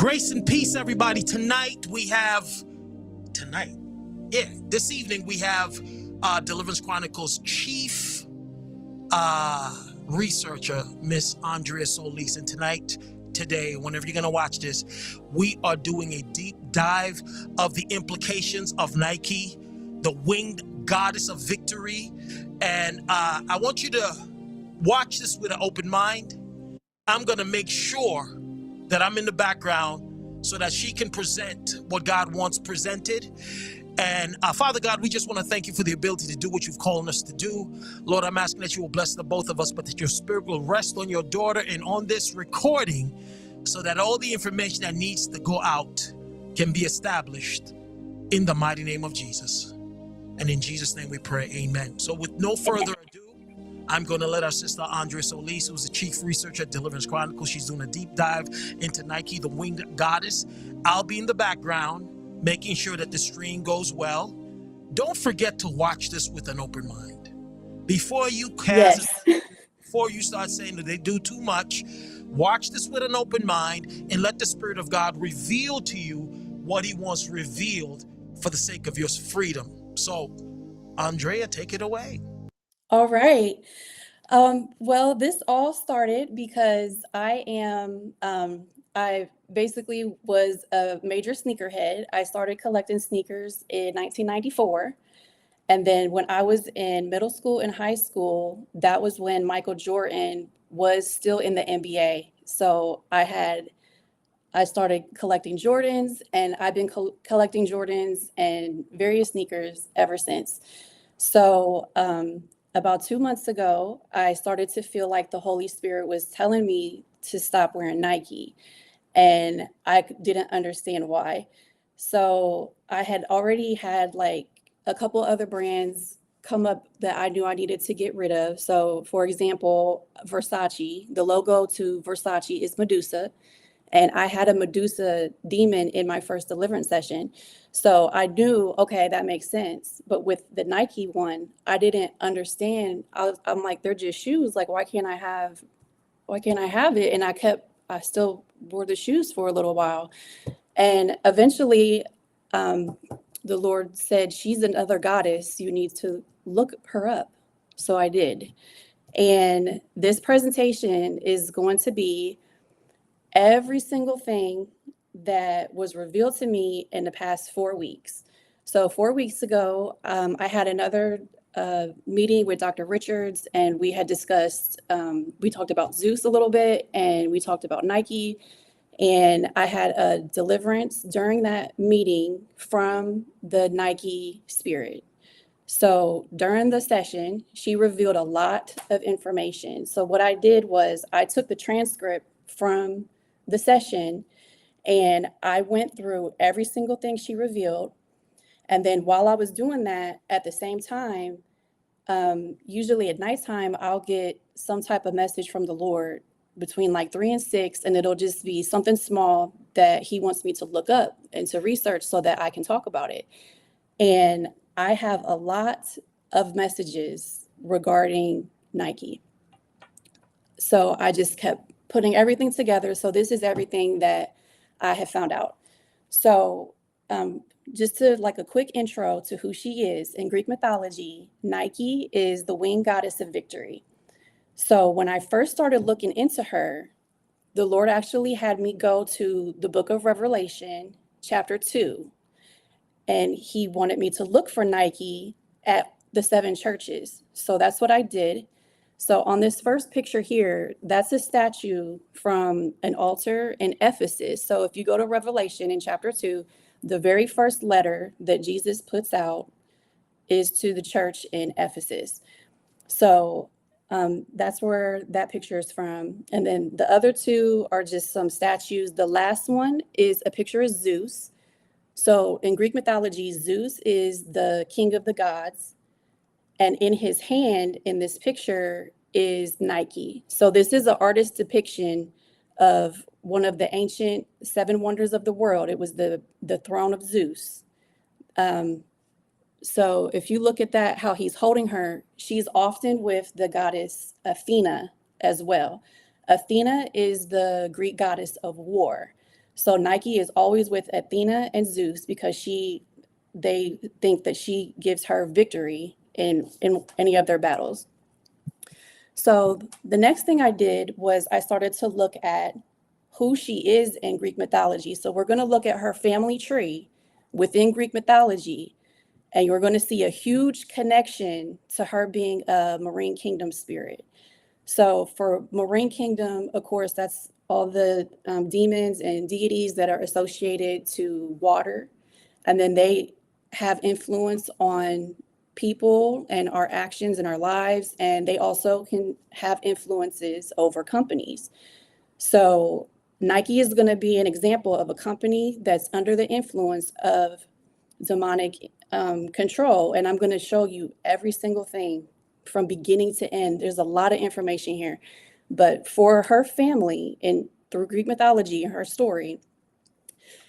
Grace and peace, everybody. This evening we have Deliverance Chronicles chief researcher, Miss Andrea Solis. And today, whenever you're going to watch this, we are doing a deep dive of the implications of Nike, the winged goddess of victory. And I want you to watch this with an open mind. I'm going to make sure that I'm in the background so that she can present what God wants presented. And Father God, we just want to thank you for the ability to do what you've called us to do. Lord, I'm asking that you will bless the both of us, but that your spirit will rest on your daughter and on this recording so that all the information that needs to go out can be established in the mighty name of Jesus. And in Jesus' name we pray, amen. So with no further ado, I'm going to let our sister Andrea Solis, who's the chief researcher at Deliverance Chronicles. She's doing a deep dive into Nike, the winged goddess. I'll be in the background, making sure that the stream goes well. Don't forget to watch this with an open mind. Before you before you start saying that they do too much, watch this with an open mind and let the Spirit of God reveal to you what he wants revealed for the sake of your freedom. So, Andrea, take it away. All right. Well, this all started because I basically was a major sneakerhead. I started collecting sneakers in 1994. And then when I was in middle school and high school, that was when Michael Jordan was still in the NBA. So I started collecting Jordans, and I've been collecting Jordans and various sneakers ever since. So about 2 months ago, I started to feel like the Holy Spirit was telling me to stop wearing Nike. And I didn't understand why. So I had already had like a couple other brands come up that I knew I needed to get rid of. So for example, Versace, the logo to Versace is Medusa. And I had a Medusa demon in my first deliverance session. So I knew, okay, that makes sense. But with the Nike one, I didn't understand. I'm like, they're just shoes. Like, why can't I have it? And I still wore the shoes for a little while. And eventually, the Lord said, she's another goddess. You need to look her up. So I did. And this presentation is going to be every single thing that was revealed to me in the past 4 weeks. So 4 weeks ago, I had another meeting with Dr. Richards, and we had discussed, we talked about Zeus a little bit, and we talked about Nike, and I had a deliverance during that meeting from the Nike spirit. So during the session, she revealed a lot of information. So what I did was I took the transcript from the session and I went through every single thing she revealed. And then while I was doing that, at the same time, usually at nighttime, I'll get some type of message from the Lord between like 3 and 6, and it'll just be something small that he wants me to look up and to research so that I can talk about it. And I have a lot of messages regarding Nike. So I just kept putting everything together. So this is everything that I have found out. So just to like a quick intro to who she is. In Greek mythology, Nike is the winged goddess of victory. So when I first started looking into her, the Lord actually had me go to the book of Revelation, chapter 2. And he wanted me to look for Nike at the 7 churches. So that's what I did. So on this first picture here, that's a statue from an altar in Ephesus. So if you go to Revelation in chapter 2, the very first letter that Jesus puts out is to the church in Ephesus. So that's where that picture is from. And then the other 2 are just some statues. The last one is a picture of Zeus. So in Greek mythology, Zeus is the king of the gods. And in his hand in this picture is Nike. So this is an artist's depiction of one of the ancient 7 wonders of the world. It was the throne of Zeus. So if you look at that, how he's holding her, she's often with the goddess Athena as well. Athena is the Greek goddess of war. So Nike is always with Athena and Zeus because they think that she gives her victory in any of their battles. So the next thing I did was I started to look at who she is in Greek mythology. So we're going to look at her family tree within Greek mythology, and you're going to see a huge connection to her being a marine kingdom spirit. So for marine kingdom, of course, that's all the demons and deities that are associated to water. And then they have influence on people and our actions and our lives. And they also can have influences over companies. So Nike is going to be an example of a company that's under the influence of demonic control. And I'm going to show you every single thing from beginning to end. There's a lot of information here. But for her family and through Greek mythology, her story,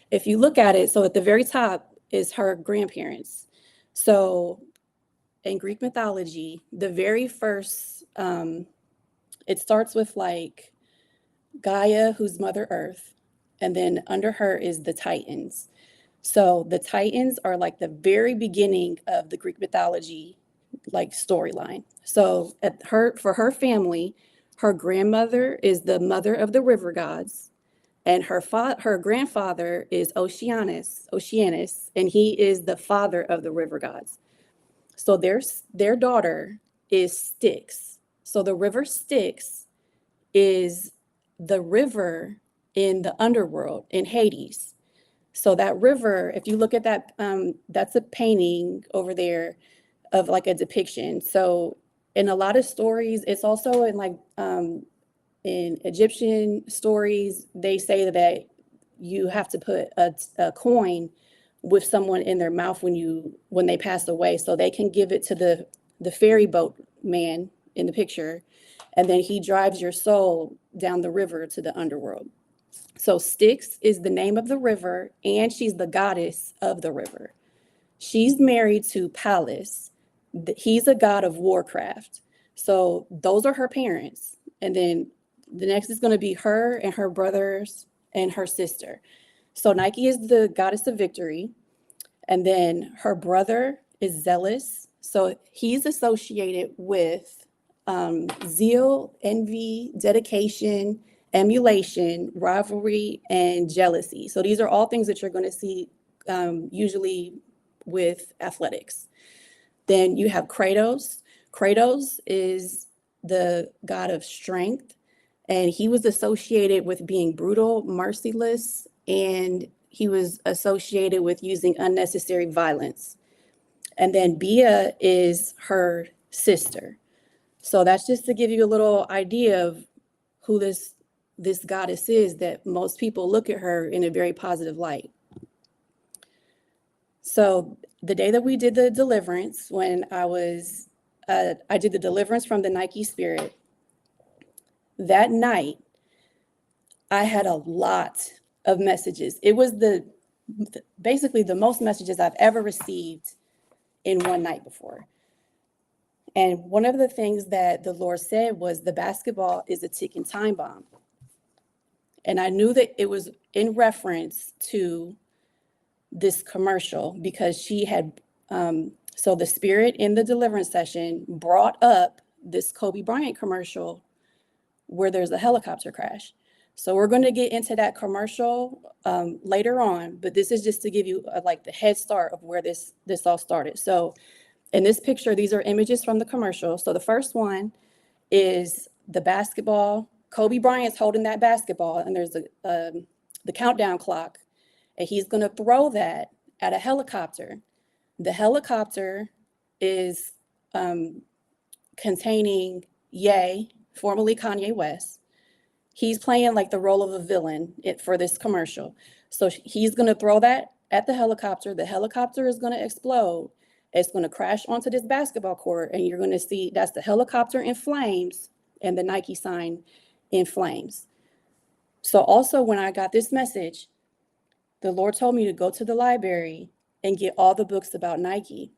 if you look at it, so at the very top is her grandparents. So in Greek mythology, the very first, it starts with like Gaia, who's Mother Earth, and then under her is the Titans. So the Titans are like the very beginning of the Greek mythology, like storyline. So for her family, her grandmother is the mother of the river gods, and her grandfather is Oceanus, and he is the father of the river gods. So their daughter is Styx. So the river Styx is the river in the underworld in Hades. So that river, if you look at that, that's a painting over there of like a depiction. So in a lot of stories, it's also in like in Egyptian stories, they say that you have to put a coin with someone in their mouth when they pass away, so they can give it to the ferry boat man in the picture, and then he drives your soul down the river to the underworld. So Styx is the name of the river, and she's the goddess of the river. She's married to Pallas. He's a god of warcraft. So those are her parents. And then the next is going to be her and her brothers and her sister. So Nike is the goddess of victory. And then her brother is Zealous. So he's associated with zeal, envy, dedication, emulation, rivalry, and jealousy. So these are all things that you're going to see usually with athletics. Then you have Kratos. Kratos is the god of strength, and he was associated with being brutal, merciless, and he was associated with using unnecessary violence. And then Bia is her sister. So that's just to give you a little idea of who this goddess is, that most people look at her in a very positive light. So the day that we did the deliverance, when I did the deliverance from the Nike spirit, that night, I had a lot of messages. It was basically the most messages I've ever received in one night before. And one of the things that the Lord said was the basketball is a ticking time bomb. And I knew that it was in reference to this commercial because she had, so the spirit in the deliverance session brought up this Kobe Bryant commercial where there's a helicopter crash. So we're going to get into that commercial later on, but this is just to give you like the head start of where this all started. So in this picture, these are images from the commercial. So the first one is the basketball. Kobe Bryant's holding that basketball, and there's the countdown clock, and he's going to throw that at a helicopter. The helicopter is containing Ye, formerly Kanye West. He's playing like the role of a villain for this commercial. So he's going to throw that at the helicopter. The helicopter is going to explode. It's going to crash onto this basketball court, and you're going to see that's the helicopter in flames and the Nike sign in flames. So also when I got this message, the Lord told me to go to the library and get all the books about Nike.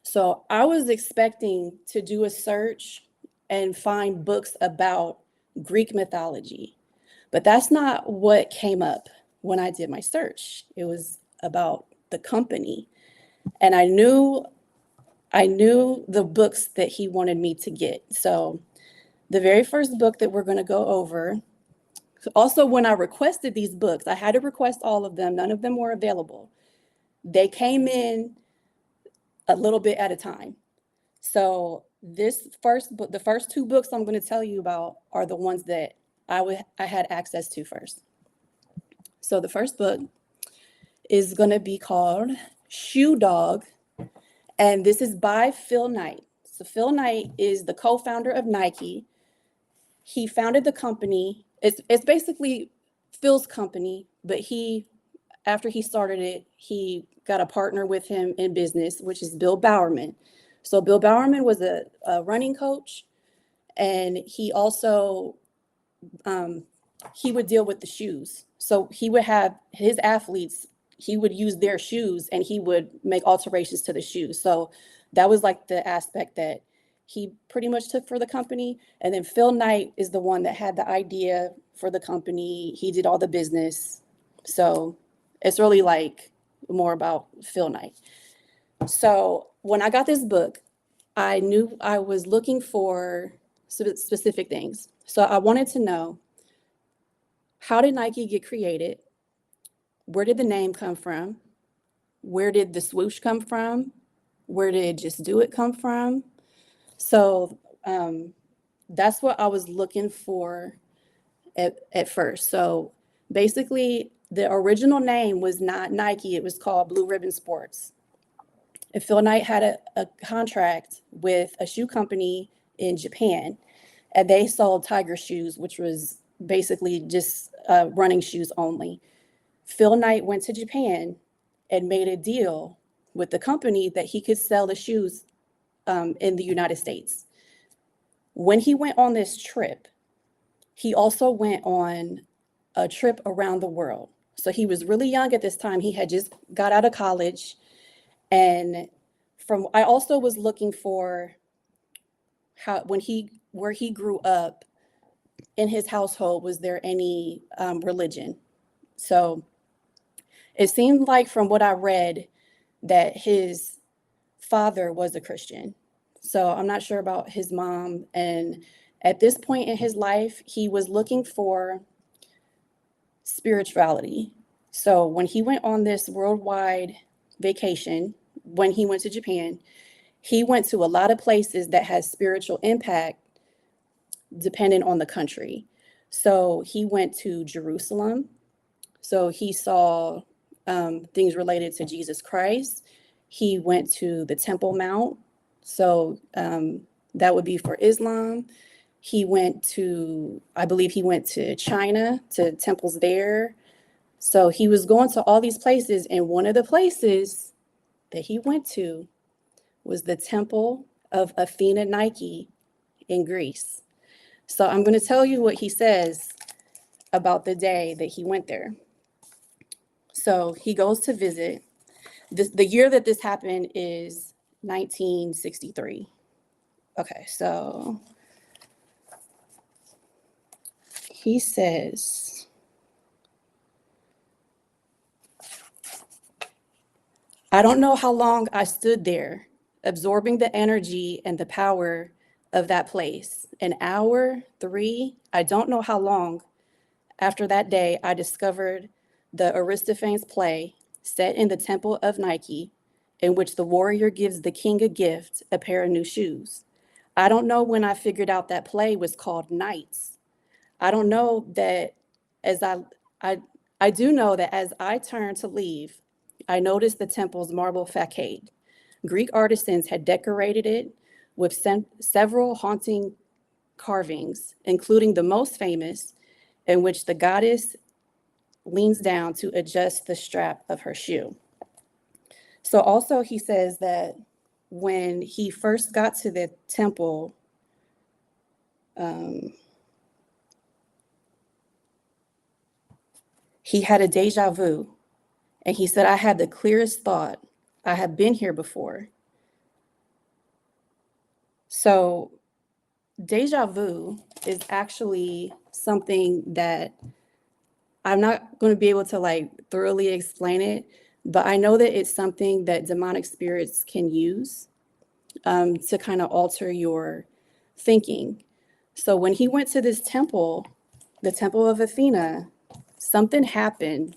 So I was expecting to do a search and find books about Greek mythology, but that's not what came up. when I did my search. It was about the company. And I knew the books that he wanted me to get. So the very first book that we're going to go over, also when I requested these books, I had to request all of them. None of them were available. They came in a little bit at a time. So this first book, the first two books I'm going to tell you about are the ones that I had access to first. So the first book is going to be called Shoe Dog, and this is by Phil Knight. So Phil Knight is the co-founder of Nike. He founded the company. It's basically Phil's company, but after he started it, he got a partner with him in business, which is Bill Bowerman. So Bill Bowerman was a running coach, and he also he would deal with the shoes. So he would have his athletes, he would use their shoes and he would make alterations to the shoes. So that was like the aspect that he pretty much took for the company. And then Phil Knight is the one that had the idea for the company. He did all the business. So it's really like more about Phil Knight. So when I got this book, I knew I was looking for specific things. So I wanted to know, how did Nike get created? Where did the name come from? Where did the swoosh come from? Where did Just Do It come from? So that's what I was looking for at first. So basically, the original name was not Nike. It was called Blue Ribbon Sports. And Phil Knight had a contract with a shoe company in Japan, and they sold Tiger shoes, which was basically just running shoes only. Phil Knight went to Japan and made a deal with the company that he could sell the shoes in the United States. When he went on this trip, he also went on a trip around the world. So he was really young at this time. He had just got out of college. And I also was looking for where he grew up in his household, was there any religion? So it seemed like from what I read that his father was a Christian. So I'm not sure about his mom. And at this point in his life, he was looking for spirituality. So when he went on this worldwide vacation, when he went to Japan, he went to a lot of places that had spiritual impact depending on the country. So he went to Jerusalem. So he saw things related to Jesus Christ. He went to the Temple Mount. So that would be for Islam. I believe he went to China, to temples there. So he was going to all these places. And one of the places that he went to was the temple of Athena Nike in Greece. So I'm going to tell you what he says about the day that he went there. So he goes to visit. The year that this happened is 1963. Okay, so he says, I don't know how long I stood there, absorbing the energy and the power of that place. An hour, 3, I don't know how long. After that day, I discovered the Aristophanes play set in the temple of Nike, in which the warrior gives the king a gift, a pair of new shoes. I don't know when I figured out that play was called Knights. I don't know that as I do know that as I turned to leave, I noticed the temple's marble facade. Greek artisans had decorated it with several haunting carvings, including the most famous, in which the goddess leans down to adjust the strap of her shoe. So also he says that when he first got to the temple, he had a deja vu. And he said, I had the clearest thought. I have been here before. So deja vu is actually something that I'm not going to be able to like thoroughly explain it, but I know that it's something that demonic spirits can use to kind of alter your thinking. So when he went to this temple, the temple of Athena, something happened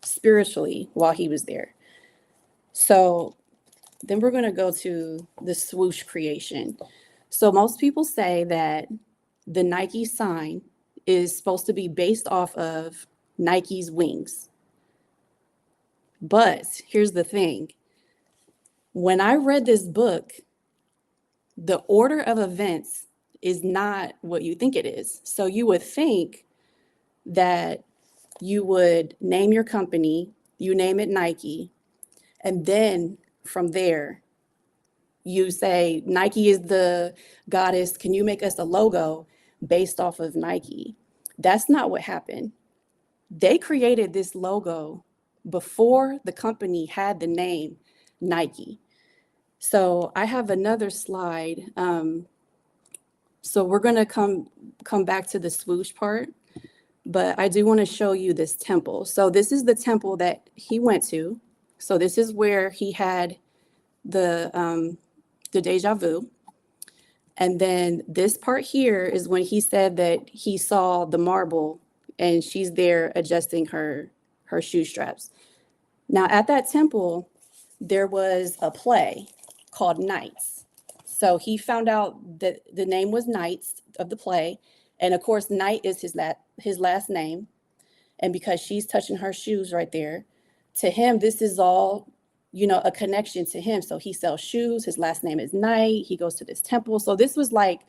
spiritually while he was there. So then we're going to go to the swoosh creation. So most people say that the Nike sign is supposed to be based off of Nike's wings. But here's the thing. When I read this book, the order of events is not what you think it is. So you would think that you would name your company, you name it Nike, and then from there, you say, Nike is the goddess. Can you make us a logo based off of Nike? That's not what happened. They created this logo before the company had the name Nike. So I have another slide. So we're going to come back to the swoosh part, but I do want to show you this temple. So this is the temple that he went to. So this is where he had the deja vu. And then this part here is when he said that he saw the marble and she's there adjusting her shoe straps. Now at that temple, there was a play called Knights. So he found out that the name was Knights of the play. And of course, Knight is his last name. And because she's touching her shoes right there, to him, this is all, a connection to him. So he sells shoes. His last name is Knight. He goes to this temple. So this was like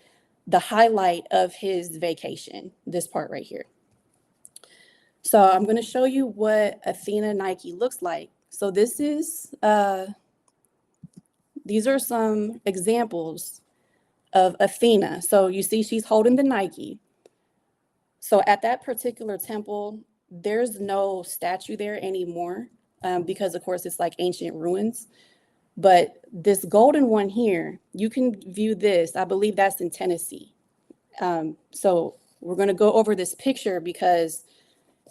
the highlight of his vacation, this part right here. So I'm going to show you what Athena Nike looks like. So this is, these are some examples of Athena. So you see she's holding the Nike. So at that particular temple, there's no statue there anymore because, of course, it's like ancient ruins. But this golden one here, you can view this. I believe that's in Tennessee. So we're going to go over this picture because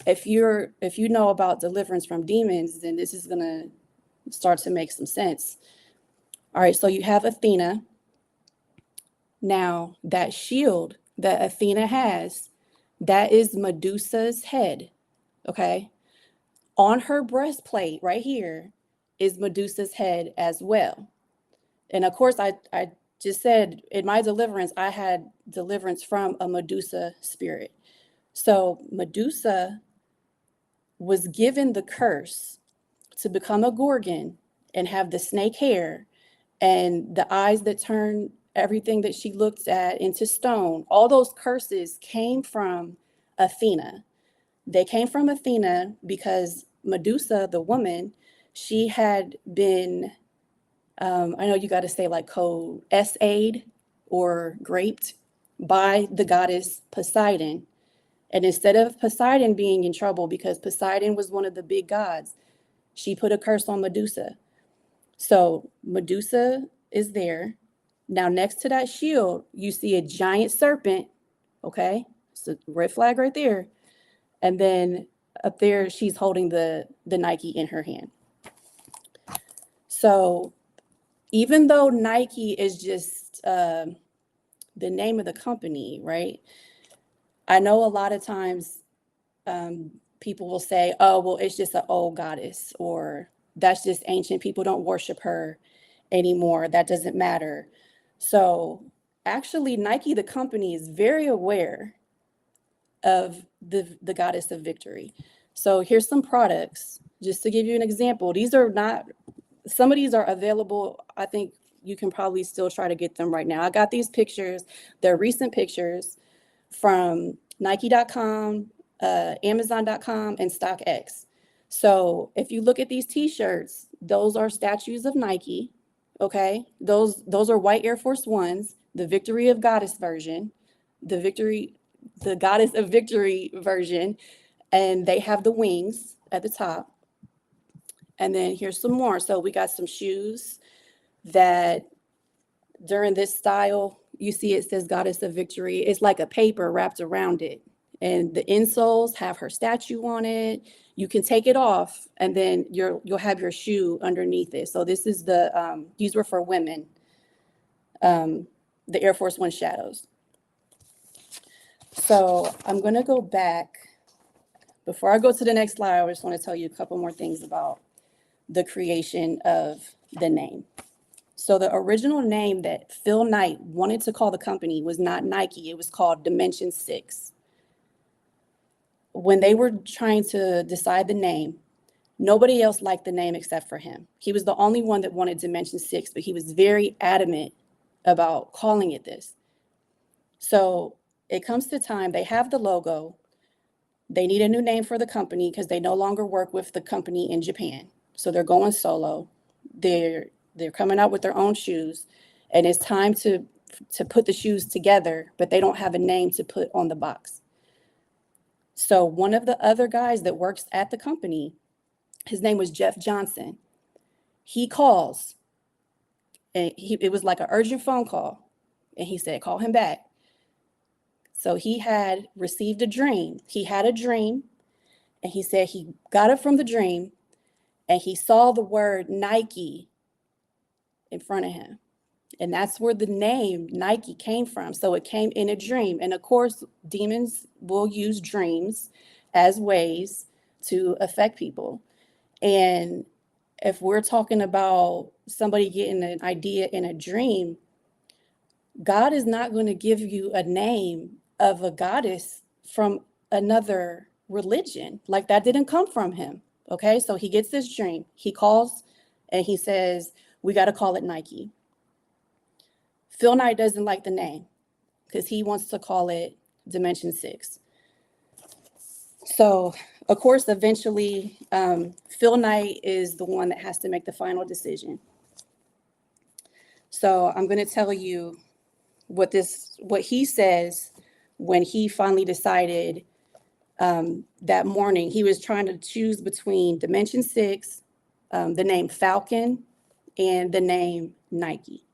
if you know about deliverance from demons, then this is going to start to make some sense. All right, so you have Athena. Now, that shield that Athena has, that is Medusa's head, okay? On her breastplate right here is Medusa's head as well. And of course, I just said in my deliverance, I had deliverance from a Medusa spirit. So Medusa was given the curse to become a Gorgon and have the snake hair and the eyes that turn everything that she looked at into stone. All those curses came from Athena. They came from Athena because Medusa, the woman, she had been, I know you got to say like code S-aid or graped by the goddess Poseidon. And instead of Poseidon being in trouble, because Poseidon was one of the big gods, she put a curse on Medusa. So Medusa is there. Now, next to that shield, you see a giant serpent. Okay, so red flag right there. And then up there, she's holding the Nike in her hand. So even though Nike is just the name of the company, right? I know a lot of times people will say, oh, well, it's just an old goddess, or that's just ancient. People don't worship her anymore. That doesn't matter. So actually, Nike, the company, is very aware of the goddess of victory. So here's some products, just to give you an example. These are not, some of these are available. I think you can probably still try to get them right now. I got these pictures. They're recent pictures from Nike.com, Amazon.com, and StockX. So if you look at these t-shirts, those are statues of Nike. Okay, those are white Air Force Ones, the Victory of Goddess version, the Goddess of Victory version, and they have the wings at the top. And then here's some more. So we got some shoes that during this style, you see it says Goddess of Victory. It's like a paper wrapped around it. and the insoles have her statue on it. You can take it off, and then you'll have your shoe underneath it. So this is these were for women, the Air Force One shadows. So I'm going to go back. Before I go to the next slide, I just want to tell you a couple more things about the creation of the name. So the original name that Phil Knight wanted to call the company was not Nike. It was called Dimension 6. When they were trying to decide the name, nobody else liked the name except for him. He was the only one that wanted Dimension 6, but he was very adamant about calling it this. So it comes to time, they have the logo. They need a new name for the company because they no longer work with the company in Japan. So they're going solo. They're coming out with their own shoes, and it's time to put the shoes together, but they don't have a name to put on the box. So one of the other guys that works at the company, his name was Jeff Johnson. He calls, and it was like an urgent phone call, and he said, call him back. So he had received a dream. He had a dream, and he said he got up from the dream, and he saw the word Nike in front of him. And that's where the name Nike came from. So it came in a dream. And of course, demons will use dreams as ways to affect people. And if we're talking about somebody getting an idea in a dream, God is not going to give you a name of a goddess from another religion. Like, that didn't come from him. Okay, so he gets this dream. He calls and he says, we got to call it Nike. Phil Knight doesn't like the name because he wants to call it Dimension 6. So, of course, eventually, Phil Knight is the one that has to make the final decision. So I'm going to tell you what he says when he finally decided that morning. He was trying to choose between Dimension 6, the name Falcon, and the name Nike.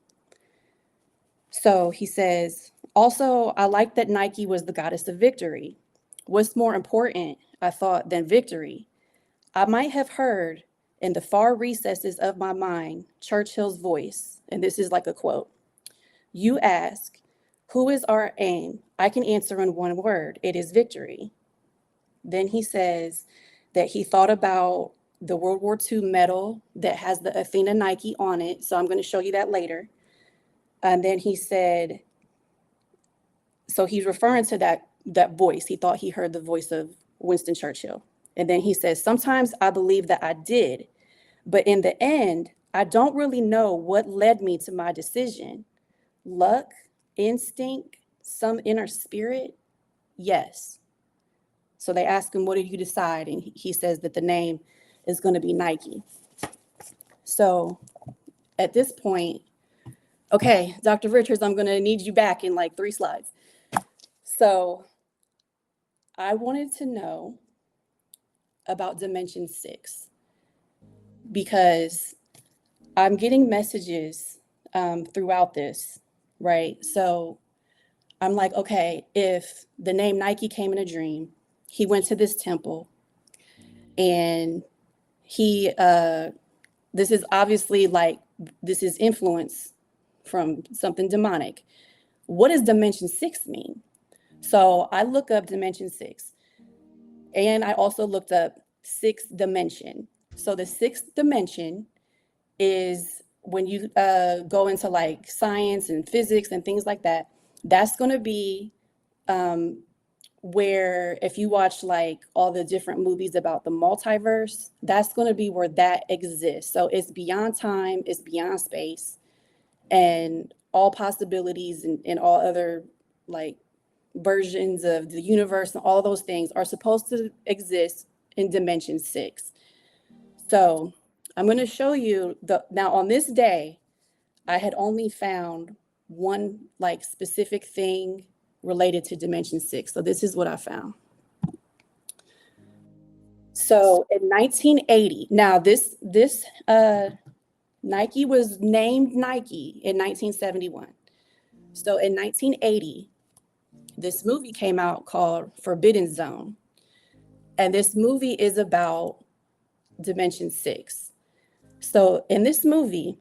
So he says, also, I like that Nike was the goddess of victory. What's more important, I thought, than victory? I might have heard in the far recesses of my mind Churchill's voice, and this is like a quote. You ask, who is our aim? I can answer in one word. It is victory. Then he says that he thought about the World War II medal that has the Athena Nike on it. So I'm going to show you that later. And then he said, so he's referring to that voice. He thought he heard the voice of Winston Churchill. And then he says, sometimes I believe that I did, but in the end, I don't really know what led me to my decision. Luck, instinct, some inner spirit? Yes. So they ask him, what did you decide? And he says that the name is going to be Nike. So at this point, okay, Dr. Richards, I'm going to need you back in like 3 slides. So I wanted to know about Dimension 6 because I'm getting messages throughout this, right? So I'm like, okay, if the name Nike came in a dream, he went to this temple, and this is obviously like, this is influence from something demonic. What does Dimension 6 mean? So I look up Dimension 6, and I also looked up 6th dimension. So the 6th dimension is when you go into like science and physics and things like that. That's going to be where, if you watch like all the different movies about the multiverse, that's going to be where that exists. So it's beyond time, it's beyond space, and all possibilities and all other like versions of the universe and all those things are supposed to exist in Dimension 6. So I'm going to show you now on this day, I had only found one like specific thing related to Dimension 6. So this is what I found. So in 1980, now this Nike was named Nike in 1971. So in 1980, this movie came out called Forbidden Zone. And this movie is about Dimension 6. So in this movie,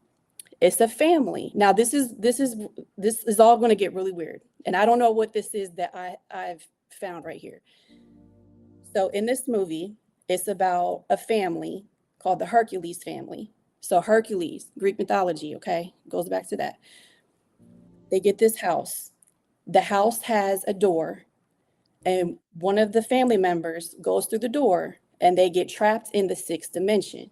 it's a family. Now this is all going to get really weird. And I don't know what this is that I've found right here. So in this movie, it's about a family called the Hercules family. So Hercules, Greek mythology, okay, goes back to that. They get this house. The house has a door, and one of the family members goes through the door and they get trapped in the sixth dimension.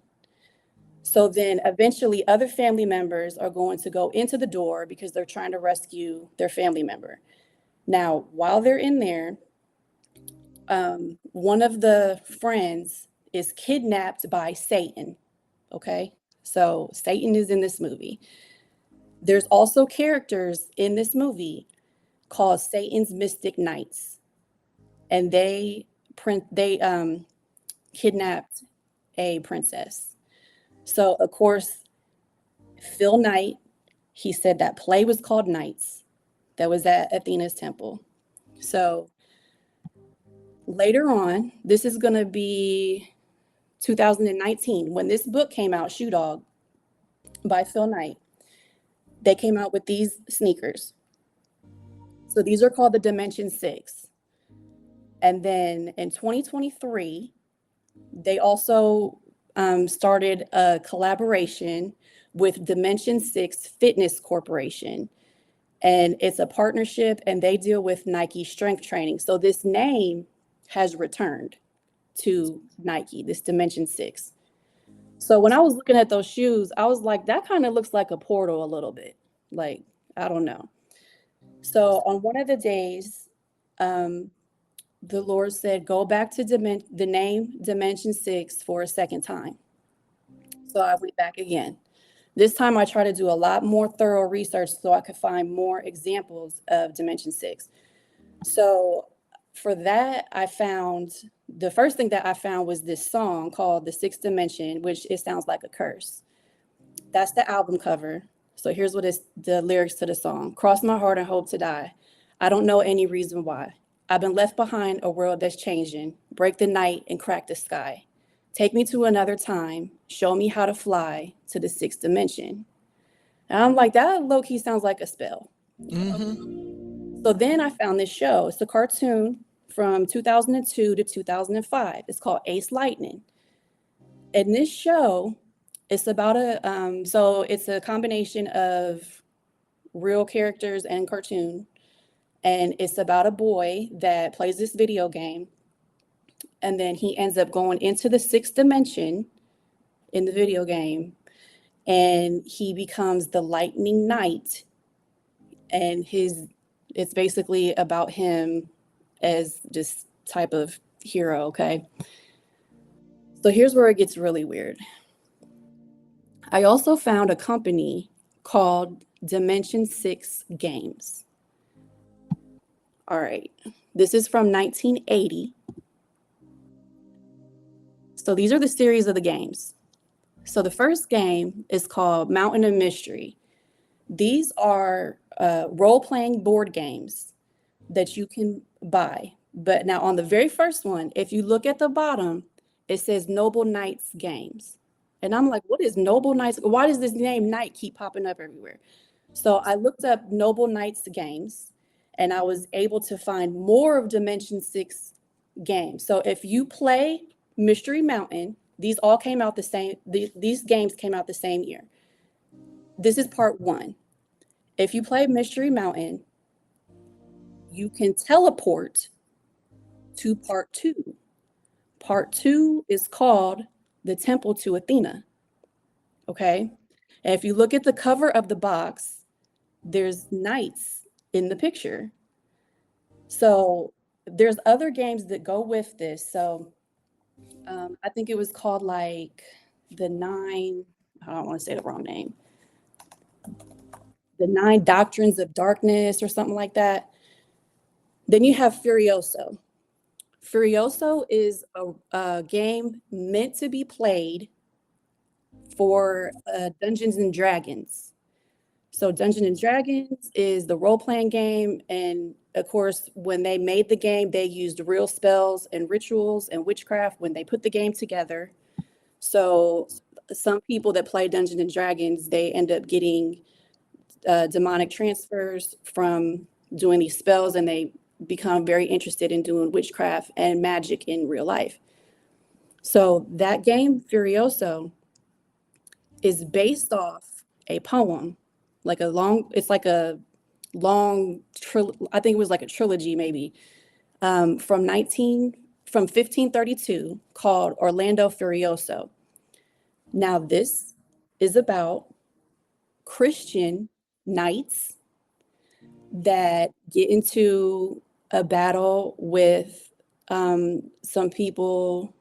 So then eventually other family members are going to go into the door because they're trying to rescue their family member. Now, while they're in there, one of the friends is kidnapped by Satan. Okay. So Satan is in this movie. There's also characters in this movie called Satan's Mystic Knights, and they kidnapped a princess. So of course, Phil Knight, he said that play was called Knights. That was at Athena's temple. So later on, this is going to be 2019 when this book came out, Shoe Dog by Phil Knight. They came out with these sneakers. So these are called the Dimension 6. And then in 2023, they also started a collaboration with Dimension 6 Fitness Corporation. And it's a partnership, and they deal with Nike strength training. So this name has returned to Nike, this Dimension 6. So when I was looking at those shoes, I was like, that kind of looks like a portal a little bit. Like, I don't know. So on one of the days, the Lord said, go back to the name Dimension 6 for a second time. So I went back again. This time I tried to do a lot more thorough research so I could find more examples of Dimension 6. So for that, the first thing that I found was this song called The Sixth Dimension, which it sounds like a curse. That's the album cover. So here's what is the lyrics to the song. Cross my heart and hope to die. I don't know any reason why. I've been left behind a world that's changing. Break the night and crack the sky. Take me to another time. Show me how to fly to the sixth dimension. And I'm like, that low-key sounds like a spell. Mm-hmm. So then I found this show. It's a cartoon from 2002 to 2005. It's called Ace Lightning. And this show, it's about so it's a combination of real characters and cartoon. And it's about a boy that plays this video game. And then he ends up going into the sixth dimension in the video game. And he becomes the Lightning Knight. And it's basically about him as this type of hero, okay? So here's where it gets really weird. I also found a company called Dimension 6 Games. All right, this is from 1980. So these are the series of the games. So the first game is called Mountain of Mystery. These are role-playing board games that you can buy. But now on the very first one, if you look at the bottom, it says Noble Knights Games. And I'm like, what is Noble Knights? Why does this name Knight keep popping up everywhere? So I looked up Noble Knights Games, and I was able to find more of Dimension 6 games. So if you play Mystery Mountain, these all came out the same, these games came out the same year. This is part 1. If you play Mystery Mountain, you can teleport to part 2. Part 2 is called The Temple to Athena. Okay. And if you look at the cover of the box, there's knights in the picture. So there's other games that go with this. So I think it was called like the 9, I don't want to say the wrong name, the 9 Doctrines of Darkness or something like that. Then you have Furioso. Furioso is a game meant to be played for Dungeons and Dragons. So Dungeons and Dragons is the role-playing game. And of course, when they made the game, they used real spells and rituals and witchcraft when they put the game together. So some people that play Dungeons and Dragons, they end up getting demonic transfers from doing these spells, and they become very interested in doing witchcraft and magic in real life. So that game, Furioso, is based off a poem, it's like a long, I think it was like a trilogy maybe, from 1532 called Orlando Furioso. Now this is about Christian knights that get into a battle with some people.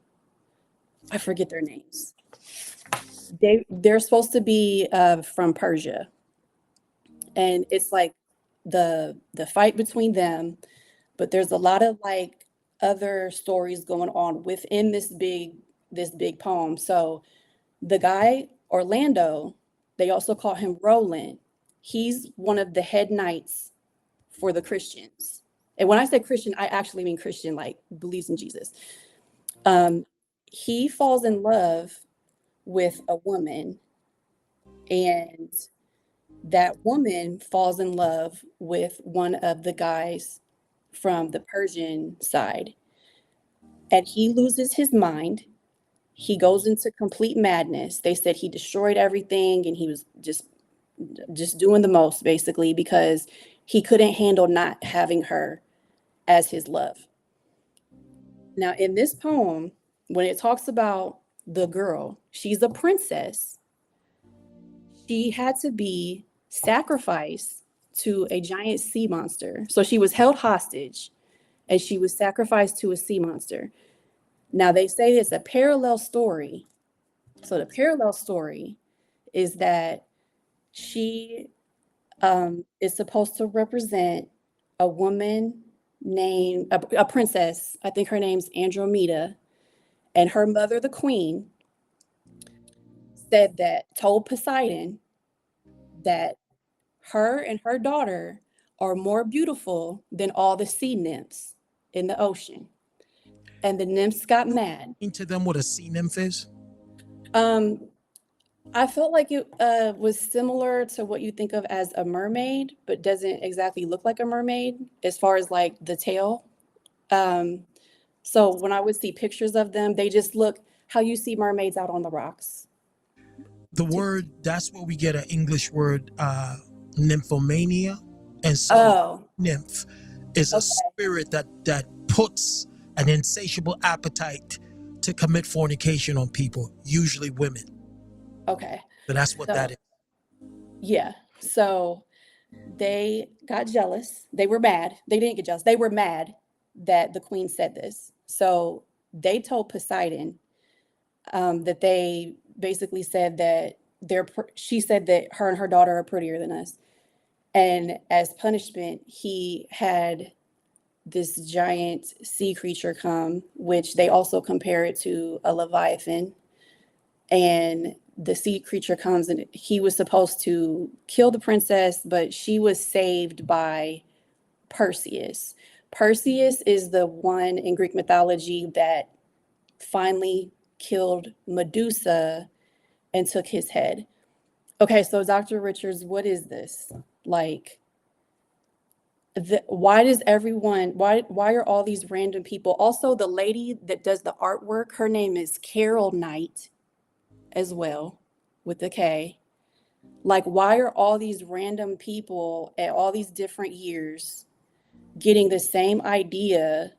I forget their names. They're supposed to be from Persia, and it's like the fight between them. But there's a lot of like other stories going on within this big poem. So the guy Orlando, they also call him Roland. He's one of the head knights for the Christians. And when I say Christian, I actually mean Christian, like believes in Jesus. He falls in love with a woman, and that woman falls in love with one of the guys from the Persian side. And he loses his mind. He goes into complete madness. They said he destroyed everything, and he was just doing the most, basically, because he couldn't handle not having her as his love. Now, in this poem, when it talks about the girl, she's a princess. She had to be sacrificed to a giant sea monster. So she was held hostage, and she was sacrificed to a sea monster. Now, they say it's a parallel story. So the parallel story is that she is supposed to represent a woman named a princess. I think her name's Andromeda, and her mother, the queen, told Poseidon that her and her daughter are more beautiful than all the sea nymphs in the ocean. And the nymphs got mad. Into them what a sea nymph is? I felt like it was similar to what you think of as a mermaid, but doesn't exactly look like a mermaid as far as like the tail. So when I would see pictures of them, they just look how you see mermaids out on the rocks. The word, that's where we get an English word, nymphomania. And so nymph is a spirit that puts an insatiable appetite to commit fornication on people, usually women. Okay. But that's what that is. Yeah. So they got jealous. They were mad. They didn't get jealous. They were mad that the queen said this. So they told Poseidon that they basically said that she said that her and her daughter are prettier than us. And as punishment, he had this giant sea creature come, which they also compare it to a leviathan. And the sea creature comes, and he was supposed to kill the princess, but she was saved by Perseus. Perseus is the one in Greek mythology that finally killed Medusa and took his head. Okay, so Dr. Richards, what is this? Like, why are all these random people? Also, the lady that does the artwork, her name is Carol Knight as well, with the K. Like, why are all these random people at all these different years getting the same idea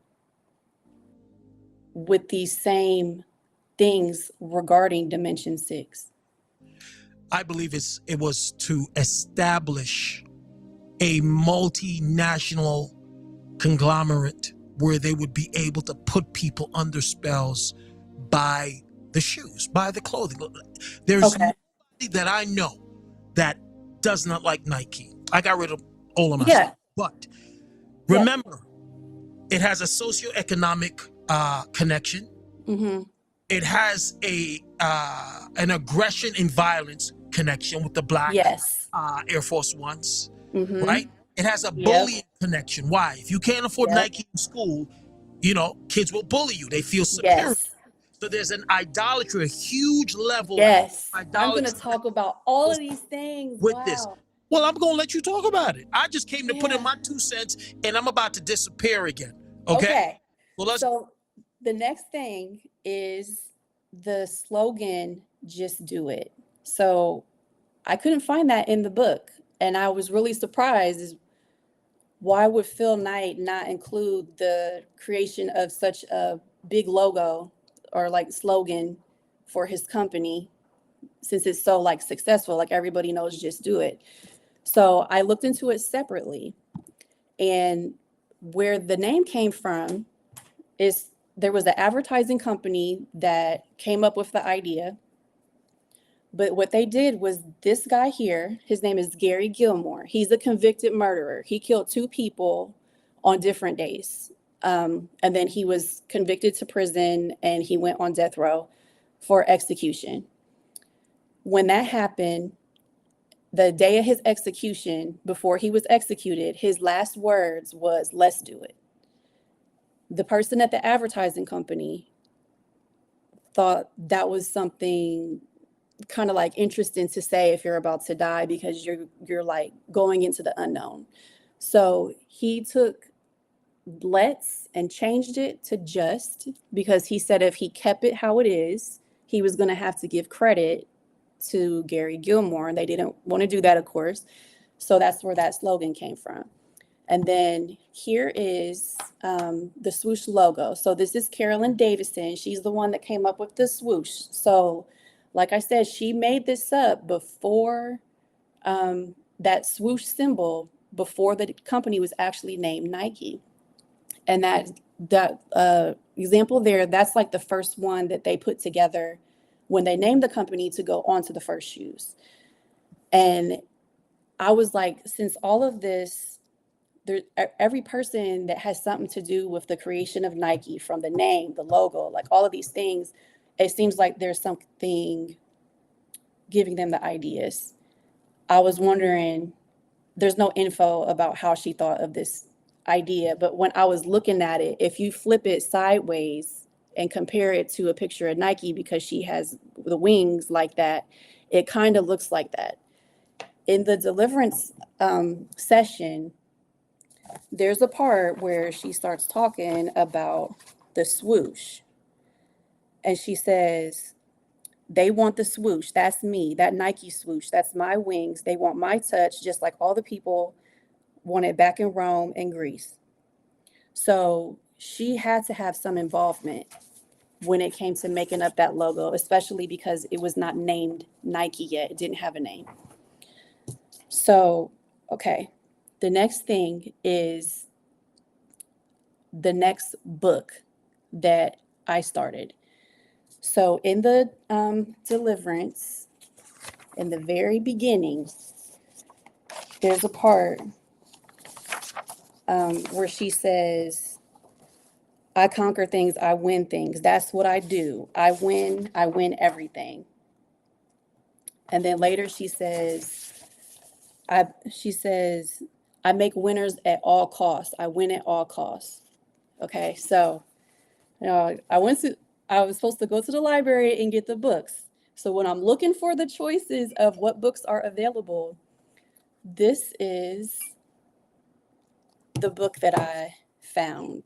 with these same things regarding Dimension 6? I believe it was to establish a multinational conglomerate where they would be able to put people under spells by the shoes, by the clothing. There's nobody that I know that does not like Nike. I got rid of all of my stuff. But remember, it has a socioeconomic connection. Mm-hmm. It has an aggression and violence connection with the black Yes. Air Force Ones, Mm-hmm. right? It has a Yep. bullying connection. Why? If you can't afford Yep. Nike in school, kids will bully you. They feel superior. Yes. So there's an idolatry, a huge level Yes. of I'm going to idolatry that talk about all goes of these things. with this. Wow. Well, I'm going to let you talk about it. I just came to put in Yeah. my 2 cents, and I'm about to disappear again. Okay? Okay. Well, let's. So the next thing is the slogan, just do it. So I couldn't find that in the book. And I was really surprised is why would Phil Knight not include the creation of such a big logo or like slogan for his company since it's so like successful, like everybody knows just do it. So I looked into it separately, and where the name came from is there was an advertising company that came up with the idea. But what they did was this guy here, his name is Gary Gilmore. He's a convicted murderer. He killed 2 people on different days. And then he was convicted to prison and he went on death row for execution. When that happened, the day of his execution, before he was executed, his last words was, "Let's do it." The person at the advertising company thought that was something kind of like interesting to say if you're about to die because you're like going into the unknown. So he took let's and changed it to just because he said if he kept it how it is, he was going to have to give credit to Gary Gilmore, and they didn't want to do that, of course. So that's where that slogan came from. And then here is the swoosh logo. So this is Carolyn Davison. She's the one that came up with the swoosh. So like I said, she made this up before that swoosh symbol, before the company was actually named Nike. And that example there, that's like the first one that they put together when they named the company to go on to the first shoes. And I was like, since all of this, there, every person that has something to do with the creation of Nike, from the name, the logo, like all of these things, it seems like there's something giving them the ideas. I was wondering, there's no info about how she thought of this idea, but when I was looking at it, if you flip it sideways and compare it to a picture of Nike, because she has the wings like that, it kind of looks like that. In the Deliverance session, there's a part where she starts talking about the swoosh. And she says, they want the swoosh. That's me, that Nike swoosh. That's my wings. They want my touch, just like all the people wanted back in Rome and Greece. So she had to have some involvement when it came to making up that logo, especially because it was not named Nike yet. It didn't have a name. So, okay. The next thing is the next book that I started. So in the Deliverance, in the very beginning, there's a part where she says, I conquer things, I win things. That's what I do. I win everything. And then later she says, I make winners at all costs. I win at all costs. Okay, so I was supposed to go to the library and get the books. So when I'm looking for the choices of what books are available, this is the book that I found.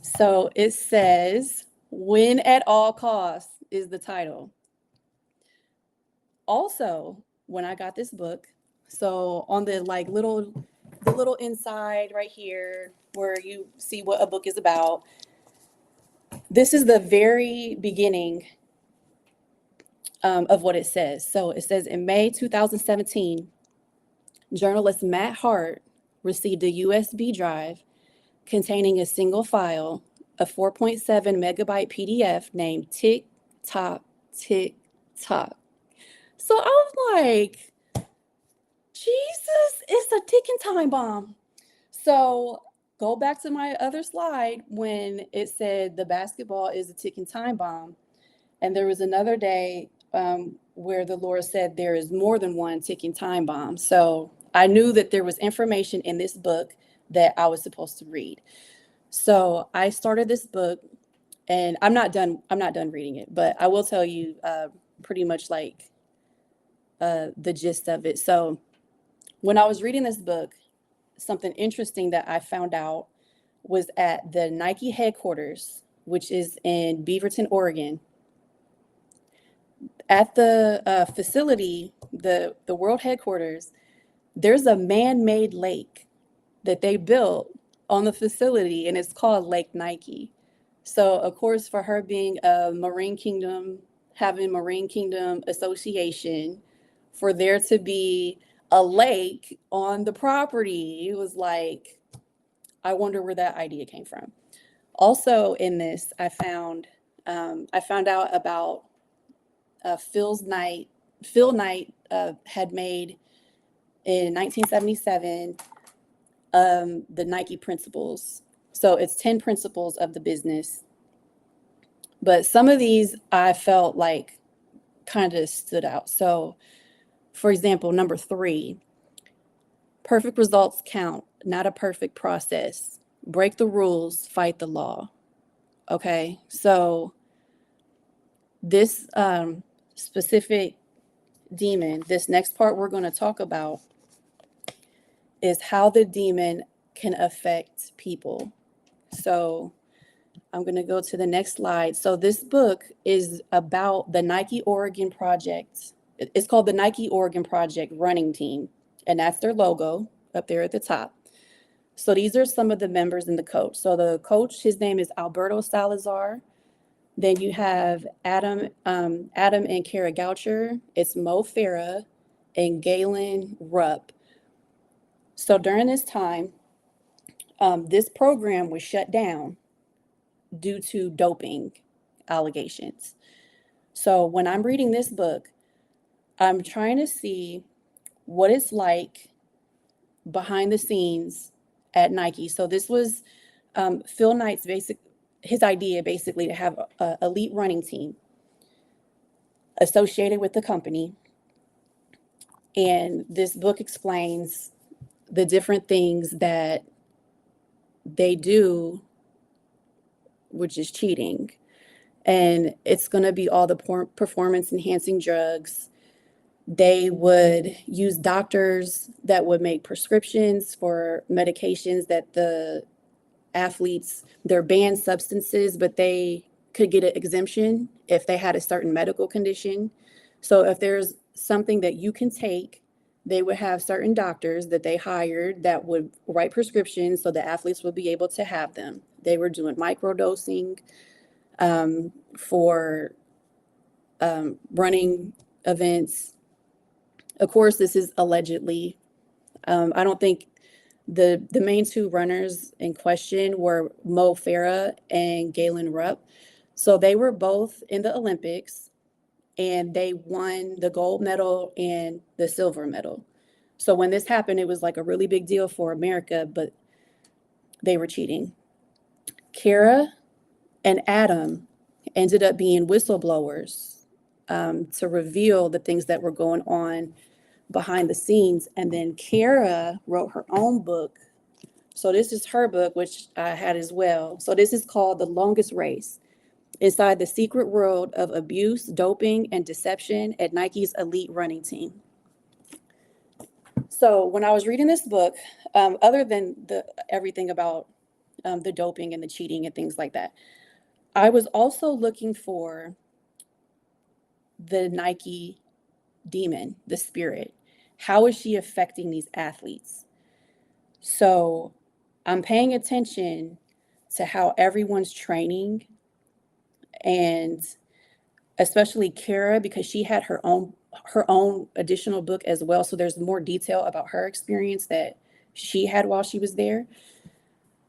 So it says, Win at All Costs is the title. Also, when I got this book, so on the little inside right here where you see what a book is about, this is the very beginning of what it says. So it says in May 2017, journalist Matt Hart received a USB drive containing a single file, a 4.7 megabyte PDF named Tick Tock, Tick Tock. So I was like, Jesus, it's a ticking time bomb. So go back to my other slide when it said the basketball is a ticking time bomb. And there was another day where the Lord said there is more than one ticking time bomb. So I knew that there was information in this book that I was supposed to read. So I started this book, and I'm not done reading it, but I will tell you pretty much like the gist of it. So when I was reading this book, something interesting that I found out was at the Nike headquarters, which is in Beaverton, Oregon. At the facility, the world headquarters, there's a man-made lake that they built on the facility, and it's called Lake Nike. So, of course, for her being a Marine Kingdom, having Marine Kingdom Association, for there to be a lake on the property, it was like, I wonder where that idea came from. Also, in this, I found out about Phil Knight had made in 1977 the Nike principles. So it's 10 principles of the business. But some of these I felt like kind of stood out. So, for example, number 3, perfect results count, not a perfect process. Break the rules, fight the law. Okay, so this specific demon, this next part we're going to talk about is how the demon can affect people. So I'm going to go to the next slide. So this book is about the Nike Oregon Project. It's called the Nike Oregon Project Running Team, and that's their logo up there at the top. So these are some of the members and the coach. So the coach, his name is Alberto Salazar. Then you have Adam and Kara Goucher. It's Mo Farah and Galen Rupp. So during this time, this program was shut down due to doping allegations. So when I'm reading this book, I'm trying to see what it's like behind the scenes at Nike. So this was Phil Knight's his idea basically to have an elite running team associated with the company. And this book explains the different things that they do, which is cheating. And it's going to be all the performance enhancing drugs. They would use doctors that would make prescriptions for medications that the athletes, they're banned substances, but they could get an exemption if they had a certain medical condition. So if there's something that you can take, they would have certain doctors that they hired that would write prescriptions so the athletes would be able to have them. They were doing microdosing for running events. Of course, this is allegedly. I don't think the main 2 runners in question were Mo Farah and Galen Rupp. So they were both in the Olympics, and they won the gold medal and the silver medal. So when this happened, it was like a really big deal for America, but they were cheating. Kara and Adam ended up being whistleblowers to reveal the things that were going on behind the scenes. And then Kara wrote her own book. So this is her book, which I had as well. So this is called The Longest Race: Inside the Secret World of Abuse, Doping, and Deception at Nike's Elite Running Team. So when I was reading this book, other than everything about the doping and the cheating and things like that, I was also looking for the Nike demon, the spirit. How is she affecting these athletes? So I'm paying attention to how everyone's training, and especially Kara, because she had her own additional book as well. So there's more detail about her experience that she had while she was there.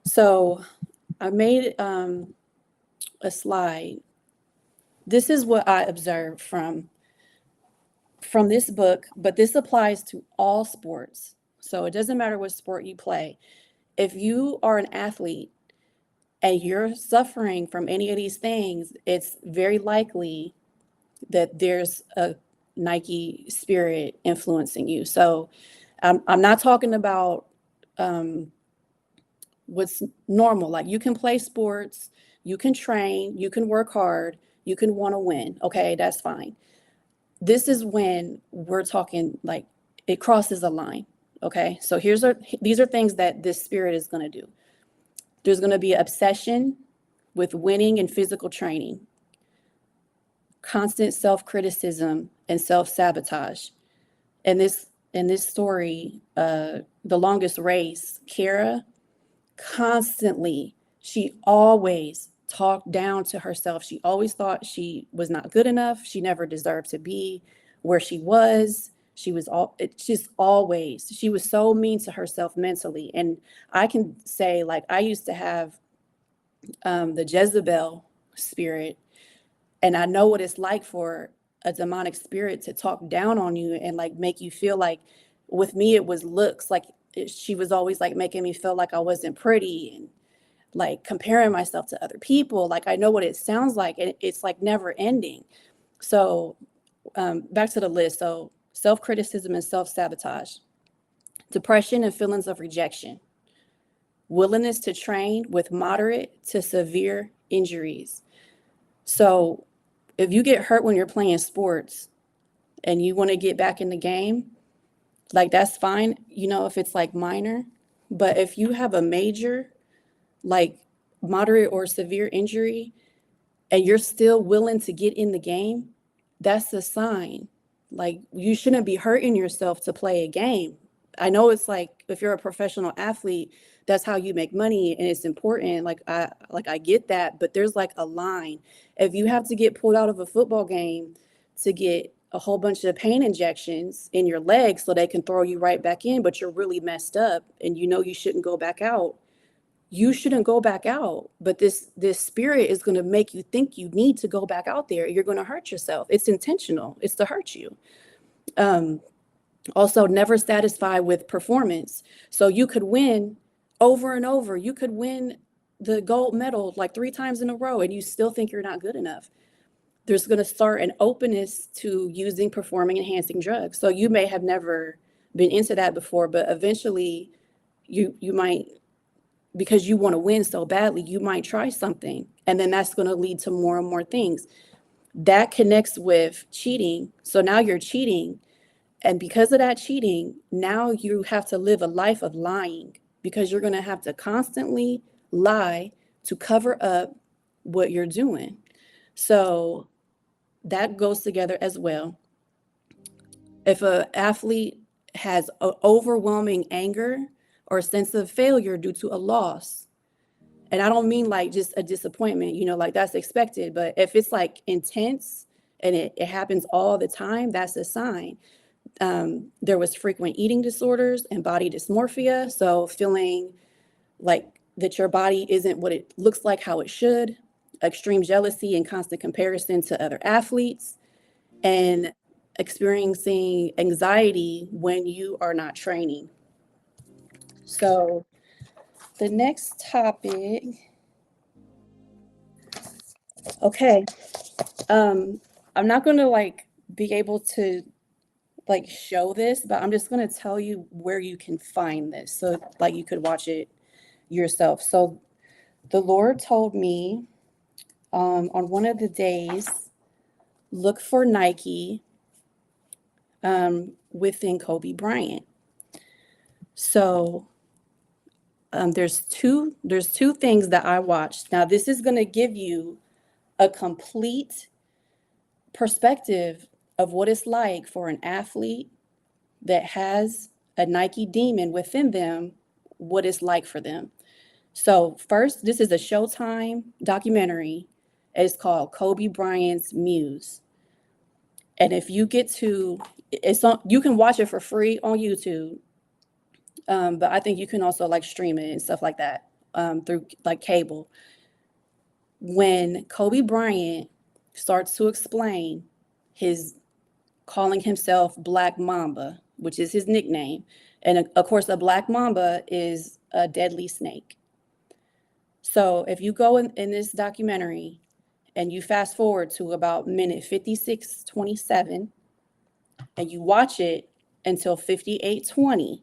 So I made a slide. This is what I observed from this book, but this applies to all sports. So it doesn't matter what sport you play. if you are an athlete and you're suffering from any of these things, it's very likely that there's a Nike spirit influencing you. So I'm not talking about what's normal. Like, you can play sports, you can train, you can work hard, you can want to win. Okay, that's fine. This is when we're talking like it crosses a line. Okay, so these are things that this spirit is going to do. There's going to be obsession with winning and physical training, constant self-criticism and self-sabotage. In this story, the longest race, Kara, constantly, she always talked down to herself. She always thought she was not good enough. She never deserved to be where she was. It's just always, she was so mean to herself mentally. And I can say, like, I used to have the Jezebel spirit, and I know what it's like for a demonic spirit to talk down on you and like make you feel like, with me, it was looks like she was always like making me feel like I wasn't pretty and like comparing myself to other people. Like, I know what it sounds like, and it's like never ending. So back to the list. So self-criticism and self-sabotage, depression and feelings of rejection, willingness to train with moderate to severe injuries. So if you get hurt when you're playing sports and you want to get back in the game, like, that's fine, if it's like minor. But if you have a major, like moderate or severe injury, and you're still willing to get in the game, that's a sign. Like, you shouldn't be hurting yourself to play a game. I know it's like, if you're a professional athlete, that's how you make money and it's important. I get that, but there's like a line. If you have to get pulled out of a football game to get a whole bunch of pain injections in your legs so they can throw you right back in, but you're really messed up and you shouldn't go back out, you shouldn't go back out. But this spirit is going to make you think you need to go back out there. You're going to hurt yourself. It's intentional. It's to hurt you. Also, never satisfied with performance. So you could win over and over. You could win the gold medal like 3 times in a row, and you still think you're not good enough. There's going to start an openness to using performing enhancing drugs. So you may have never been into that before, but eventually you might, because you want to win so badly, you might try something, and then that's going to lead to more and more things. That connects with cheating. So now you're cheating, and because of that cheating, now you have to live a life of lying, because you're going to have to constantly lie to cover up what you're doing. So that goes together as well. If an athlete has overwhelming anger or sense of failure due to a loss, and I don't mean like just a disappointment, like that's expected, but if it's like intense and it happens all the time, that's a sign. There was frequent eating disorders and body dysmorphia. So feeling like that your body isn't what it looks like, how it should, extreme jealousy and constant comparison to other athletes, and experiencing anxiety when you are not training. So the next topic, okay. I'm not going to like be able to like show this, but I'm just going to tell you where you can find this. So like you could watch it yourself. So the Lord told me on one of the days, look for Nike within Kobe Bryant. So there's two things that I watched. Now this is going to give you a complete perspective of what it's like for an athlete that has a Nike demon within them, what it's like for them. So first, this is a Showtime documentary. It's called Kobe Bryant's Muse. And if you get to, you can watch it for free on YouTube. But I think you can also like stream it and stuff like that through like cable. When Kobe Bryant starts to explain his calling himself Black Mamba, which is his nickname. And of course, a Black Mamba is a deadly snake. So if you go in this documentary and you fast forward to about minute 56:27 and you watch it until 58:20,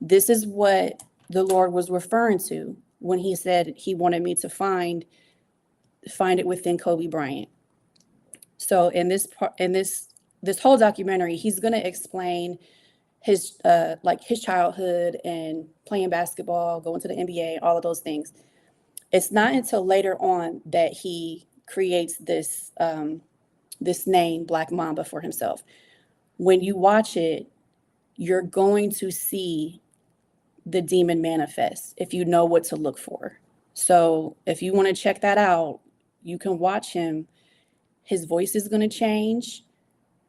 this is what the Lord was referring to when he said he wanted me to find it within Kobe Bryant. So in this whole documentary, he's going to explain his his childhood and playing basketball, going to the NBA, all of those things. It's not until later on that he creates this this name Black Mamba for himself. When you watch it, you're going to see the demon manifest if you know what to look for. So if you want to check that out, you can watch him. His voice is going to change.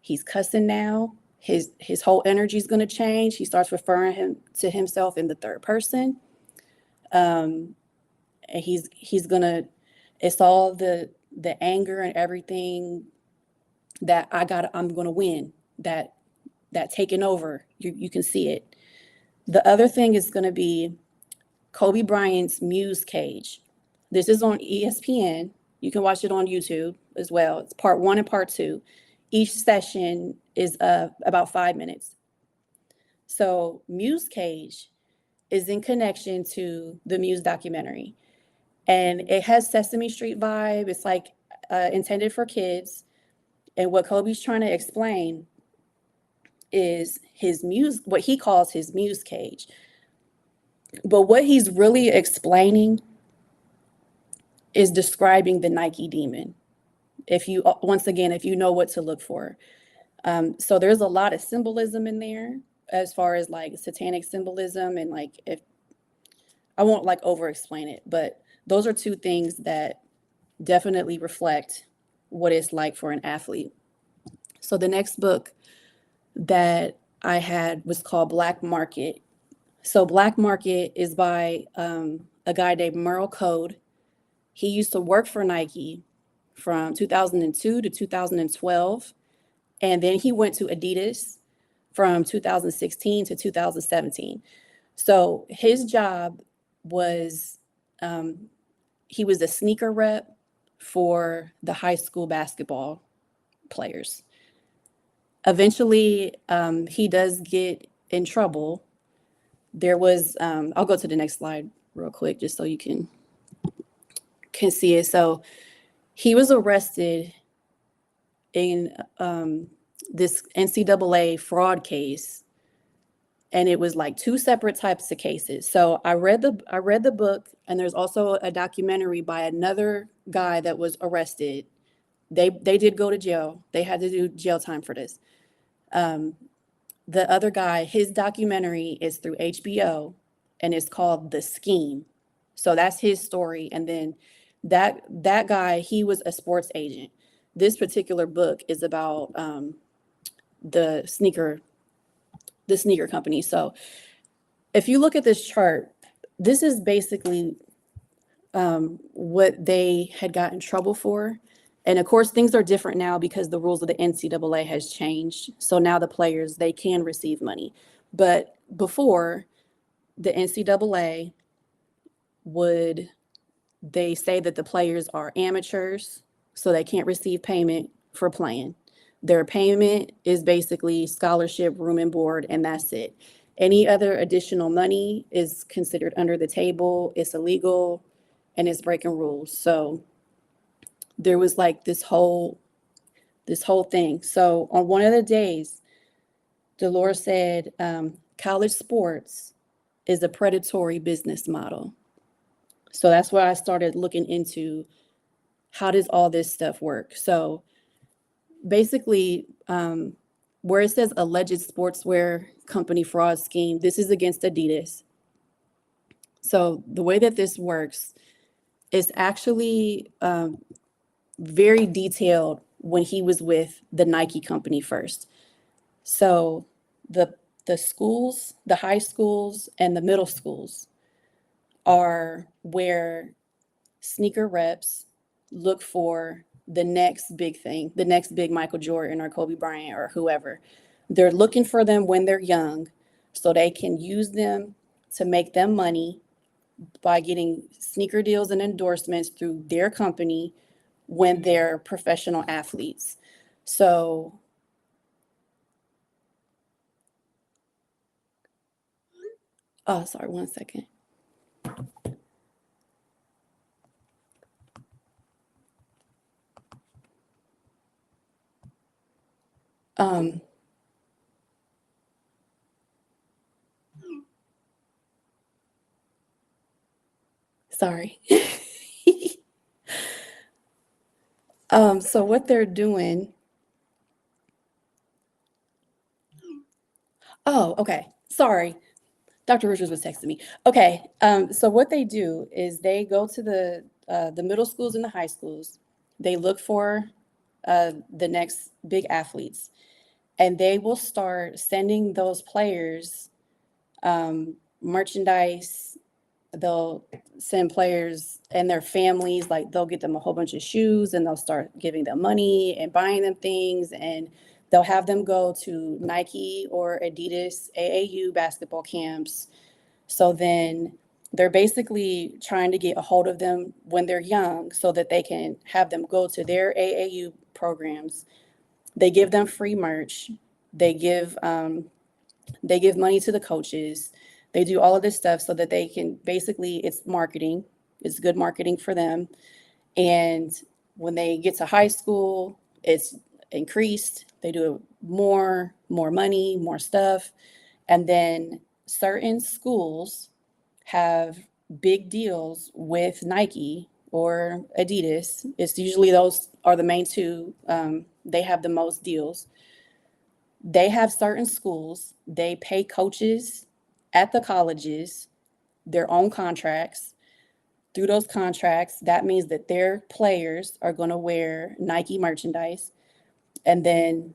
He's cussing now. His whole energy is going to change. He starts referring to himself in the third person. And he's going to, it's all the anger and everything that I'm going to win, that taking over. You can see it. The other thing is going to be Kobe Bryant's Muse Cage. This is on ESPN. You can watch it on YouTube as well. It's part 1 and part 2. Each session is about 5 minutes. So Muse Cage is in connection to the Muse documentary. And it has Sesame Street vibe. It's like intended for kids. And what Kobe's trying to explain is his muse, what he calls his Muse Cage. But what he's really explaining is describing the Nike demon. If you, once again, if you know what to look for. So there's a lot of symbolism in there as far as like satanic symbolism, and like, if I won't like over explain it, but those are two things that definitely reflect what it's like for an athlete. So the next book that I had was called Black Market. So Black Market is by a guy named Merle Code. He used to work for Nike from 2002 to 2012. And then he went to Adidas from 2016 to 2017. So his job was, he was a sneaker rep for the high school basketball players. Eventually, he does get in trouble. There was, I'll go to the next slide real quick just so you can see it. So he was arrested in this NCAA fraud case, and it was like 2 separate types of cases. So I read the book, and there's also a documentary by another guy that was arrested. They did go to jail. They had to do jail time for this. The other guy, his documentary is through HBO, and it's called The Scheme. So that's his story. And then that guy, he was a sports agent. This particular book is about the sneaker company. So if you look at this chart, this is basically what they had got in trouble for. And of course, things are different now because the rules of the NCAA has changed. So now the players, they can receive money. But before, the NCAA they say that the players are amateurs, so they can't receive payment for playing. Their payment is basically scholarship, room and board, and that's it. Any other additional money is considered under the table, it's illegal, and it's breaking rules. So there was like this whole thing. So on one of the days, the Lord said, college sports is a predatory business model. So that's where I started looking into how does all this stuff work. So basically, where it says alleged sportswear company fraud scheme, this is against Adidas. So the way that this works is actually very detailed when he was with the Nike company first. So the schools, the high schools and the middle schools are where sneaker reps look for the next big thing, the next big Michael Jordan or Kobe Bryant or whoever. They're looking for them when they're young so they can use them to make them money by getting sneaker deals and endorsements through their company when they're professional athletes. So oh, sorry, one second. Sorry. So what they're doing. Oh, okay. Sorry. Dr. Richards was texting me. Okay. So what they do is they go to the middle schools and the high schools. They look for the next big athletes, and they will start sending those players merchandise. They'll send players and their families, like they'll get them a whole bunch of shoes and they'll start giving them money and buying them things, and they'll have them go to Nike or Adidas AAU basketball camps. So then they're basically trying to get a hold of them when they're young so that they can have them go to their AAU programs. They give them free merch. They give money to the coaches. They do all of this stuff so that they can basically, it's marketing. It's good marketing for them. And when they get to high school, it's increased. They do more money, more stuff. And then certain schools have big deals with Nike or Adidas. It's usually those are the main two. They have the most deals. They have certain schools, they pay coaches at the colleges their own contracts. Through those contracts, that means that their players are going to wear Nike merchandise. And then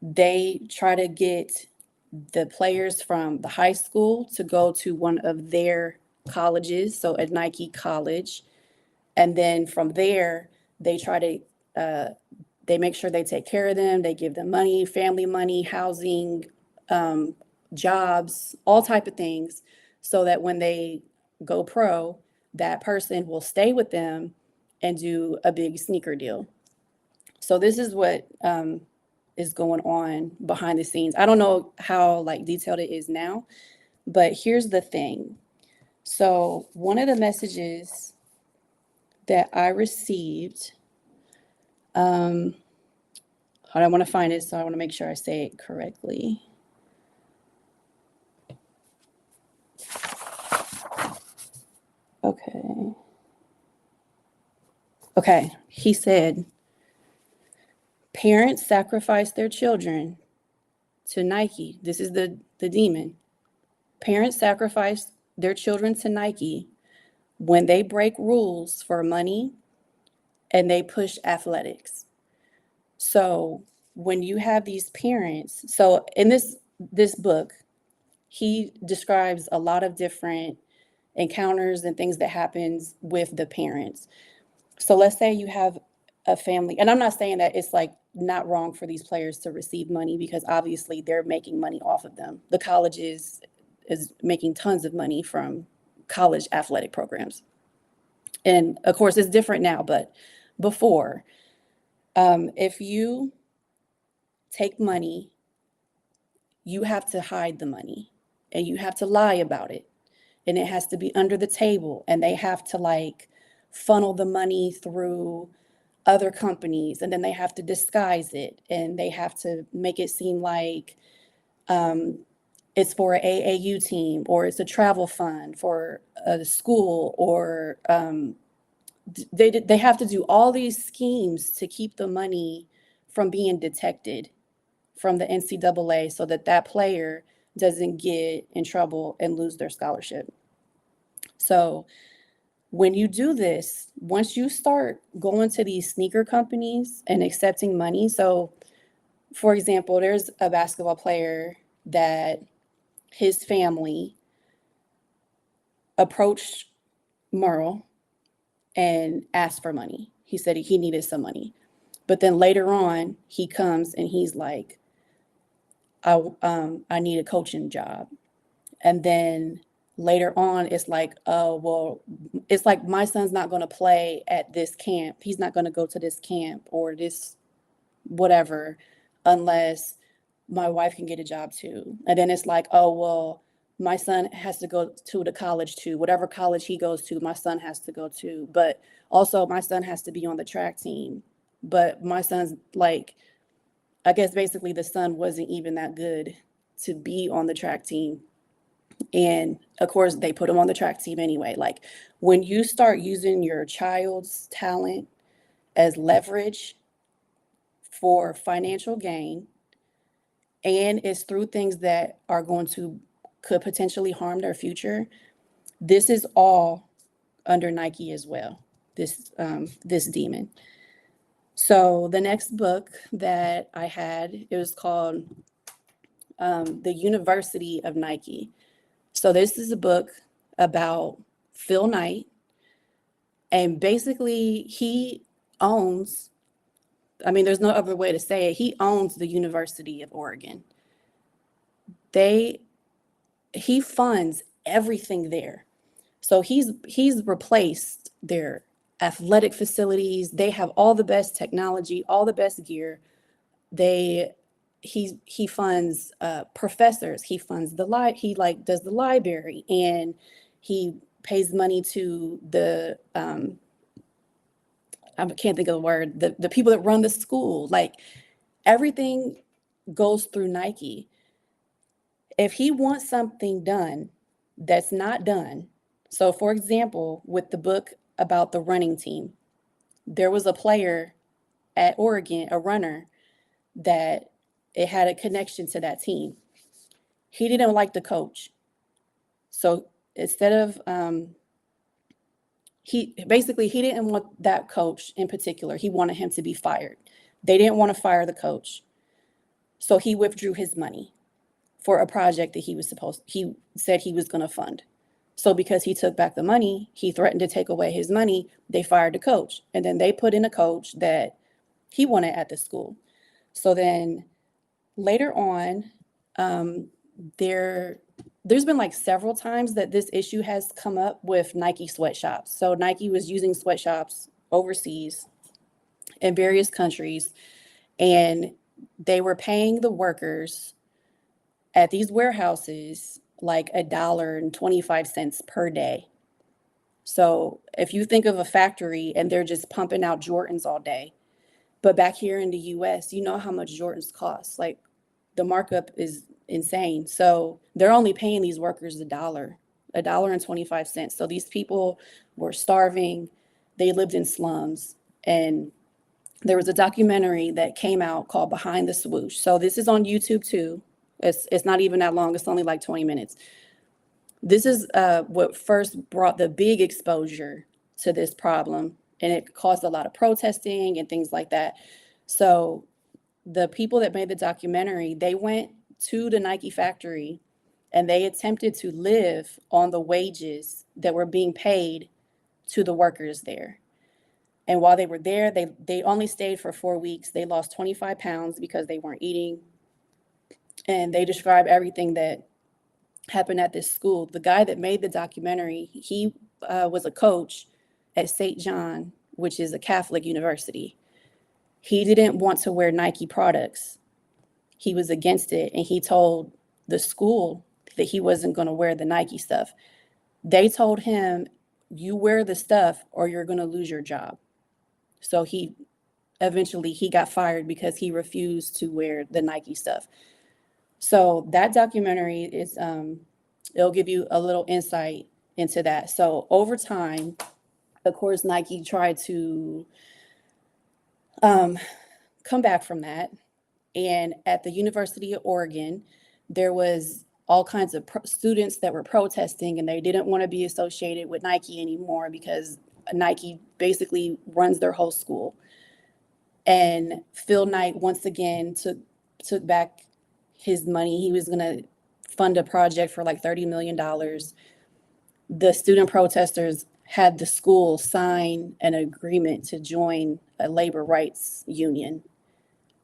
they try to get the players from the high school to go to one of their colleges, so a Nike college. And then from there, they try to they make sure they take care of them. They give them money, family money, housing, jobs, all type of things, so that when they go pro, that person will stay with them and do a big sneaker deal. So this is what is going on behind the scenes. I don't know how like detailed it is now, but here's the thing. So one of the messages that I received, I want to find it, so I want to make sure I say it correctly. Okay. Okay. He said, parents sacrifice their children to Nike. This is the demon. Parents sacrifice their children to Nike when they break rules for money and they push athletics. So when you have these parents, so in this book, he describes a lot of different encounters and things that happens with the parents. So let's say you have a family, and I'm not saying that it's like not wrong for these players to receive money, because obviously they're making money off of them. The colleges is making tons of money from college athletic programs. And of course it's different now, but before, if you take money, you have to hide the money and you have to lie about it. And it has to be under the table, and they have to like funnel the money through other companies, and then they have to disguise it, and they have to make it seem like it's for an AAU team, or it's a travel fund for a school, or they have to do all these schemes to keep the money from being detected from the NCAA, so that that player doesn't get in trouble and lose their scholarship. So when you do this, once you start going to these sneaker companies and accepting money, so for example, there's a basketball player that his family approached Merle and asked for money. He said he needed some money. But then later on, he comes and he's like, I need a coaching job. And then later on, it's like, oh, well, it's like my son's not going to play at this camp. He's not going to go to this camp or this whatever unless my wife can get a job too. And then it's like, oh, well, my son has to go to the college too. Whatever college he goes to, my son has to go to. But also my son has to be on the track team. But my son's like, I guess basically the son wasn't even that good to be on the track team. And of course, they put him on the track team anyway. Like when you start using your child's talent as leverage for financial gain, and it's through things that are going to could potentially harm their future, this is all under Nike as well, this demon. So the next book that I had, it was called The University of Nike. So this is a book about Phil Knight, and basically he owns, I mean, there's no other way to say it, he owns the University of Oregon. He funds everything there. So he's replaced their athletic facilities. They have all the best technology, all the best gear. He funds professors. He funds he like does the library, and he pays money to the I can't think of the word, the people that run the school. Like everything goes through Nike. If he wants something done that's not done, so for example, with the book about the running team, there was a player at Oregon, a runner, that it had a connection to that team. He didn't like the coach. So instead of, he didn't want that coach in particular. He wanted him to be fired. They didn't want to fire the coach. So he withdrew his money for a project that he said he was going to fund. So because he took back the money, he threatened to take away his money, they fired the coach. And then they put in a coach that he wanted at the school. So then later on, there's been like several times that this issue has come up with Nike sweatshops. So Nike was using sweatshops overseas in various countries, and they were paying the workers at these warehouses like $1.25 per day. So if you think of a factory and they're just pumping out Jordans all day, but back here in the US, you know how much Jordans cost. Like the markup is insane. So they're only paying these workers $1.25. So these people were starving. They lived in slums. And there was a documentary that came out called Behind the Swoosh. So this is on YouTube too. It's not even that long. It's only like 20 minutes. This is what first brought the big exposure to this problem, and it caused a lot of protesting and things like that. So the people that made the documentary, they went to the Nike factory and they attempted to live on the wages that were being paid to the workers there. And while they were there, they only stayed for 4 weeks. They lost 25 pounds because they weren't eating. And they describe everything that happened at this school. The guy that made the documentary, he was a coach at St. John, which is a Catholic university. He didn't want to wear Nike products. He was against it. And he told the school that he wasn't going to wear the Nike stuff. They told him, you wear the stuff or you're going to lose your job. So he got fired because he refused to wear the Nike stuff. So that documentary is, it'll give you a little insight into that. So over time, of course, Nike tried to come back from that. And at the University of Oregon, there was all kinds of students that were protesting, and they didn't want to be associated with Nike anymore because Nike basically runs their whole school. And Phil Knight once again took back his money. He was going to fund a project for like $30 million. The student protesters had the school sign an agreement to join a labor rights union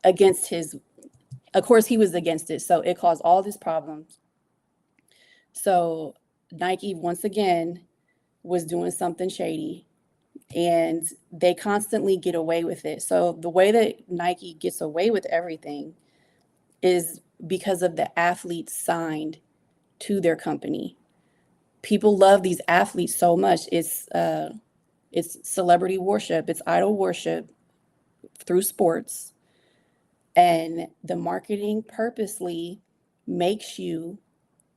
against of course he was against it. So it caused all these problems. So Nike, once again, was doing something shady, and they constantly get away with it. So the way that Nike gets away with everything is because of the athletes signed to their company. People love these athletes so much. It's celebrity worship, it's idol worship through sports. And the marketing purposely makes you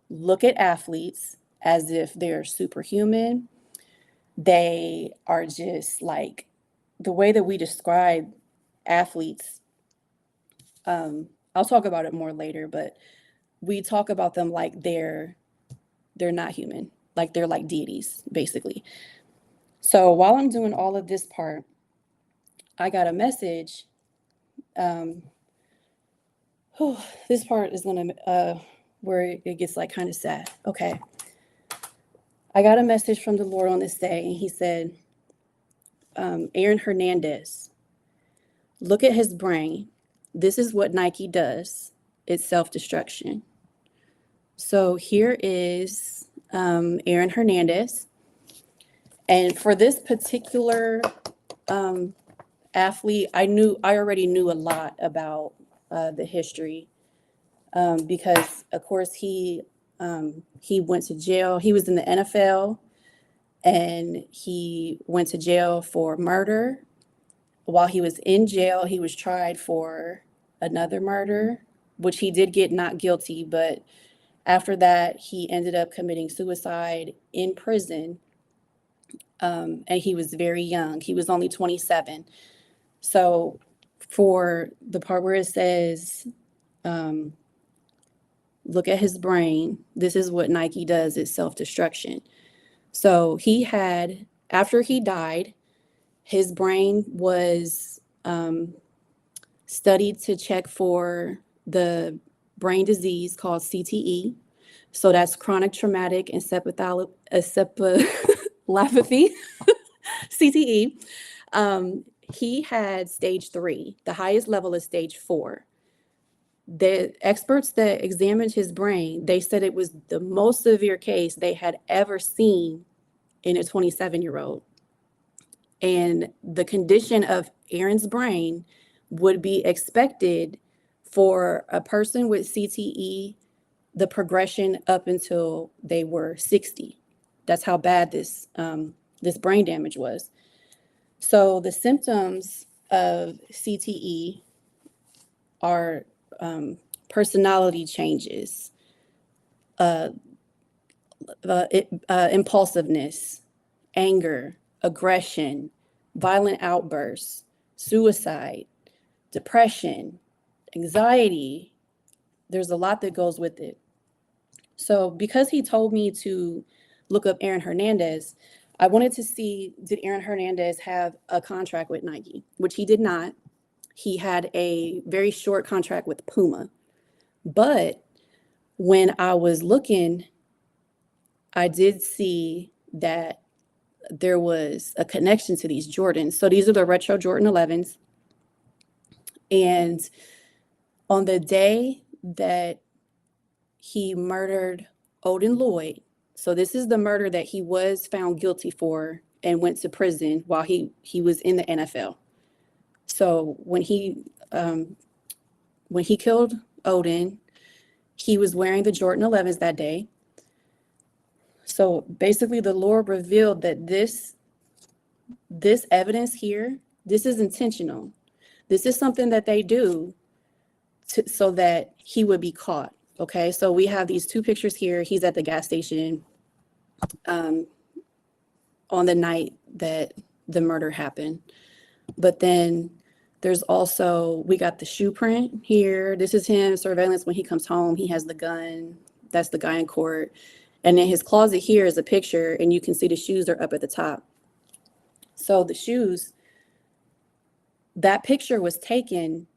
look at athletes as if they're superhuman. They are just like the way that we describe athletes. I'll talk about it more later, but we talk about them like they're not human, like they're like deities, basically. So while I'm doing all of this part, I got a message. Um, this part is gonna where it gets like kind of sad. Okay, I got a message from the Lord on this day, and He said, Aaron Hernandez, look at his brain. This is what Nike does. It's self-destruction. So here is Aaron Hernandez. And for this particular athlete, I already knew a lot about the history because, of course, he went to jail. He was in the NFL, and he went to jail for murder. While he was in jail, he was tried for another murder, which he did get not guilty, but after that, he ended up committing suicide in prison. And he was very young. He was only 27. So for the part where it says, look at his brain, this is what Nike does, it's self-destruction. So after he died, his brain was studied to check for the brain disease called CTE. So that's chronic traumatic encephalopathy, CTE. He had stage 3. The highest level is stage 4. The experts that examined his brain, they said it was the most severe case they had ever seen in a 27-year-old. And the condition of Aaron's brain would be expected for a person with CTE, the progression up until they were 60. That's how bad this brain damage was. So the symptoms of CTE are personality changes, impulsiveness, anger, aggression, violent outbursts, suicide, depression, anxiety. There's a lot that goes with it. So because he told me to look up Aaron Hernandez, I wanted to see, did Aaron Hernandez have a contract with Nike, which he did not. He had a very short contract with Puma. But when I was looking, I did see that there was a connection to these Jordans. So these are the retro Jordan 11s. And on the day that he murdered Odin Lloyd, so this is the murder that he was found guilty for and went to prison while he was in the NFL. So when he killed Odin, he was wearing the Jordan 11s that day. So basically the Lord revealed that this evidence here, this is intentional. This is something that they do so that he would be caught. Okay, so we have these two pictures here. He's at the gas station on the night that the murder happened. But then there's also, we got the shoe print here. This is him, surveillance when he comes home. He has the gun. That's the guy in court. And then his closet here is a picture, and you can see the shoes are up at the top. So the shoes, that picture was taken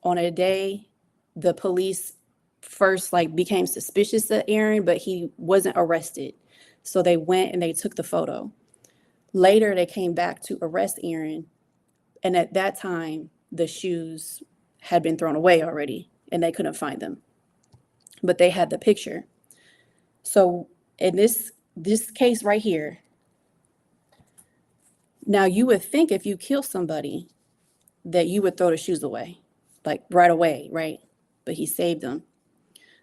on a day the police first became suspicious of Aaron, but he wasn't arrested. So they went and they took the photo. Later, they came back to arrest Aaron. And at that time, the shoes had been thrown away already, and they couldn't find them. But they had the picture. So in this case right here, now you would think if you kill somebody that you would throw the shoes away, like right away, right? But he saved them.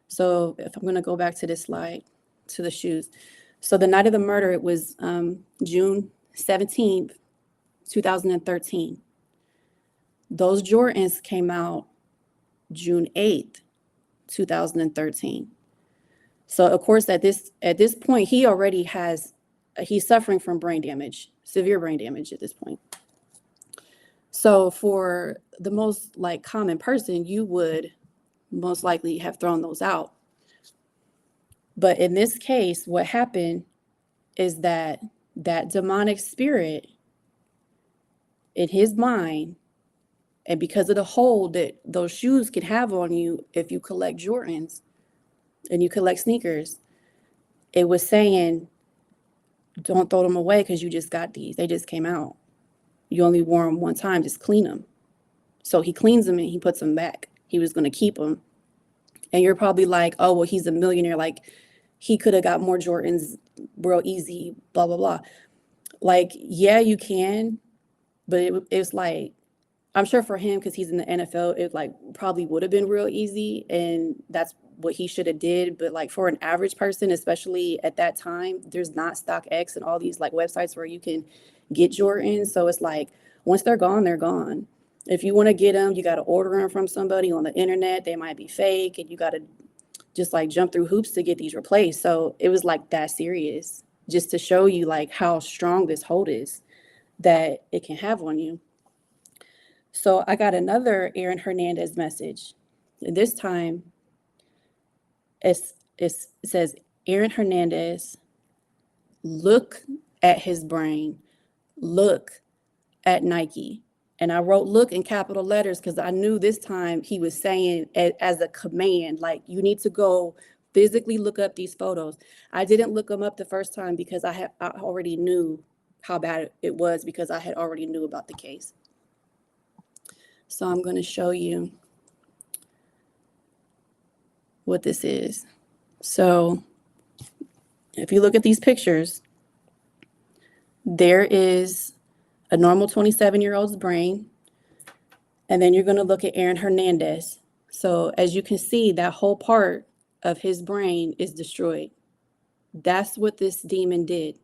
So if I'm going to go back to this slide, to the shoes. So the night of the murder, it was June 17th, 2013. Those Jordans came out June 8th, 2013. So of course, at this point, he already he's suffering from brain damage, severe brain damage at this point. So for the most like common person, you would most likely have thrown those out. But in this case, what happened is that demonic spirit in his mind, and because of the hold that those shoes could have on you if you collect Jordans and you collect sneakers, it was saying, don't throw them away because you just got these. They just came out. You only wore them one time, just clean them. So he cleans them and he puts them back. He was going to keep them. And you're probably like, oh, well, he's a millionaire. Like, he could have got more Jordans real easy, blah, blah, blah. Like, yeah, you can. But it's like, I'm sure for him, because he's in the NFL, it like probably would have been real easy. And that's what he should have did. But like for an average person, especially at that time, there's not StockX and all these like websites where you can get Jordans. So it's like, once they're gone, they're gone. If you want to get them, you got to order them from somebody on the internet. They might be fake, and you got to just like jump through hoops to get these replaced. So it was like that serious, just to show you like how strong this hold is that it can have on you. So I got another Aaron Hernandez message. And this time it says, Aaron Hernandez, look at his brain, look at Nike. And I wrote look in capital letters because I knew this time he was saying as a command, like you need to go physically look up these photos. I didn't look them up the first time because I already knew how bad it was, because I had already knew about the case. So I'm going to show you what this is. So if you look at these pictures, there is a normal 27-year-old's brain. And then you're going to look at Aaron Hernandez. So as you can see, that whole part of his brain is destroyed. That's what this demon did.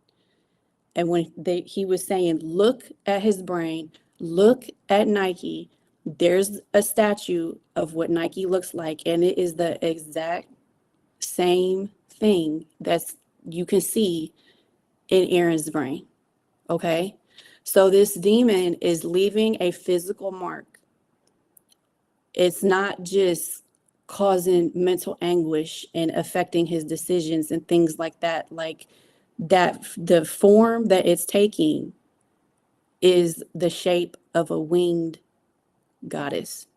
And when he was saying, look at his brain, look at Nike, there's a statue of what Nike looks like. And it is the exact same thing that you can see in Aaron's brain. Okay. So this demon is leaving a physical mark. It's not just causing mental anguish and affecting his decisions and things like that. Like that, the form that it's taking is the shape of a winged goddess.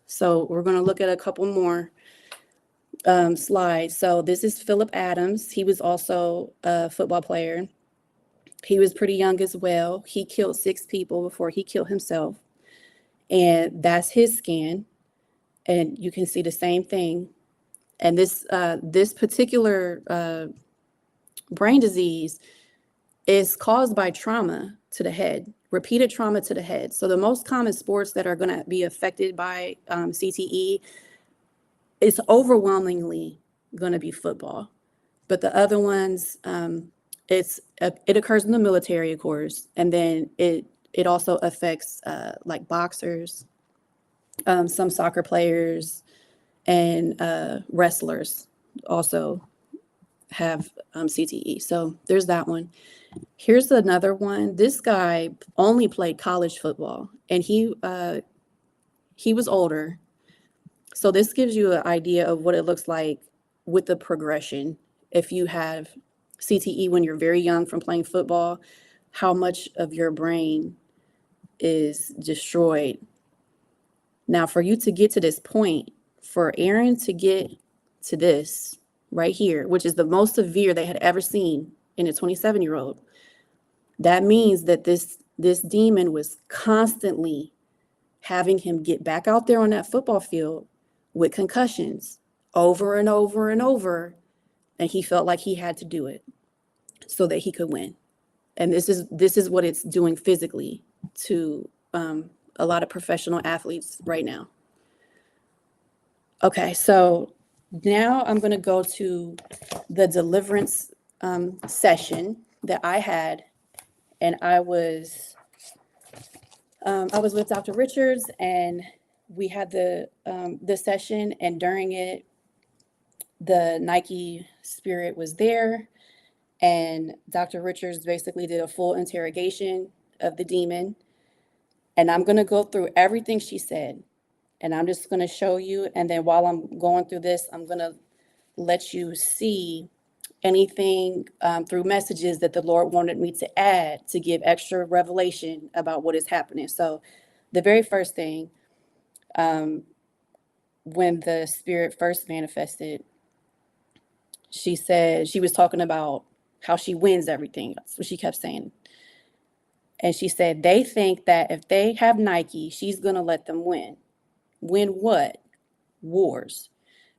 So we're going to look at a couple more slides. So this is Philip Adams. He was also a football player. He was pretty young as well. He killed 6 people before he killed himself. And that's his scan. And you can see the same thing. And this particular brain disease is caused by trauma to the head, repeated trauma to the head. So the most common sports that are going to be affected by CTE, it's overwhelmingly going to be football. But the other ones, it occurs in the military, of course, and then it also affects like boxers, some soccer players, and wrestlers also have CTE. So there's that one. Here's another one. This guy only played college football, and he was older. So this gives you an idea of what it looks like with the progression. If you have CTE when you're very young from playing football, how much of your brain is destroyed. Now, for you to get to this point, for Aaron to get to this right here, which is the most severe they had ever seen in a 27-year-old, that means that this demon was constantly having him get back out there on that football field with concussions over and over and over and he felt like he had to do it so that he could win. And this is what it's doing physically to a lot of professional athletes right now. Okay, so now I'm going to go to the deliverance session that I had, and I was with Dr. Richards, and we had the session, and during it, the Nike spirit was there, and Dr. Richards basically did a full interrogation of the demon. And I'm going to go through everything she said, and I'm just going to show you. And then while I'm going through this, I'm going to let you see anything through messages that the Lord wanted me to add to give extra revelation about what is happening. So the very first thing, when the spirit first manifested, she said, she was talking about how she wins everything. That's what she kept saying. And she said, they think that if they have Nike, she's going to let them win. Win what? Wars.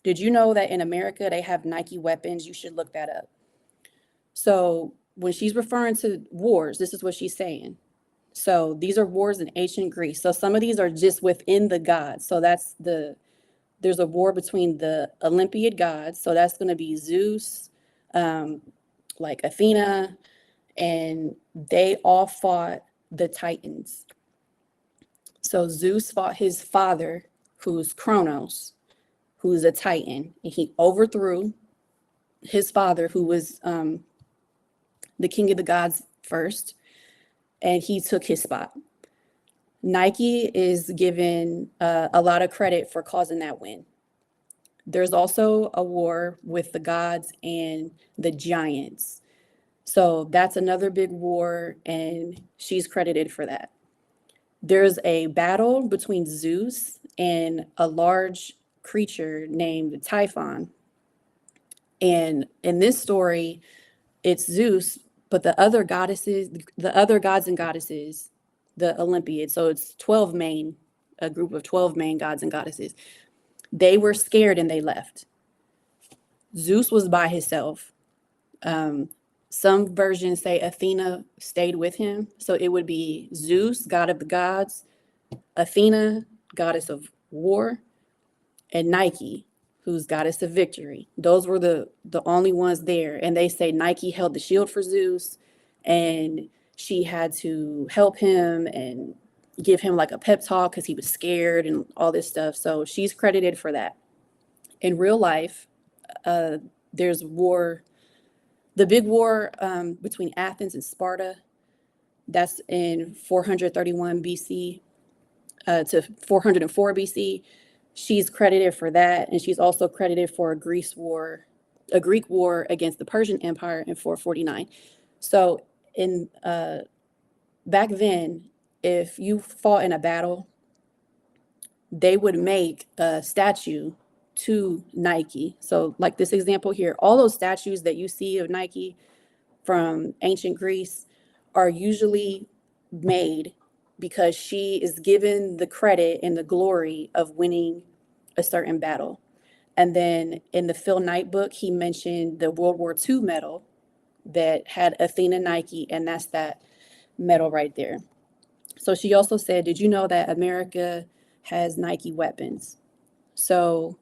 Did you know that in America, they have Nike weapons? You should look that up. So when she's referring to wars, this is what she's saying. So these are wars in ancient Greece. So some of these are just within the gods. So there's a war between the Olympiad gods. So that's going to be Zeus, like Athena, and they all fought the Titans. So Zeus fought his father, who's Kronos, who's a Titan, and he overthrew his father, who was the king of the gods first, and he took his spot. Nike is given a lot of credit for causing that win. There's also a war with the gods and the giants. So that's another big war, and she's credited for that. There's a battle between Zeus and a large creature named Typhon. And in this story, it's Zeus, but the other gods and goddesses, the Olympiad, so it's a group of 12 main gods and goddesses. They were scared and they left. Zeus was by himself. Some versions say Athena stayed with him. So it would be Zeus, god of the gods, Athena, goddess of war, and Nike, who's goddess of victory. Those were the only ones there. And they say Nike held the shield for Zeus, and she had to help him and give him like a pep talk because he was scared and all this stuff. So she's credited for that. In real life, there's war. The big war between Athens and Sparta, that's in 431 BC to 404 BC. She's credited for that, and she's also credited for a Greek war against the Persian Empire in 449. So in back then, if you fought in a battle, they would make a statue to Nike. So like this example here, all those statues that you see of Nike from ancient Greece are usually made because she is given the credit and the glory of winning a certain battle. And then in the Phil Knight book, he mentioned the World War II medal that had Athena Nike, and that's that medal right there. So she also said, did you know that America has Nike weapons? So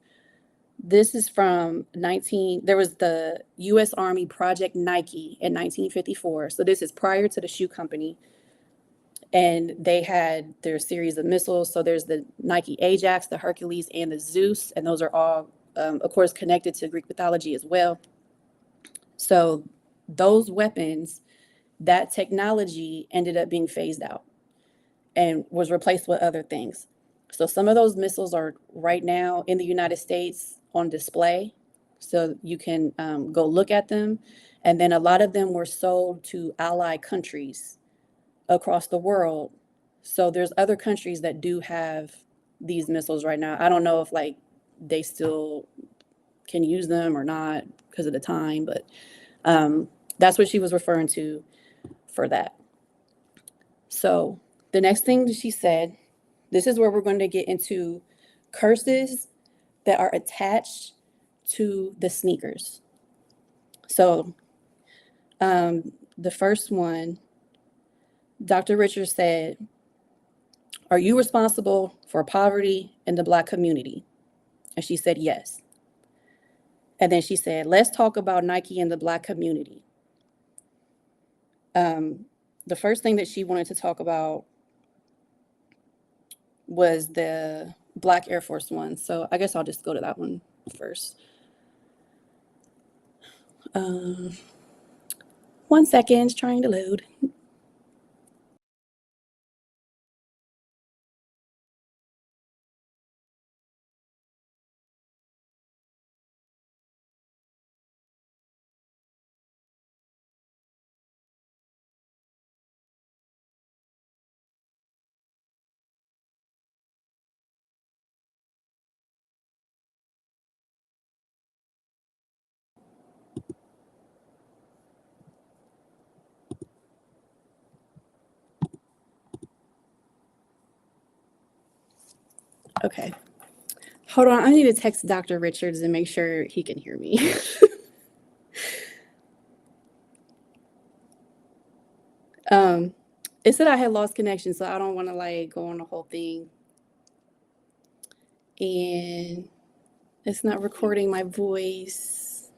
this is from there was the U.S. Army Project Nike in 1954. So this is prior to the shoe company. And they had their series of missiles. So there's the Nike Ajax, the Hercules, and the Zeus. And those are all, of course, connected to Greek mythology as well. So those weapons, that technology ended up being phased out and was replaced with other things. So some of those missiles are right now in the United States on display. So you can go look at them. And then a lot of them were sold to allied countries across the world. So there's other countries that do have these missiles right now. I don't know if like they still can use them or not because of the time, but that's what she was referring to for that. So the next thing that she said, this is where we're going to get into curses that are attached to the sneakers. So the first one, Dr. Richards said, "Are you responsible for poverty in the Black community?" And she said, yes. And then she said, "Let's talk about Nike in the Black community." The first thing that she wanted to talk about was the Black Air Force One. So I guess I'll just go to that one first. 1 second, it's trying to load. Okay. Hold on, I need to text Dr. Richards and make sure he can hear me. It said I had lost connection, so I don't want to like go on the whole thing. And it's not recording my voice.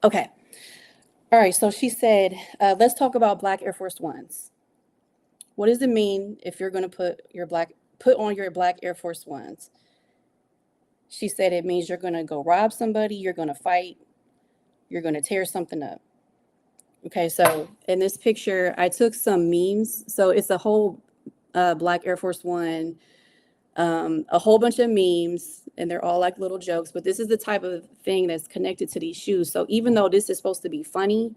Okay. All right. So she said, let's talk about Black Air Force Ones. What does it mean if you're going to put on your Black Air Force Ones? She said it means you're going to go rob somebody, you're going to fight, you're going to tear something up. Okay. So in this picture, I took some memes. So it's a whole Black Air Force One, a whole bunch of memes, and they're all like little jokes, but this is the type of thing that's connected to these shoes. So even though this is supposed to be funny,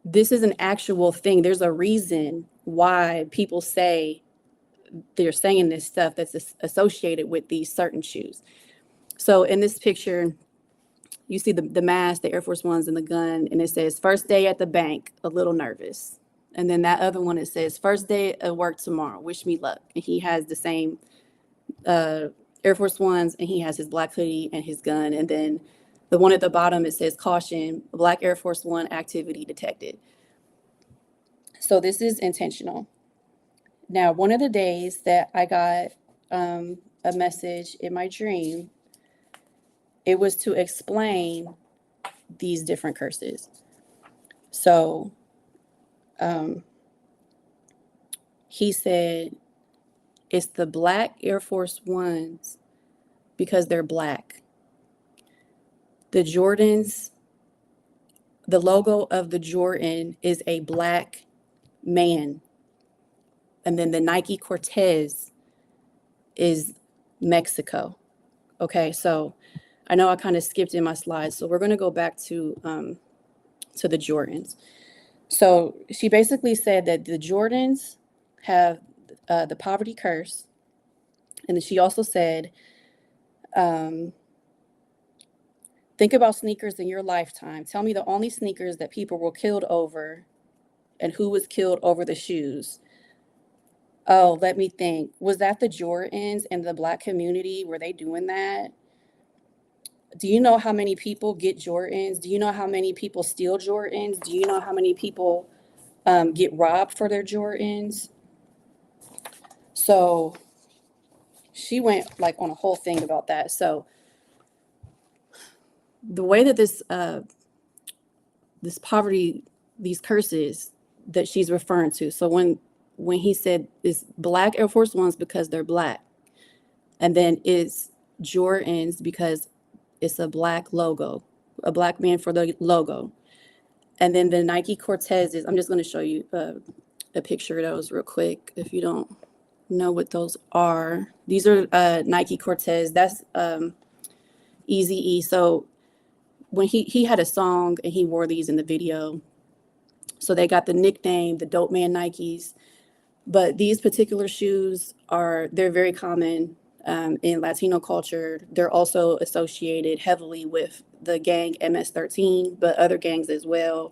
this is an actual thing. There's a reason why people say they're saying this stuff that's associated with these certain shoes. So in this picture, you see the mask, the Air Force Ones, and the gun, and it says, "First day at the bank, a little nervous." And then that other one, it says, "First day at work tomorrow, wish me luck." And he has the same Air Force Ones, and he has his black hoodie and his gun. And then the one at the bottom, it says, "Caution, Black Air Force One activity detected." So this is intentional. Now, one of the days that I got a message in my dream, it was to explain these different curses. So he said, it's the Black Air Force Ones because they're black. The Jordans, the logo of the Jordan is a black man. And then the Nike Cortez is Mexico. Okay, so I know I kind of skipped in my slides, so we're going to go back to the Jordans. So she basically said that the Jordans have the poverty curse, and then she also said, think about sneakers in your lifetime. Tell me the only sneakers that people were killed over, and who was killed over the shoes. Oh, let me think. Was that the Jordans and the black community? Were they doing that? Do you know how many people get Jordans? Do you know how many people steal Jordans? Do you know how many people get robbed for their Jordans? So she went like on a whole thing about that. So the way that this poverty, these curses that she's referring to. So when he said it's Black Air Force Ones because they're black, and then it's Jordans because it's a black logo, a black man for the logo. And then the Nike Cortezes, I'm just going to show you a picture of those real quick if you don't know what those are. These are Nike Cortez. That's Eazy-E. So when he had a song and he wore these in the video, so they got the nickname, the Dope Man Nikes. But these particular shoes they're very common in Latino culture. They're also associated heavily with the gang MS-13, but other gangs as well.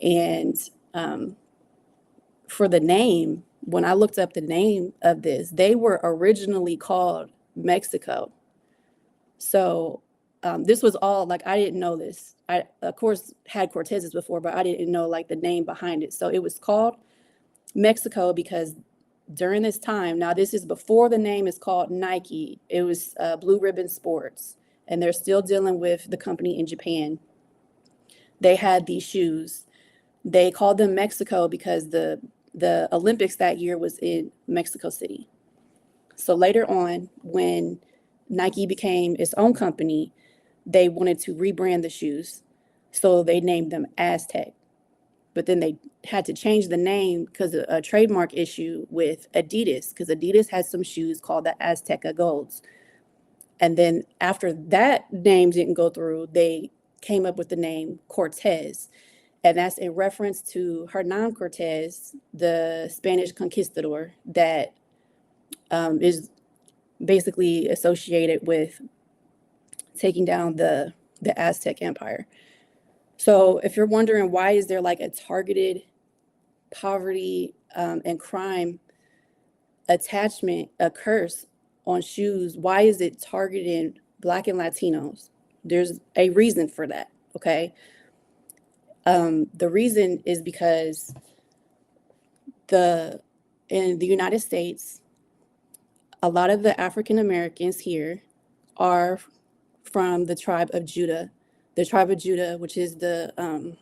And for the name, when I looked up the name of this, they were originally called Mexico. So this was all like, I didn't know this. I, of course, had Cortezes before, but I didn't know like the name behind it. So it was called Mexico because during this time, now this is before the name is called Nike, it was Blue Ribbon Sports, and they're still dealing with the company in Japan. They had these shoes. They called them Mexico because the Olympics that year was in Mexico City. So later on, when Nike became its own company, they wanted to rebrand the shoes. So they named them Aztec. But then they had to change the name because of a trademark issue with Adidas, because Adidas had some shoes called the Azteca Golds. And then after that name didn't go through, they came up with the name Cortez. And that's a reference to Hernan Cortez, the Spanish conquistador that is basically associated with taking down the Aztec Empire. So if you're wondering why is there like a targeted poverty and crime attachment, a curse on shoes, why is it targeting Black and Latinos? There's a reason for that, okay? The reason is because in the United States, a lot of the African Americans here are from the tribe of Judah. The tribe of Judah, which is the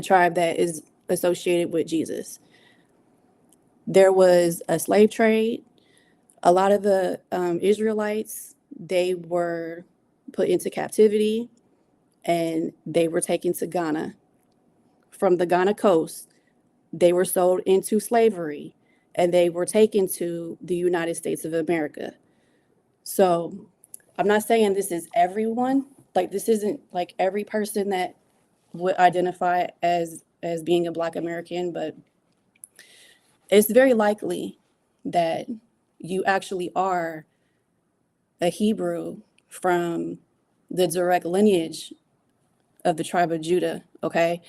tribe that is associated with Jesus. There was a slave trade. A lot of the Israelites, they were put into captivity and they were taken to Ghana. From the Ghana coast, they were sold into slavery and they were taken to the United States of America. So I'm not saying this is everyone, like this isn't like every person that would identify as being a Black American, but it's very likely that you actually are a Hebrew from the direct lineage of the tribe of Judah, okay?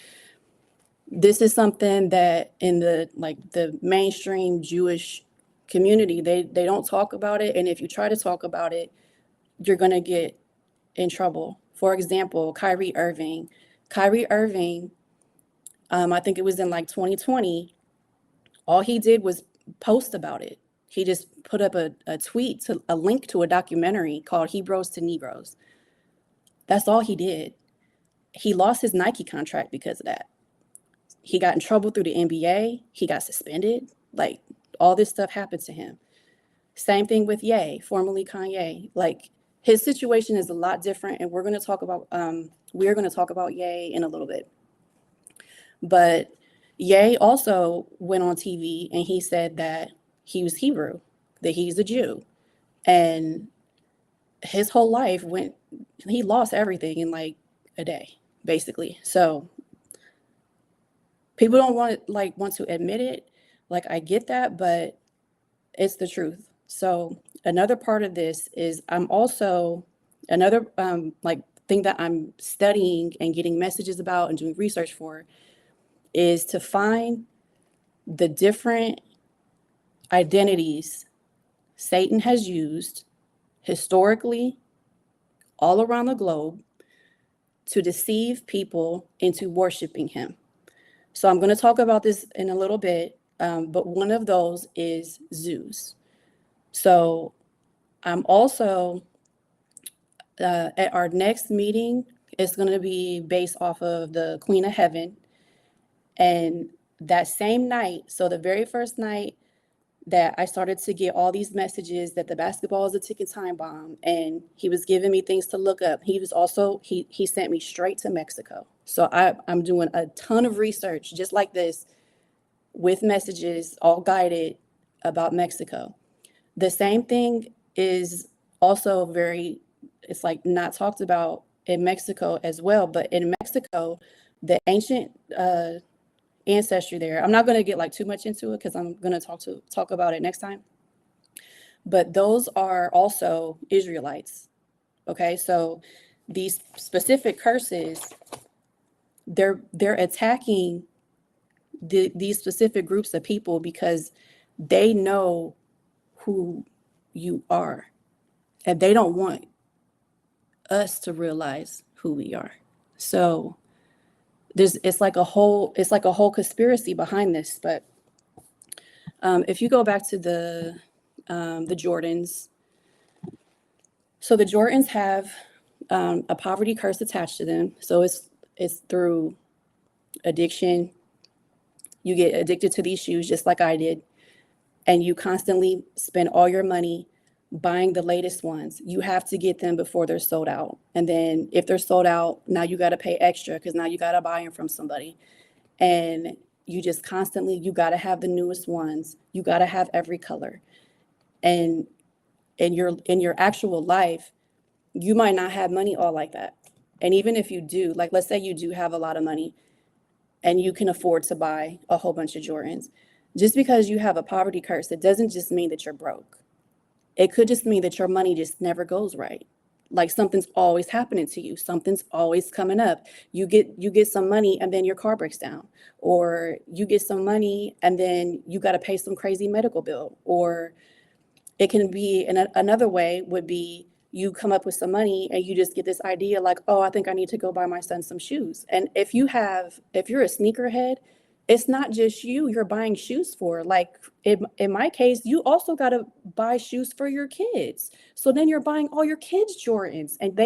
This is something that in the mainstream Jewish community, they don't talk about it, and if you try to talk about it, you're gonna get in trouble. For example, Kyrie Irving. I think it was in like 2020, all he did was post about it. He just put up a tweet to a link to a documentary called Hebrews to Negroes. That's all he did. He lost his Nike contract because of that. He got in trouble through the NBA. He got suspended. Like all this stuff happened to him. Same thing with Ye, formerly Kanye. Like his situation is a lot different, and we're going to talk about Ye in a little bit. But Ye also went on TV and he said that he was Hebrew, that he's a Jew, and his whole life he lost everything in like a day, basically. So people don't want to admit it. Like I get that, but it's the truth. So another part of this is I'm also another thing that I'm studying and getting messages about and doing research for is to find the different identities Satan has used historically all around the globe to deceive people into worshiping him. So I'm going to talk about this in a little bit, but one of those is Zeus. So I'm also at our next meeting, it's going to be based off of the Queen of Heaven. And that same night, so the very first night that I started to get all these messages that the basketball is a ticking time bomb, and he was giving me things to look up. He was also, he sent me straight to Mexico. So I'm doing a ton of research just like this with messages all guided about Mexico. The same thing is also it's like not talked about in Mexico as well, but in Mexico, the ancient ancestry there, I'm not going to get like too much into it because I'm going to talk about it next time, but those are also Israelites. Okay, so these specific curses, they're attacking these specific groups of people because they know who you are. and they don't want us to realize who we are. So it's like a whole conspiracy behind this. But if you go back to the Jordans, so the Jordans have a poverty curse attached to them. So it's through addiction. You get addicted to these shoes just like I did, and you constantly spend all your money buying the latest ones. You have to get them before they're sold out. And then if they're sold out, now you got to pay extra because now you got to buy them from somebody. And you just constantly, you got to have the newest ones. You got to have every color. And in your actual life, you might not have money all like that. And even if you do, like, let's say you do have a lot of money and you can afford to buy a whole bunch of Jordans, just because you have a poverty curse, it doesn't just mean that you're broke. It could just mean that your money just never goes right. Like something's always happening to you. Something's always coming up. You get some money and then your car breaks down, or you get some money and then you got to pay some crazy medical bill. Or it can be, another way would be you come up with some money and you just get this idea like, oh, I think I need to go buy my son some shoes. And if you're a sneakerhead, it's not just you're buying shoes for. Like in my case, you also got to buy shoes for your kids. So then you're buying all your kids Jordans, and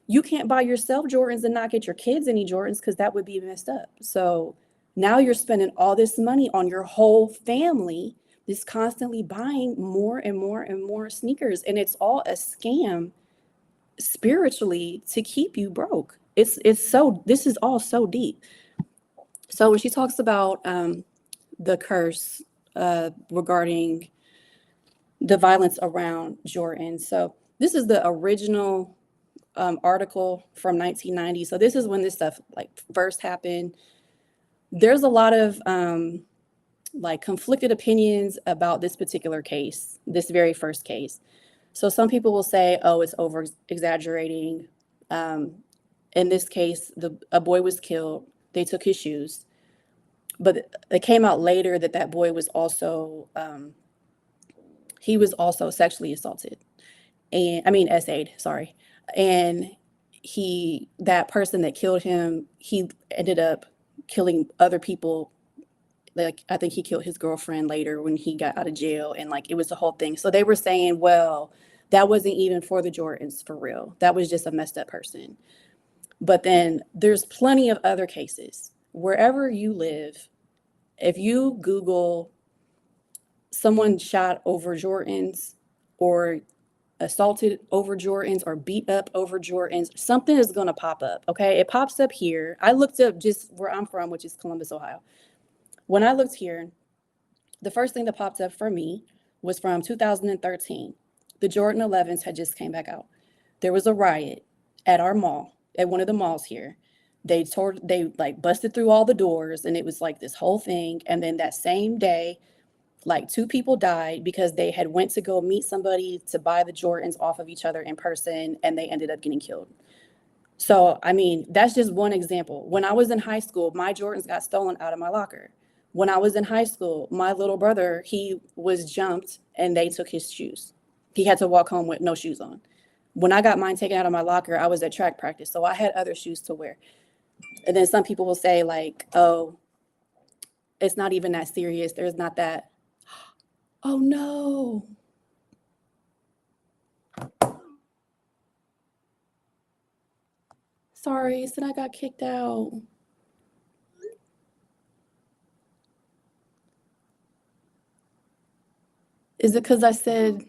you can't buy yourself Jordans and not get your kids any Jordans because that would be messed up. So now you're spending all this money on your whole family, just constantly buying more and more and more sneakers. And it's all a scam spiritually to keep you broke. This is all so deep. So when she talks about the curse regarding the violence around Jordan, so this is the original article from 1990. So this is when this stuff like first happened. There's a lot of like conflicted opinions about this particular case, this very first case. So some people will say, oh, it's over exaggerating. In this case, a boy was killed. They took his shoes. But it came out later that boy was also, he was also sexually assaulted. Essayed, sorry. And that person that killed him, he ended up killing other people. Like, I think he killed his girlfriend later when he got out of jail, and like, it was the whole thing. So they were saying, well, that wasn't even for the Jordans for real. That was just a messed up person. But then there's plenty of other cases. Wherever you live, if you Google someone shot over Jordans or assaulted over Jordans or beat up over Jordans, something is going to pop up. Okay. It pops up here. I looked up just where I'm from, which is Columbus, Ohio. When I looked here, the first thing that popped up for me was from 2013. The Jordan 11s had just came back out. There was a riot at our mall, at one of the malls here. They like busted through all the doors, and it was like this whole thing. And then that same day, like 2 people died because they had went to go meet somebody to buy the Jordans off of each other in person, and they ended up getting killed. So, I mean, that's just one example. When I was in high school, my Jordans got stolen out of my locker. When I was in high school, my little brother, he was jumped and they took his shoes. He had to walk home with no shoes on. When I got mine taken out of my locker, I was at track practice, so I had other shoes to wear. And then some people will say like, oh, it's not even that serious. There's not that. Oh no. Sorry, it said I got kicked out. Is it because I said,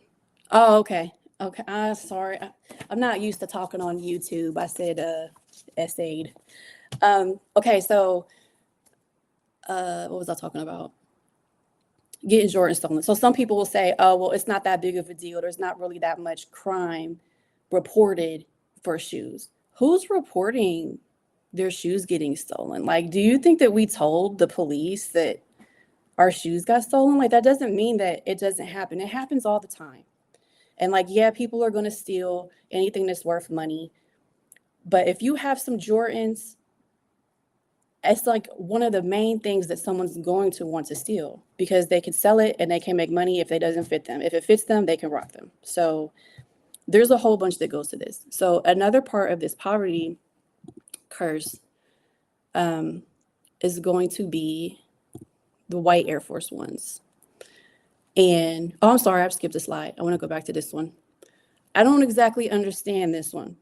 oh, okay. Okay, sorry. I'm not used to talking on YouTube. I said essayed. Okay, so what was I talking about? Getting Jordan stolen. So some people will say, oh, well, it's not that big of a deal. There's not really that much crime reported for shoes. Who's reporting their shoes getting stolen? Like, do you think that we told the police that our shoes got stolen? Like, that doesn't mean that it doesn't happen. It happens all the time. And like, yeah, people are going to steal anything that's worth money. But if you have some Jordans, it's like one of the main things that someone's going to want to steal, because they can sell it and they can make money if it doesn't fit them. If it fits them, they can rock them. So there's a whole bunch that goes to this. So another part of this poverty curse is going to be the white Air Force Ones. And, oh, I'm sorry, I've skipped a slide. I want to go back to this one. I don't exactly understand this one,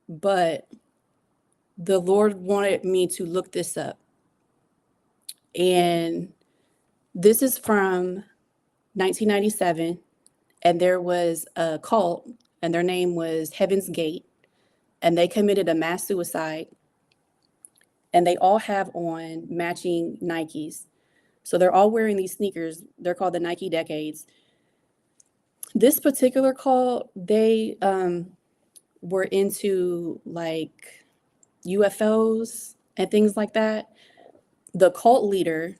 but the Lord wanted me to look this up. And this is from 1997. And there was a cult, and their name was Heaven's Gate. And they committed a mass suicide. And they all have on matching Nikes. So they're all wearing these sneakers. They're called the Nike Decades. This particular cult, they were into like UFOs and things like that. The cult leader,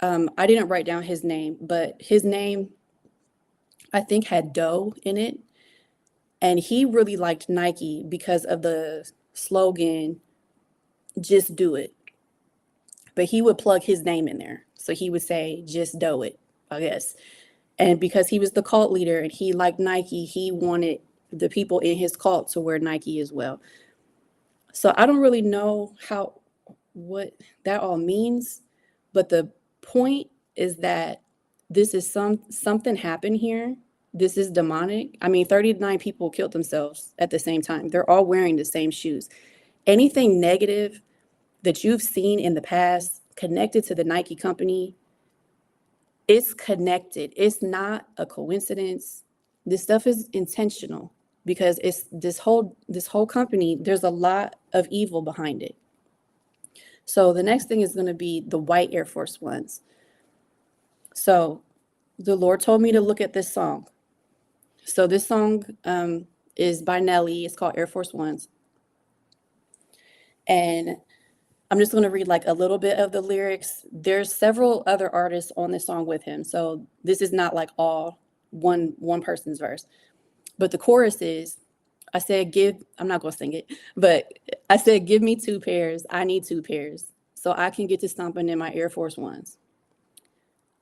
I didn't write down his name, but his name, I think, had dough in it. And he really liked Nike because of the slogan, just do it. But he would plug his name in there. So he would say, just do it, I guess. And because he was the cult leader and he liked Nike, he wanted the people in his cult to wear Nike as well. So I don't really know what that all means, but the point is that this is something happened here. This is demonic. I mean, 39 people killed themselves at the same time. They're all wearing the same shoes. Anything negative that you've seen in the past connected to the Nike company, it's connected. It's not a coincidence. This stuff is intentional because it's this whole company, there's a lot of evil behind it. So the next thing is going to be the white Air Force Ones. So the Lord told me to look at this song. So this song is by Nelly. It's called Air Force Ones. And I'm just going to read like a little bit of the lyrics. There's several other artists on this song with him. So this is not like all one person's verse. But the chorus is, I'm not going to sing it, but I said, give me 2 pairs. I need 2 pairs so I can get to stomping in my Air Force Ones.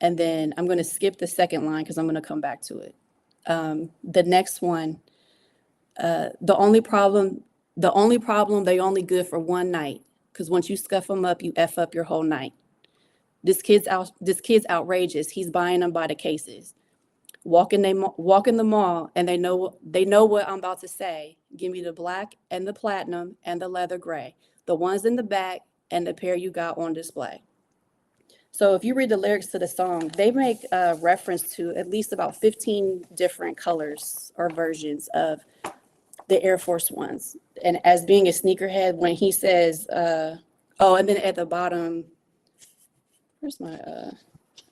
And then I'm going to skip the second line because I'm going to come back to it. The next one, the only problem, they only good for one night. Because once you scuff them up, you F up your whole night. This kid's outrageous. He's buying them by the cases. Walk in the mall, and they know what I'm about to say. Give me the black and the platinum and the leather gray, the ones in the back and the pair you got on display. So if you read the lyrics to the song, they make reference to at least about 15 different colors or versions of the Air Force Ones. And as being a sneakerhead, when he says, and then at the bottom, where's my,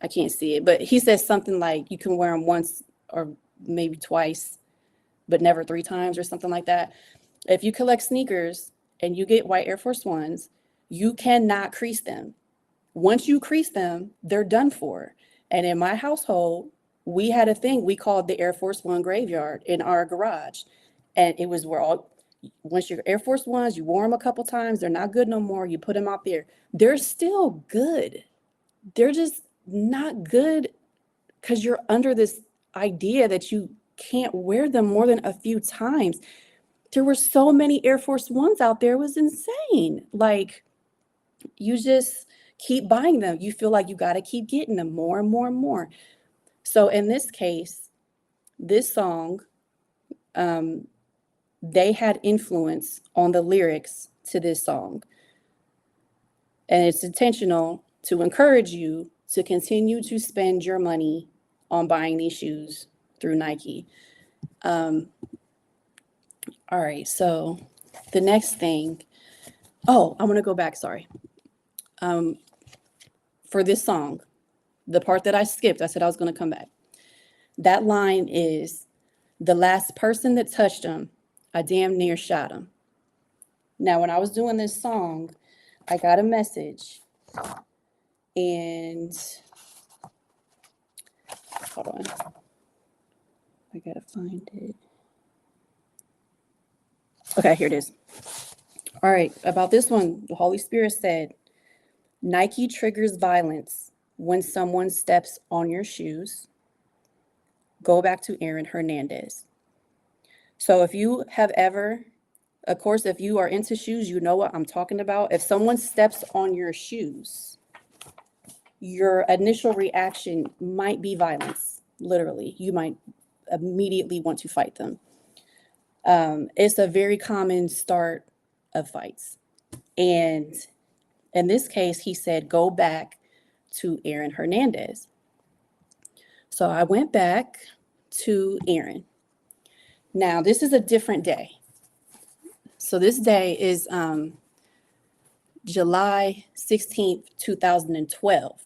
I can't see it, but he says something like you can wear them once or maybe twice, but never 3 times or something like that. If you collect sneakers and you get white Air Force Ones, you cannot crease them. Once you crease them, they're done for. And in my household, we had a thing we called the Air Force One graveyard in our garage. And it was once your Air Force Ones, you wore them a couple times, they're not good no more. You put them out there. They're still good. They're just not good because you're under this idea that you can't wear them more than a few times. There were so many Air Force Ones out there. It was insane. Like, you just keep buying them. You feel like you got to keep getting them more and more and more. So in this case, this song, they had influence on the lyrics to this song. And it's intentional to encourage you to continue to spend your money on buying these shoes through Nike. All right, so the next thing, I'm going to go back, sorry. For this song, the part that I skipped, I said I was going to come back. That line is, the last person that touched him, I damn near shot him. Now, when I was doing this song, I got a message, and hold on, I gotta find it. Okay, here it is. All right, about this one, the Holy Spirit said, Nike triggers violence when someone steps on your shoes. Go back to Aaron Hernandez. So if you have ever, of course, if you are into shoes, you know what I'm talking about. If someone steps on your shoes, your initial reaction might be violence. Literally, you might immediately want to fight them. It's a very common start of fights. And in this case, he said, go back to Aaron Hernandez. So I went back to Aaron. Now, this is a different day. So this day is July 16th, 2012.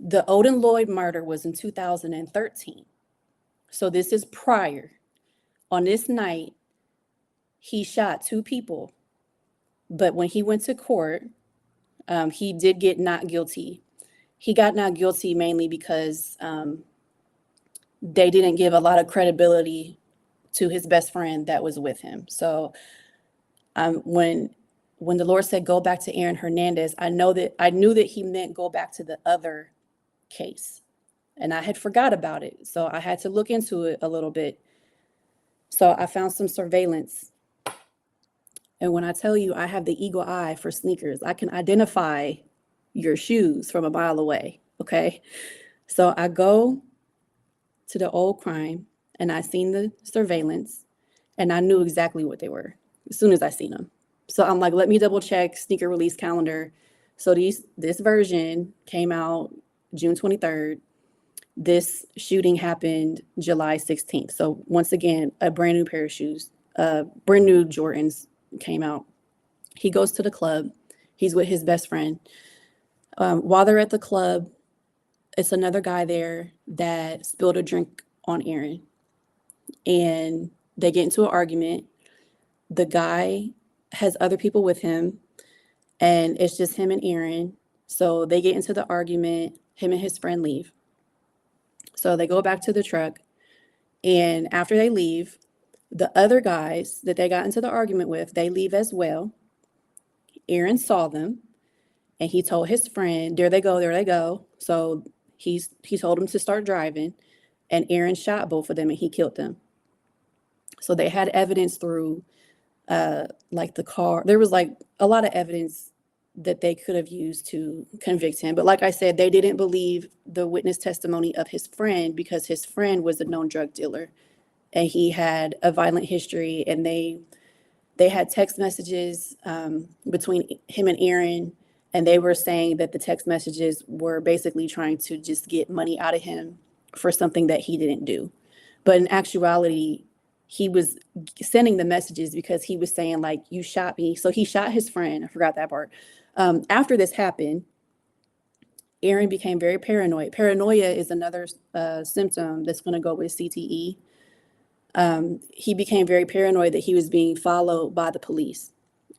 The Odin Lloyd murder was in 2013. So this is prior. On this night, he shot 2 people. But when he went to court, he did get not guilty. He got not guilty mainly because they didn't give a lot of credibility to his best friend that was with him. So when the Lord said, go back to Aaron Hernandez, I knew that he meant go back to the other case. And I had forgot about it. So I had to look into it a little bit. So I found some surveillance. And when I tell you I have the eagle eye for sneakers, I can identify your shoes from a mile away. Okay. So I go to the old crime and I seen the surveillance and I knew exactly what they were as soon as I seen them. So I'm like, let me double check sneaker release calendar. So this version came out June 23rd. This shooting happened July 16th. So once again, a brand new pair of shoes, brand new Jordans came out. He goes to the club. He's with his best friend. While they're at the club, it's another guy there that spilled a drink on Aaron. And they get into an argument. The guy has other people with him, and it's just him and Aaron. So they get into the argument. Him and his friend leave. So they go back to the truck. And after they leave, the other guys that they got into the argument with, they leave as well. Aaron saw them, and he told his friend, there they go, there they go. So he told him to start driving, and Aaron shot both of them, and he killed them. So they had evidence through like the car. There was like a lot of evidence that they could have used to convict him. But like I said, they didn't believe the witness testimony of his friend because his friend was a known drug dealer and he had a violent history, and they had text messages between him and Aaron, and they were saying that the text messages were basically trying to just get money out of him for something that he didn't do. But in actuality, he was sending the messages because he was saying, like, you shot me. So he shot his friend. I forgot that part. After this happened, Aaron became very paranoid. Paranoia is another symptom that's going to go with CTE. He became very paranoid that he was being followed by the police.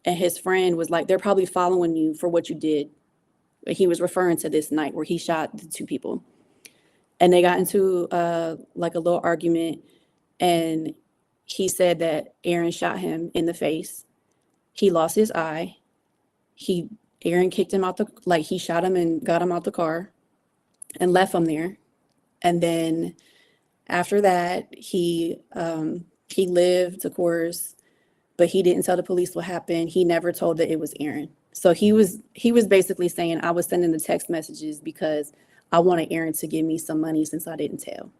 And his friend was like, they're probably following you for what you did. He was referring to this night where he shot the 2 people. And they got into like a little argument. And he said that Aaron shot him in the face. He lost his eye. Aaron kicked him out he shot him and got him out the car and left him there. And then after that, he lived, of course, but he didn't tell the police what happened. He never told that it was Aaron. So he was basically saying, I was sending the text messages because I wanted Aaron to give me some money since I didn't tell,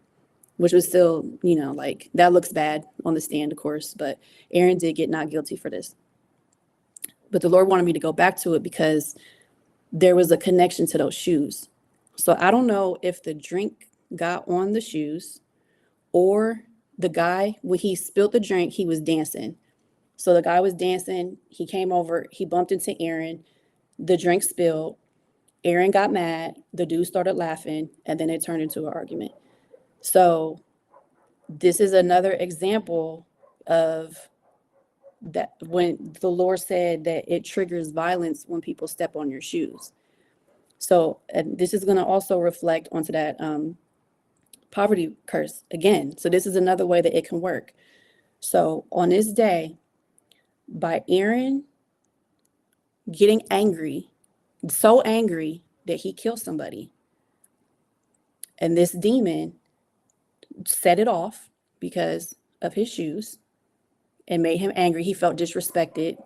which was still, like, that looks bad on the stand, of course, but Aaron did get not guilty for this. But the Lord wanted me to go back to it because there was a connection to those shoes. So I don't know if the drink got on the shoes or the guy, when he spilled the drink, he was dancing. So the guy was dancing. He came over. He bumped into Aaron. The drink spilled. Aaron got mad. The dude started laughing, and then it turned into an argument. So this is another example of that when the Lord said that it triggers violence when people step on your shoes. So and this is going to also reflect onto that poverty curse again. So this is another way that it can work. So on this day, by Aaron getting angry, so angry that he killed somebody, and this demon set it off because of his shoes and made him angry. He felt disrespected,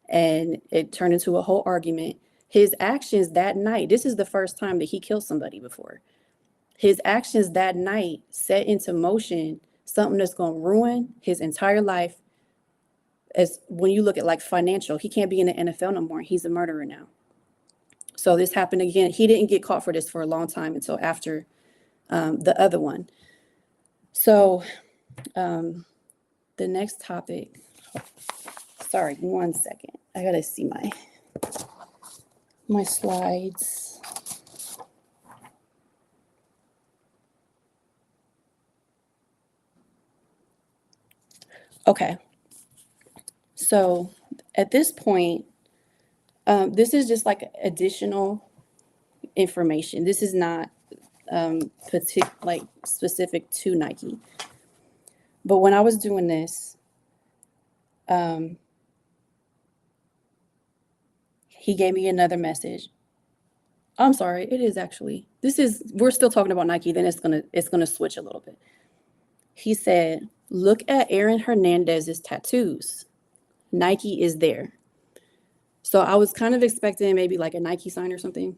and it turned into a whole argument. His actions that night, this is the first time that he killed somebody before. His actions that night set into motion something that's going to ruin his entire life. As when you look at like financial, he can't be in the NFL no more. He's a murderer now. So this happened again. He didn't get caught for this for a long time until after the other one. So the next topic, sorry, 1 second. I gotta see my slides. Okay. So at this point, this is just like additional information. This is not specific to Nike. But when I was doing this, he gave me another message. I'm sorry, it is actually. We're still talking about Nike, then it's gonna switch a little bit. He said, look at Aaron Hernandez's tattoos. Nike is there. So I was kind of expecting maybe like a Nike sign or something.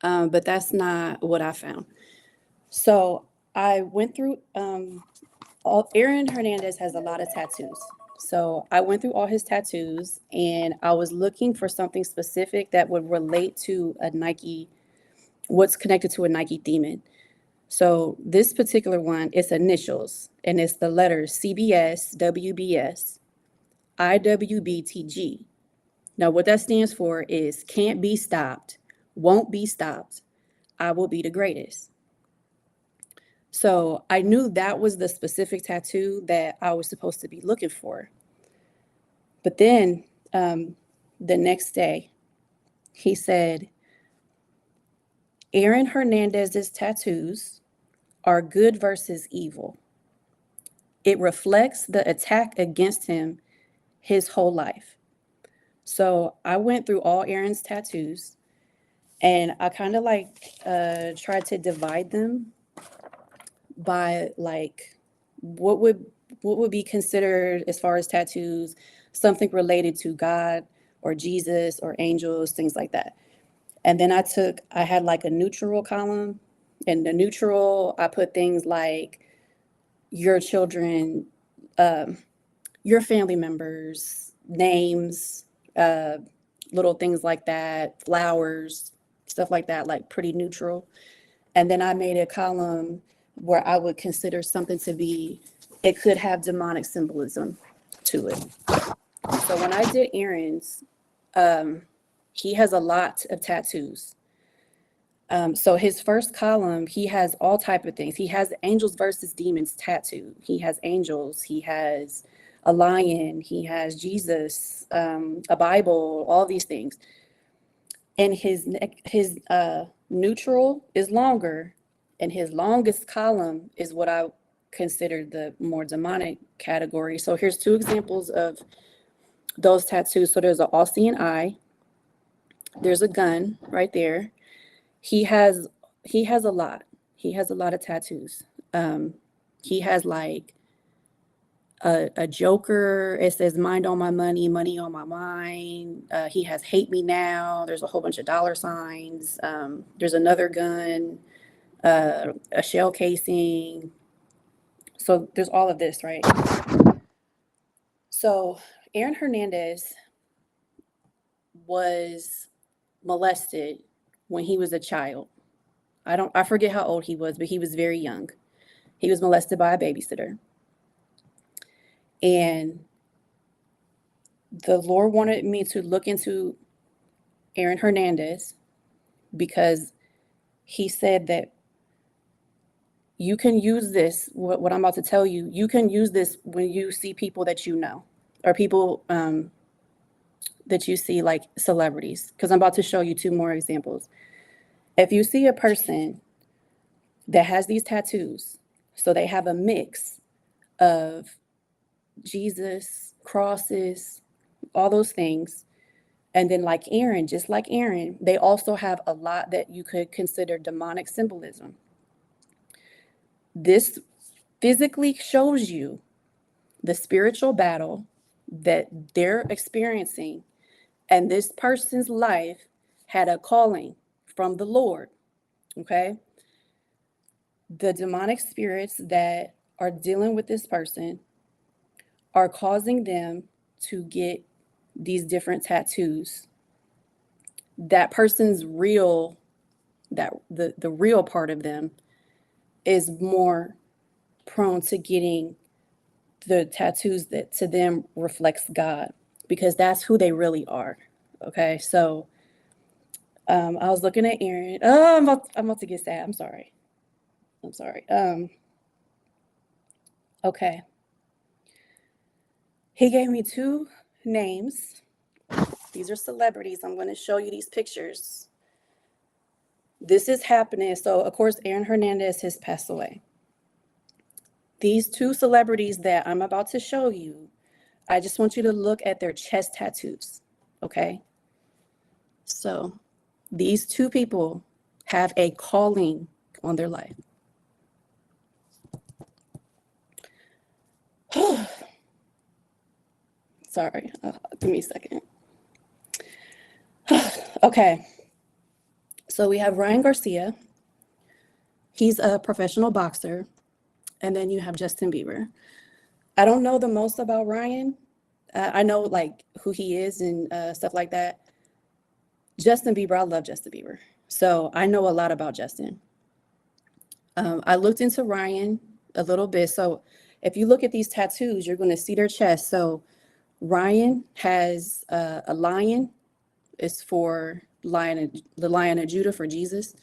But that's not what I found. So I went through, Aaron Hernandez has a lot of tattoos. So I went through all his tattoos and I was looking for something specific that would relate to a Nike, what's connected to a Nike demon. So this particular one, it's initials, and it's the letters CBS, WBS, IWBTG. Now, what that stands for is can't be stopped, won't be stopped, I will be the greatest. So I knew that was the specific tattoo that I was supposed to be looking for. But then the next day, he said, Aaron Hernandez's tattoos are good versus evil. It reflects the attack against him his whole life. So I went through all Aaron's tattoos and I kind of tried to divide them by like what would be considered as far as tattoos, something related to God or Jesus or angels, things like that. And then I had like a neutral column. And the neutral, I put things like your children, your family members, names, little things like that, flowers, stuff like that, like pretty neutral. And then I made a column where I would consider something to be, it could have demonic symbolism to it. So when I did Aaron's, he has a lot of tattoos. So his first column, he has all type of things. He has angels versus demons tattoo. He has angels. He has a lion. He has Jesus, a Bible, all these things. And his neutral is longer, and his longest column is what I consider the more demonic category. So here's two examples of those tattoos. So there's an all-seeing eye. There's a gun right there. He has a lot. He has a lot of tattoos. He has like a joker. It says mind on my money, money on my mind. He has hate me now. There's a whole bunch of dollar signs. There's another gun, a shell casing. So there's all of this, right? So Aaron Hernandez was molested when he was a child. I forget how old he was, but he was very young. He was molested by a babysitter. And the Lord wanted me to look into Aaron Hernandez because he said that you can use this, what I'm about to tell you, you can use this when you see people that you know, or people that you see like celebrities, because I'm about to show you two more examples. If you see a person that has these tattoos, so they have a mix of Jesus, crosses, all those things. And then like Aaron, just like Aaron, they also have a lot that you could consider demonic symbolism. This physically shows you the spiritual battle that they're experiencing, and this person's life had a calling from the Lord, okay? The demonic spirits that are dealing with this person are causing them to get these different tattoos. That person's real, that the real part of them is more prone to getting the tattoos that to them reflects God, because that's who they really are. Okay, so I was looking at Aaron. Oh, I'm about to get sad. I'm sorry. Okay. He gave me two names. These are celebrities. I'm going to show you these pictures. This is happening. So, of course, Aaron Hernandez has passed away. These two celebrities that I'm about to show you, I just want you to look at their chest tattoos, okay? So, these two people have a calling on their life. Sorry, give me a second. Okay, so we have Ryan Garcia. He's a professional boxer. And then you have Justin Bieber. I don't know the most about Ryan. I know like who he is and stuff like that. Justin Bieber, I love Justin Bieber. So I know a lot about Justin. I looked into Ryan a little bit. So if you look at these tattoos, you're going to see their chest. So Ryan has a lion. It's for the Lion of Judah for Jesus.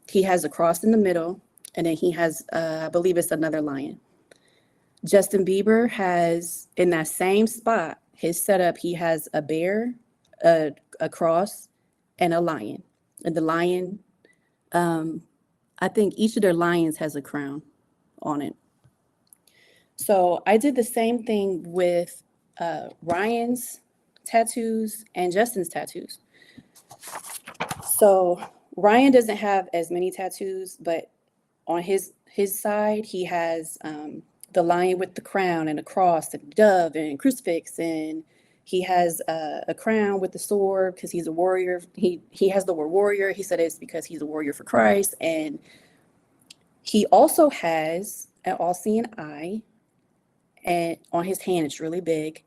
He has a cross in the middle, and then he has, I believe it's another lion. Justin Bieber has, in that same spot, his setup, he has a bear, a cross, and a lion. And the lion, I think each of their lions has a crown on it. So I did the same thing with Ryan's tattoos and Justin's tattoos. So Ryan doesn't have as many tattoos, but on his side, he has the lion with the crown and a cross and a dove and crucifix, and he has a crown with the sword because he's a warrior. He has the word warrior. He said it's because he's a warrior for Christ, and he also has an all-seeing eye, and on his hand it's really big,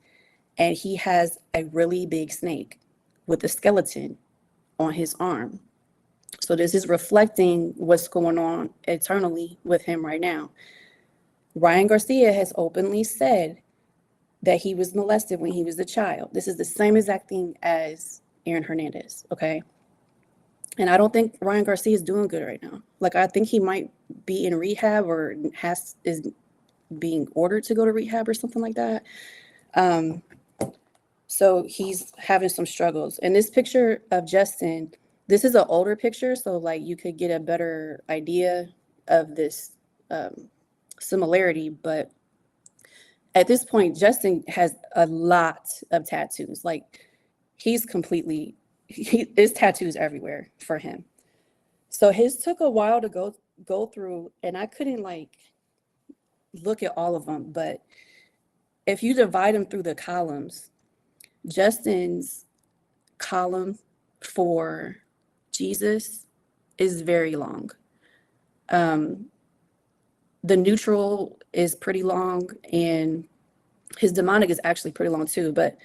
and he has a really big snake with a skeleton on his arm. So this is reflecting what's going on eternally with him right now. Ryan Garcia has openly said that he was molested when he was a child. This is the same exact thing as Aaron Hernandez, okay? And I don't think Ryan Garcia is doing good right now. Like, I think he might be in rehab or is being ordered to go to rehab or something like that. So he's having some struggles. And this picture of Justin, this is an older picture, so like you could get a better idea of this similarity. But at this point, Justin has a lot of tattoos. Like his tattoos everywhere for him. So his took a while to go through, and I couldn't like look at all of them. But if you divide them through the columns, Justin's column for Jesus is very long. The neutral is pretty long, and his demonic is actually pretty long too, but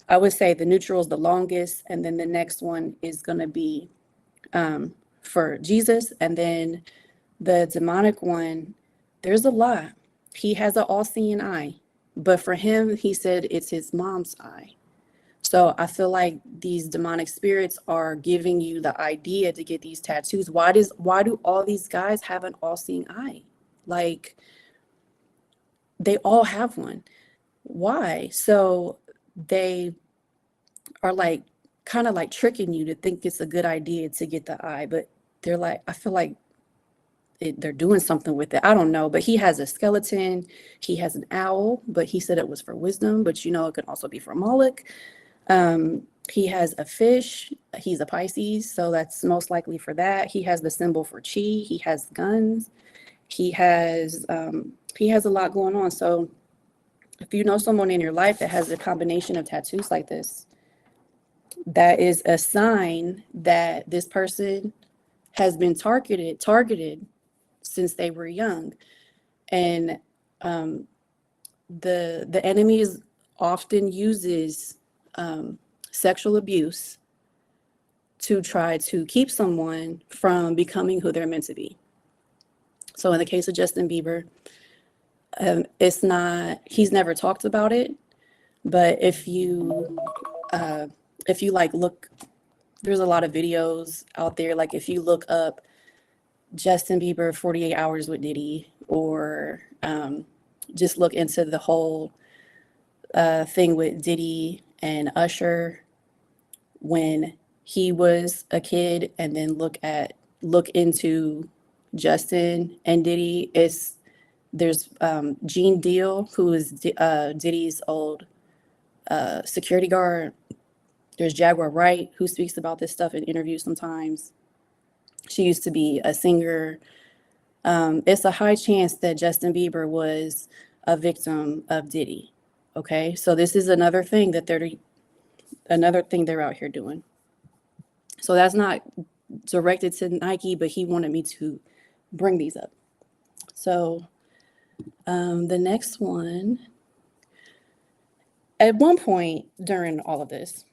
I would say the neutral is the longest, and then the next one is going to be for Jesus, and then the demonic one, there's a lot. He has an all-seeing eye, but for him, he said it's his mom's eye. So I feel like these demonic spirits are giving you the idea to get these tattoos. Why do all these guys have an all-seeing eye? Like, they all have one. Why? So they are like kind of like tricking you to think it's a good idea to get the eye, but they're like, I feel like they're doing something with it. I don't know, but he has a skeleton. He has an owl, but he said it was for wisdom, but it could also be for Moloch. He has a fish. He's a Pisces, so that's most likely for that. He has the symbol for chi. He has guns. He has he has a lot going on. So if you know someone in your life that has a combination of tattoos like this, that is a sign that this person has been targeted since they were young. And the enemy often uses sexual abuse to try to keep someone from becoming who they're meant to be. So in the case of Justin Bieber, he's never talked about it, but if you like look, there's a lot of videos out there. Like if you look up Justin Bieber 48 hours with Diddy, or just look into the whole thing with Diddy and Usher when he was a kid, and then look into Justin and Diddy. There's Gene Deal, who is Diddy's old security guard. There's Jaguar Wright, who speaks about this stuff in interviews sometimes. She used to be a singer. It's a high chance that Justin Bieber was a victim of Diddy. Okay, so this is another thing they're out here doing. So that's not directed to Nike, but he wanted me to bring these up. So the next one, at one point during all of this,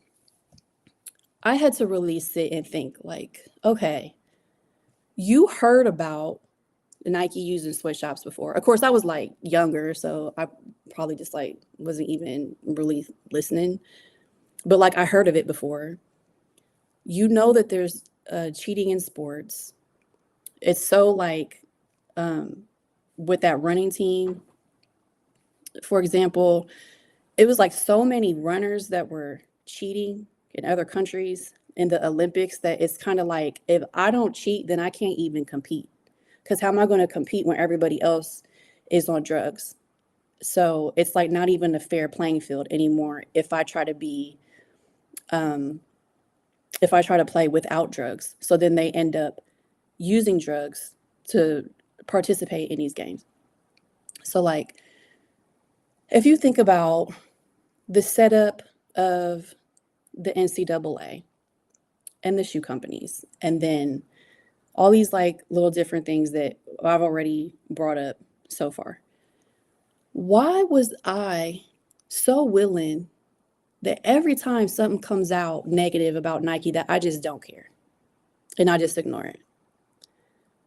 I had to really sit and think like, okay, you heard about Nike using sweatshops before. Of course, I was like younger, so I probably just like wasn't even really listening. But like I heard of it before. You know that there's cheating in sports. It's so like with that running team, for example, it was like so many runners that were cheating in other countries in the Olympics that it's kind of like, if I don't cheat, then I can't even compete. Because how am I going to compete when everybody else is on drugs? So it's like not even a fair playing field anymore if I try to play without drugs. So then they end up using drugs to participate in these games. So like, if you think about the setup of the NCAA and the shoe companies, and then all these like little different things that I've already brought up so far, why was I so willing that every time something comes out negative about Nike that I just don't care and I just ignore it?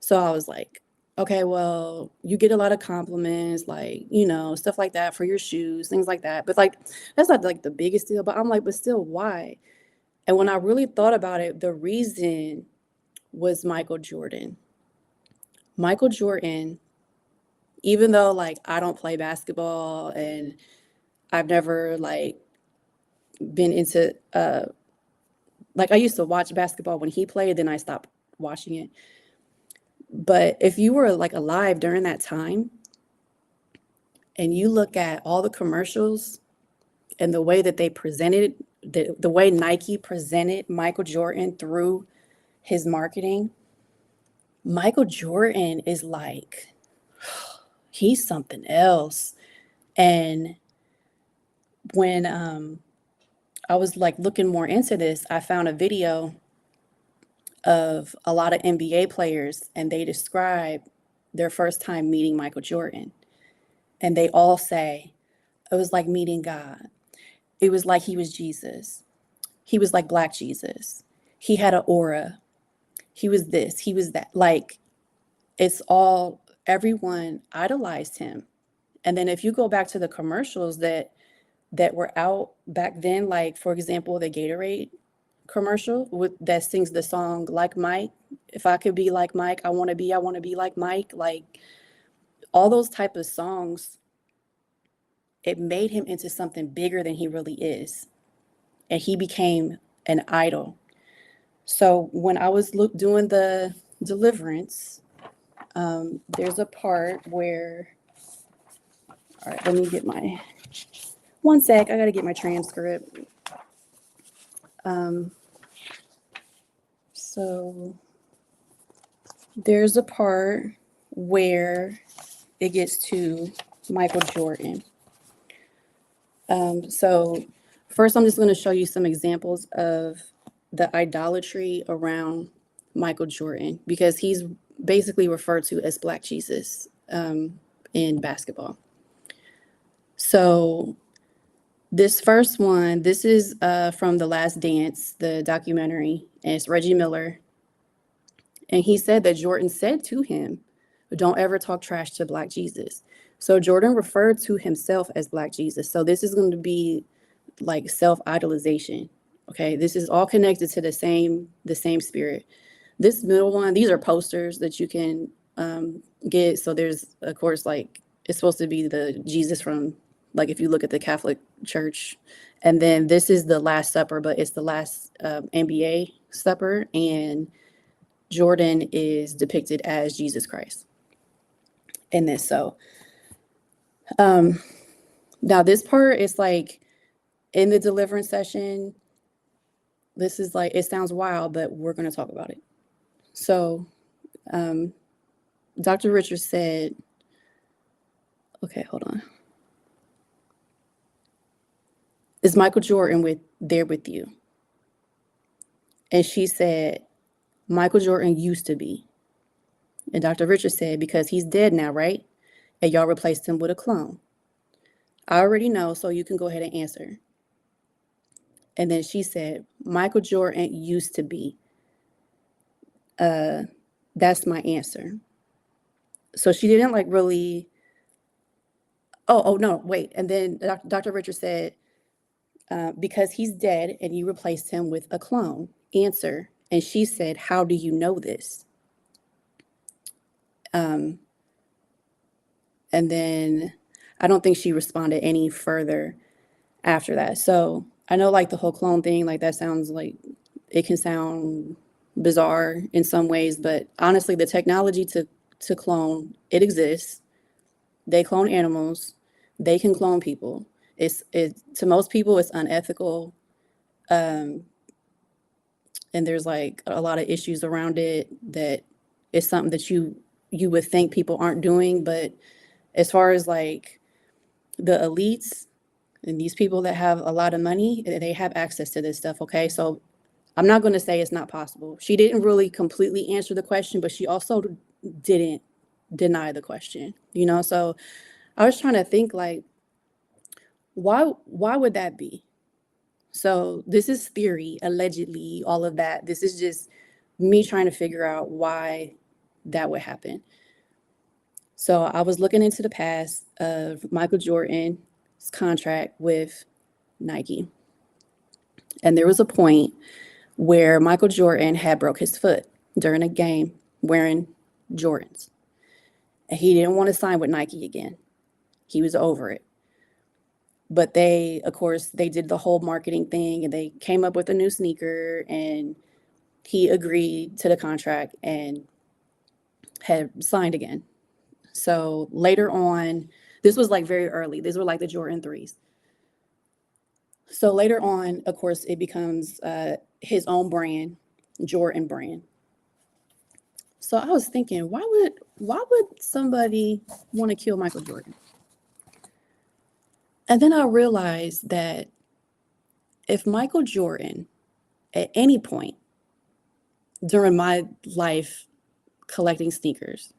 So I was like, okay, well, you get a lot of compliments, like, stuff like that for your shoes, things like that. But like, that's not like the biggest deal. But I'm like, but still, why? And when I really thought about it, the reason was Michael Jordan. Michael Jordan, even though like I don't play basketball and I've never like been into like I used to watch basketball when he played, then I stopped watching it. But if you were like alive during that time and you look at all the commercials and the way that they presented, the way Nike presented Michael Jordan through his marketing, Michael Jordan is like, he's something else. And when I was like looking more into this, I found a video of a lot of NBA players, and they describe their first time meeting Michael Jordan. And they all say, it was like meeting God. It was like he was Jesus. He was like Black Jesus. He had an aura. He was this, he was that. Like, everyone idolized him. And then if you go back to the commercials that were out back then, like, for example, the Gatorade commercial that sings the song Like Mike. If I could be like Mike, I want to be like Mike. Like, all those type of songs, it made him into something bigger than he really is. And he became an idol. So when I was doing the Deliverance, there's a part where, all right, let me get one sec, I got to get my transcript. So there's a part where it gets to Michael Jordan. So first, I'm just going to show you some examples of the idolatry around Michael Jordan, because he's basically referred to as Black Jesus in basketball. So this first one, this is from The Last Dance, the documentary, and it's Reggie Miller. And he said that Jordan said to him, "Don't ever talk trash to Black Jesus." So Jordan referred to himself as Black Jesus. So this is going to be like self-idolization. Okay, this is all connected to the same spirit. This middle one, these are posters that you can get. So there's, of course, like it's supposed to be the Jesus from, like if you look at the Catholic Church, and then this is the Last Supper, but it's the last NBA supper, and Jordan is depicted as Jesus Christ in this. So now this part is like in the deliverance session. This is like, it sounds wild, but we're going to talk about it. So Dr. Richards said, okay, hold on. Is Michael Jordan there with you? And she said, Michael Jordan used to be. And Dr. Richards said, because he's dead now, right? And y'all replaced him with a clone. I already know, so you can go ahead and answer. And then she said, Michael Jordan used to be. That's my answer. So she didn't like really. Oh no, wait. And then Dr. Richards said, because he's dead and you replaced him with a clone. Answer. And she said, how do you know this? And then I don't think she responded any further after that. So I know like the whole clone thing, like that sounds like it can sound bizarre in some ways, but honestly, the technology to clone, it exists. They clone animals. They can clone people. It's to most people, it's unethical. And there's like a lot of issues around it that it's something that you would think people aren't doing. But as far as like the elites and these people that have a lot of money, they have access to this stuff. Okay. So I'm not going to say it's not possible. She didn't really completely answer the question, but she also didn't deny the question, So I was trying to think like, why would that be? So this is theory, allegedly, all of that. This is just me trying to figure out why that would happen. So I was looking into the past of Michael Jordan's contract with Nike. And there was a point where Michael Jordan had broke his foot during a game wearing Jordans. And he didn't want to sign with Nike again. He was over it. But they, of course, they did the whole marketing thing and they came up with a new sneaker and he agreed to the contract and had signed again. So later on, this was like very early. These were like the Jordan 3s. So later on, of course, it becomes his own brand, Jordan brand. So I was thinking, why would somebody want to kill Michael Jordan? And then I realized that if Michael Jordan, at any point during my life collecting sneakers,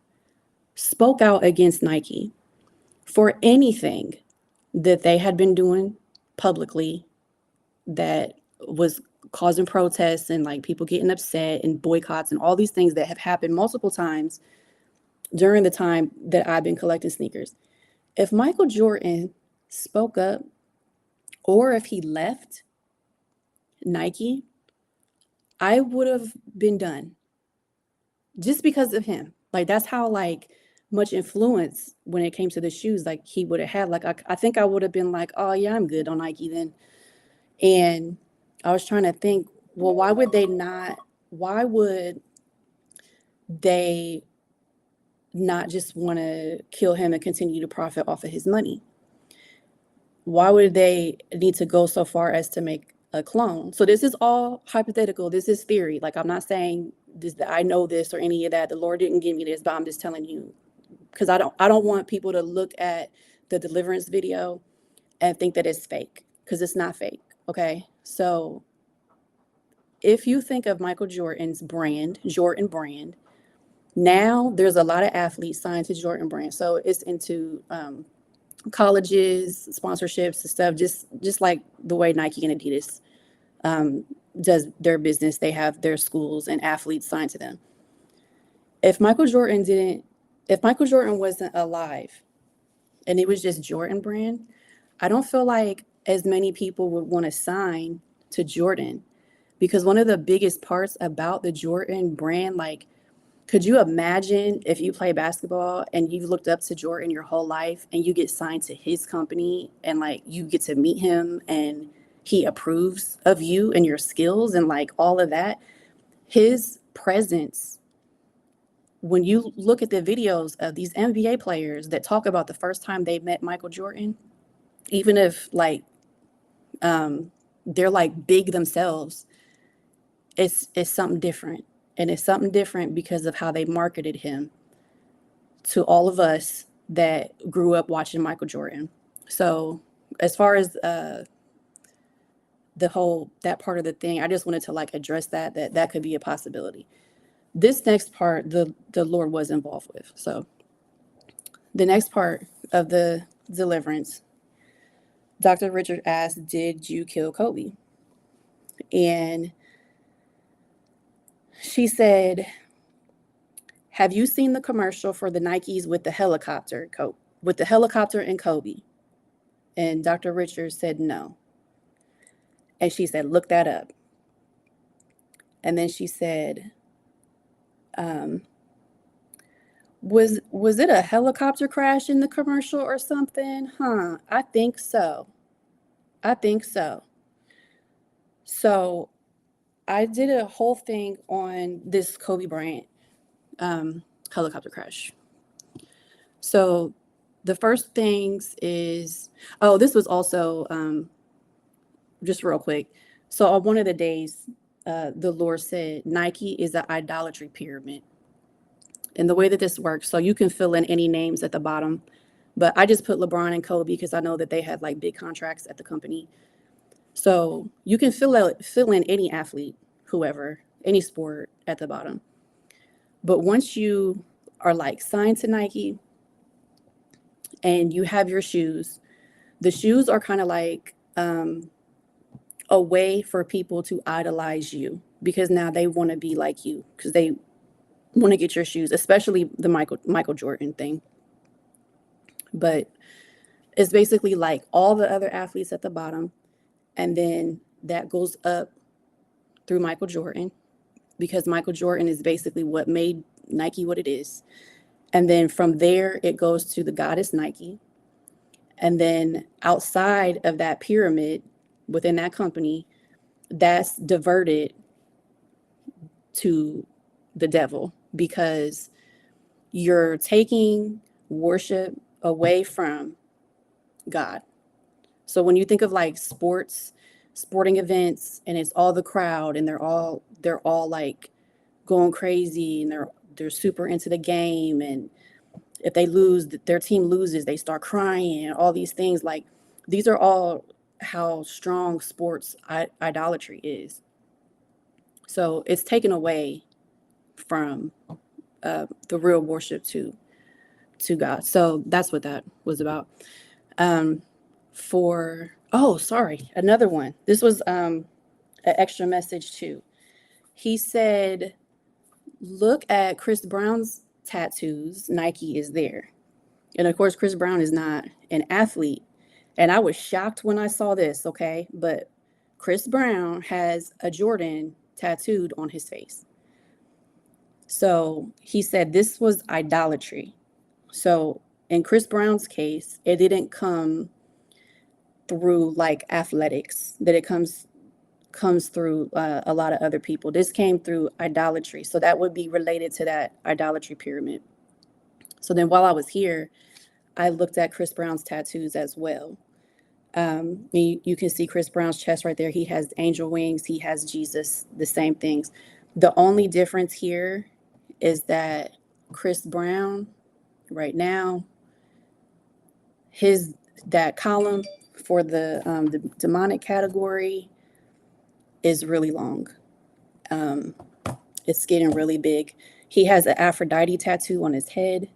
spoke out against Nike for anything that they had been doing publicly that was causing protests and like people getting upset and boycotts and all these things that have happened multiple times during the time that I've been collecting sneakers. If Michael Jordan spoke up or if he left Nike, I would have been done just because of him. Like that's how like much influence when it came to the shoes like he would have had. Like I think I would have been like, oh yeah, I'm good on Nike then. And I was trying to think, well, why would they not just want to kill him and continue to profit off of his money? Why would they need to go so far as to make a clone? So this is all hypothetical. This is theory. Like I'm not saying this, that I know this or any of that. The Lord didn't give me this, but I'm just telling you because I don't want people to look at the Deliverance video and think that it's fake, because it's not fake. Okay, so if you think of Michael Jordan's brand, Jordan brand, now there's a lot of athletes signed to Jordan brand. So it's into colleges, sponsorships and stuff, just like the way Nike and Adidas does their business. They have their schools and athletes signed to them. If Michael Jordan wasn't alive and it was just Jordan brand, I don't feel like as many people would want to sign to Jordan, because one of the biggest parts about the Jordan brand, like, could you imagine if you play basketball and you've looked up to Jordan your whole life and you get signed to his company and like you get to meet him and he approves of you and your skills and like all of that? His presence, when you look at the videos of these NBA players that talk about the first time they met Michael Jordan, even if like they're like big themselves, it's something different. And it's something different because of how they marketed him to all of us that grew up watching Michael Jordan. So as far as that part of the thing, I just wanted to like address that could be a possibility. This next part, the Lord was involved with. So the next part of the deliverance, Dr. Richard asked, did you kill Kobe? And she said, have you seen the commercial for the Nikes with the helicopter and Kobe? And Dr. Richard said no. And she said, look that up. And then she said, was it a helicopter crash in the commercial or something? I think so. So I did a whole thing on this Kobe Bryant helicopter crash. So the first things is, this was also, just real quick. So on one of the days, the Lord said, Nike is an idolatry pyramid. And the way that this works, so you can fill in any names at the bottom, but I just put LeBron and Kobe because I know that they have like big contracts at the company. So you can fill in any athlete, whoever, any sport at the bottom. But once you are like signed to Nike and you have your shoes, the shoes are kind of like a way for people to idolize you, because now they want to be like you, because they want to get your shoes, especially the Michael Jordan thing. But it's basically like all the other athletes at the bottom, and then that goes up through Michael Jordan, because Michael Jordan is basically what made Nike what it is. And then from there, it goes to the goddess Nike. And then outside of that pyramid, within that company, that's diverted to the devil, because you're taking worship away from God. So when you think of like sporting events, and it's all the crowd, and they're all like going crazy, and they're super into the game, and if they lose, their team loses, they start crying, and all these things, like these are all how strong sports idolatry is. So it's taken away from the real worship to God. So that's what that was about. Another one. This was an extra message too. He said, look at Chris Brown's tattoos. Nike is there. And of course, Chris Brown is not an athlete. And I was shocked when I saw this, okay? But Chris Brown has a Jordan tattooed on his face. So he said this was idolatry. So in Chris Brown's case, it didn't come through like athletics, that it comes through a lot of other people. This came through idolatry. So that would be related to that idolatry pyramid. So then while I was here, I looked at Chris Brown's tattoos as well. You can see Chris Brown's chest right there. He has angel wings. He has Jesus, the same things. The only difference here is that Chris Brown right now. That column for the demonic category is really long. It's getting really big. He has an Aphrodite tattoo on his head.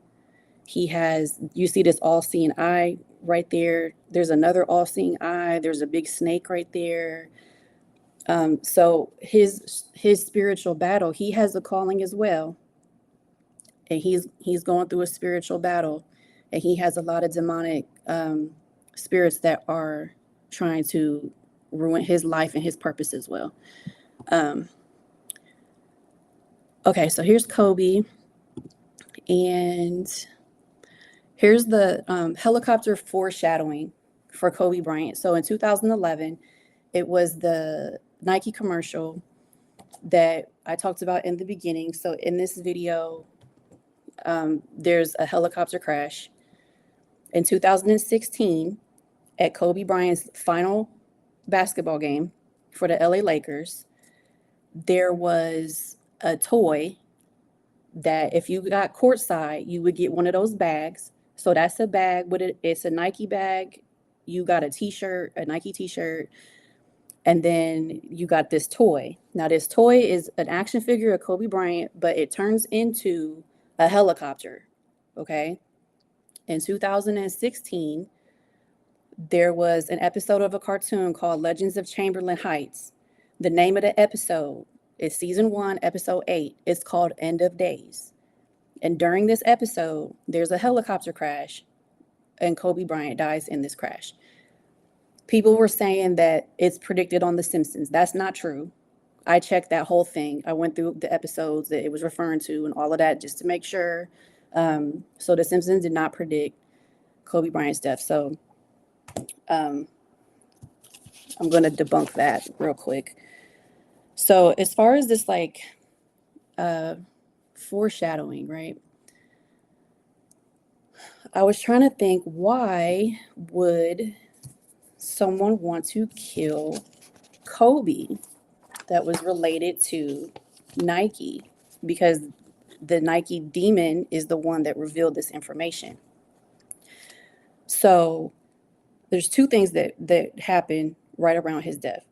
You see this all-seeing eye right there. There's another all-seeing eye. There's a big snake right there. So his spiritual battle, he has a calling as well. And he's going through a spiritual battle. And he has a lot of demonic spirits that are trying to ruin his life and his purpose as well. Okay, so here's Kobe. And here's the helicopter foreshadowing for Kobe Bryant. So in 2011, it was the Nike commercial that I talked about in the beginning. So in this video, there's a helicopter crash. In 2016, at Kobe Bryant's final basketball game for the LA Lakers, there was a toy that if you got courtside, you would get one of those bags. So that's a bag it's a Nike bag. You got a t-shirt, a Nike t-shirt, and then you got this toy. Now this toy is an action figure of Kobe Bryant, but it turns into a helicopter. Okay. In 2016, there was an episode of a cartoon called Legends of Chamberlain Heights. The name of the episode is season 1, episode 8. It's called End of Days. And during this episode, there's a helicopter crash, and Kobe Bryant dies in this crash. People were saying that it's predicted on The Simpsons. That's not true. I checked that whole thing. I went through the episodes that it was referring to and all of that just to make sure. So The Simpsons did not predict Kobe Bryant's death. So I'm going to debunk that real quick. So as far as this foreshadowing, right? I was trying to think, why would someone want to kill Kobe that was related to Nike? Because the Nike demon is the one that revealed this information. So there's two things that happened right around his death.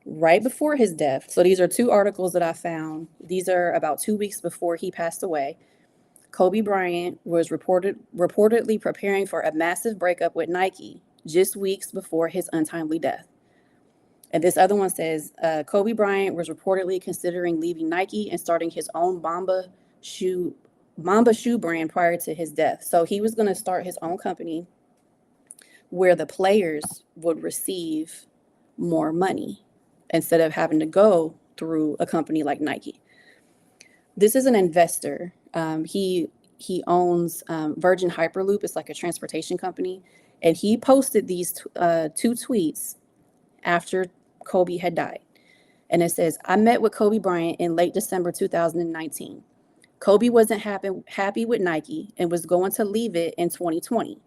Right before his death, so these are two articles that I found. These are about 2 weeks before he passed away. Kobe Bryant was reportedly preparing for a massive breakup with Nike just weeks before his untimely death. And this other one says, Kobe Bryant was reportedly considering leaving Nike and starting his own Mamba shoe brand prior to his death. So he was going to start his own company where the players would receive more money instead of having to go through a company like Nike. This is an investor. He owns Virgin Hyperloop. It's like a transportation company. And he posted these two tweets after Kobe had died. And it says, I met with Kobe Bryant in late December 2019. Kobe wasn't happy with Nike and was going to leave it in 2020.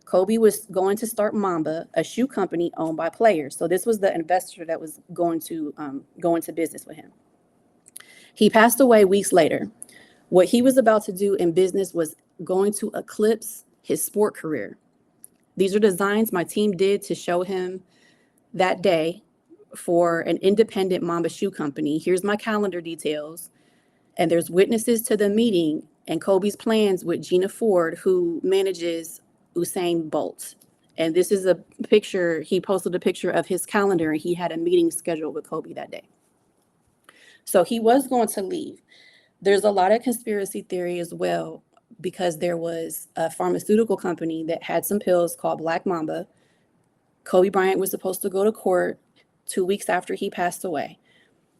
Kobe was going to start Mamba, a shoe company owned by players. So this was the investor that was going to go into business with him. He passed away weeks later. What he was about to do in business was going to eclipse his sport career. These are designs my team did to show him that day for an independent Mamba shoe company. Here's my calendar details. And there's witnesses to the meeting and Kobe's plans with Gina Ford, who manages Usain Bolt. And this is a picture. He posted a picture of his calendar, and he had a meeting scheduled with Kobe that day. So he was going to leave. There's a lot of conspiracy theory as well, because there was a pharmaceutical company that had some pills called Black Mamba. Kobe Bryant was supposed to go to court 2 weeks after he passed away.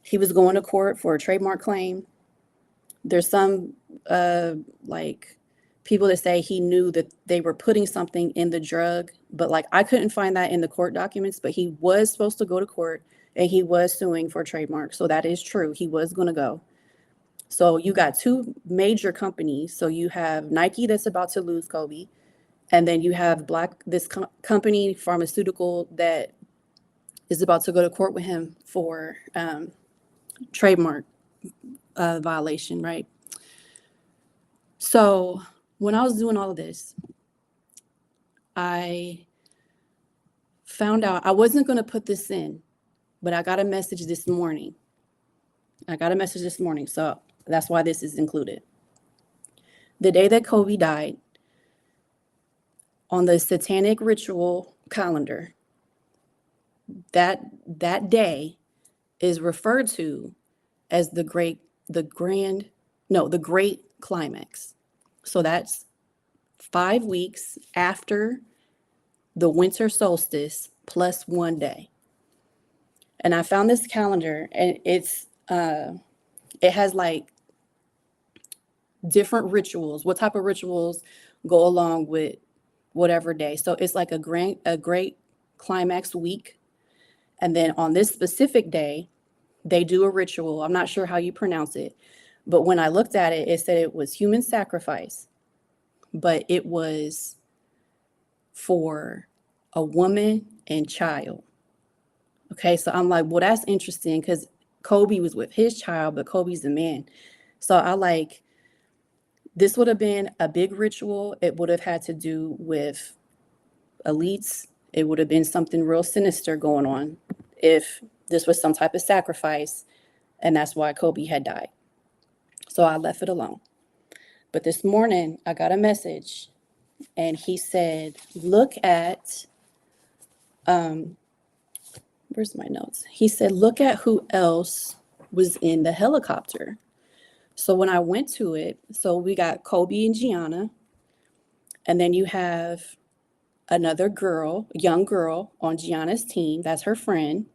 He was going to court for a trademark claim. There's some people that say he knew that they were putting something in the drug, but I couldn't find that in the court documents, but he was supposed to go to court and he was suing for trademark. So that is true. He was going to go. So you got two major companies. So you have Nike that's about to lose Kobe, and then you have this company, pharmaceutical, that is about to go to court with him for trademark violation, right? So when I was doing all of this, I found out I wasn't going to put this in, but I got a message this morning. So that's why this is included. The day that Kobe died, on the satanic ritual calendar, that day is referred to as the great climax. So that's 5 weeks after the winter solstice plus 1 day. And I found this calendar, and it has like different rituals. What type of rituals go along with whatever day? So it's like a great climax week. And then on this specific day, they do a ritual. I'm not sure how you pronounce it, but when I looked at it, it said it was human sacrifice, but it was for a woman and child. Okay, so I'm like, well, that's interesting because Kobe was with his child, but Kobe's a man. So this would have been a big ritual. It would have had to do with elites. It would have been something real sinister going on if this was some type of sacrifice, and that's why Kobe had died. So I left it alone. But this morning, I got a message, and he said, look at, where's my notes? He said, look at who else was in the helicopter. So when I went to it, so we got Kobe and Gianna, and then you have another girl, young girl on Gianna's team. That's her friend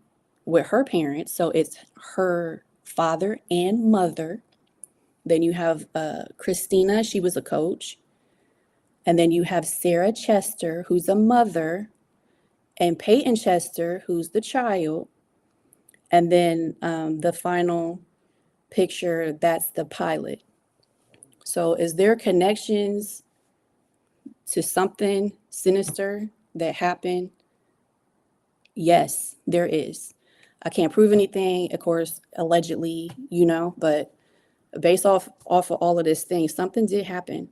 with her parents. So it's her father and mother. Then you have Christina, she was a coach. And then you have Sarah Chester, who's a mother, and Peyton Chester, who's the child. And then the final picture, that's the pilot. So is there connections to something sinister that happened? Yes, there is. I can't prove anything, of course, allegedly, but based off of all of this thing, something did happen.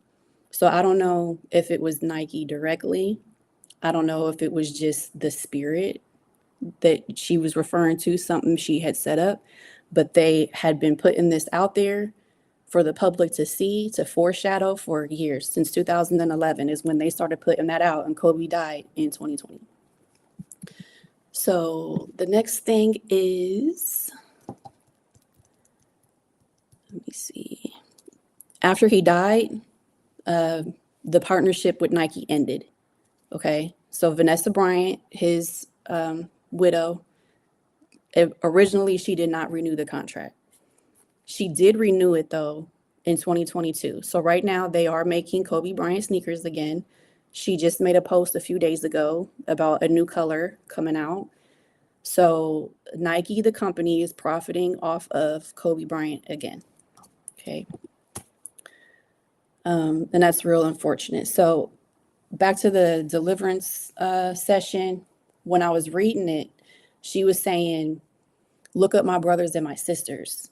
So I don't know if it was Nike directly. I don't know if it was just the spirit that she was referring to, something she had set up, but they had been putting this out there for the public to see, to foreshadow for years. Since 2011 is when they started putting that out, and Kobe died in 2020. So the next thing is, let me see. After he died, the partnership with Nike ended. Okay, so Vanessa Bryant, his widow, originally she did not renew the contract. She did renew it though in 2022. So right now they are making Kobe Bryant sneakers again. She just made a post a few days ago about a new color coming out. So Nike, the company, is profiting off of Kobe Bryant again. Okay. And that's real unfortunate. So back to the deliverance session, when I was reading it, she was saying, look up my brothers and my sisters.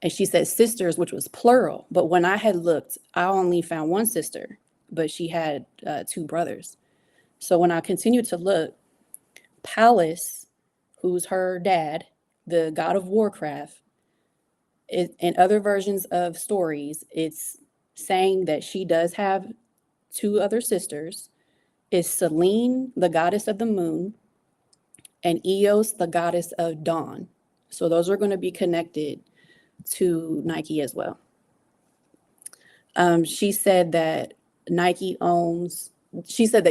And she said sisters, which was plural. But when I had looked, I only found one sister, but she had 2 brothers. So when I continued to look, Pallas, who's her dad, the god of Warcraft, in other versions of stories, it's saying that she does have 2 other sisters. Is Selene, the goddess of the moon, and Eos, the goddess of dawn. So those are going to be connected to Nike as well. She said that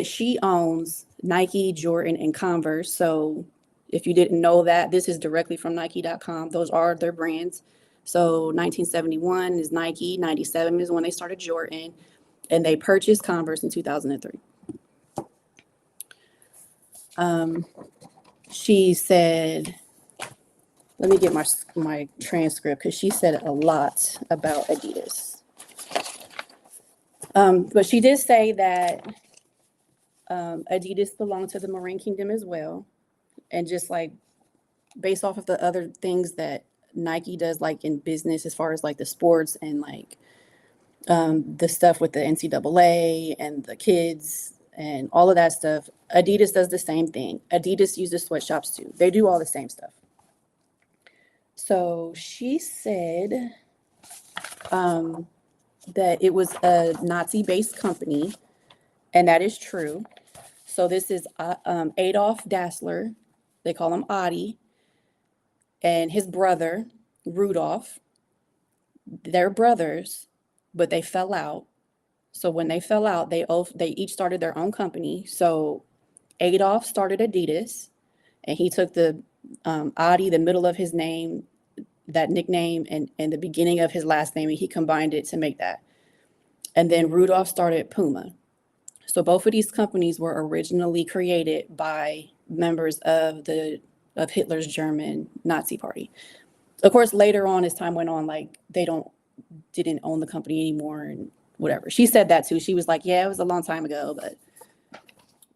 she owns Nike, Jordan, and Converse. So if you didn't know that, this is directly from Nike.com. Those are their brands. So 1971 is Nike, 97 is when they started Jordan, and they purchased Converse in 2003. She said, let me get my transcript because she said a lot about Adidas. But she did say that Adidas belonged to the Marine Kingdom as well. And just like based off of the other things that Nike does, like in business, as far as like the sports and like the stuff with the NCAA and the kids and all of that stuff. Adidas does the same thing. Adidas uses sweatshops too. They do all the same stuff. So she said that it was a Nazi-based company, and that is true. So this is Adolf Dassler, they call him Adi, and his brother, Rudolph. They're brothers, but they fell out. So when they fell out, they each started their own company. So Adolf started Adidas, and he took the Adi, the middle of his name, that nickname, and the beginning of his last name, and he combined it to make that. And then Rudolph started Puma. So both of these companies were originally created by members of Hitler's German Nazi party. Of course, later on, as time went on, like they didn't own the company anymore and whatever. She said that too. She was like, yeah, it was a long time ago, but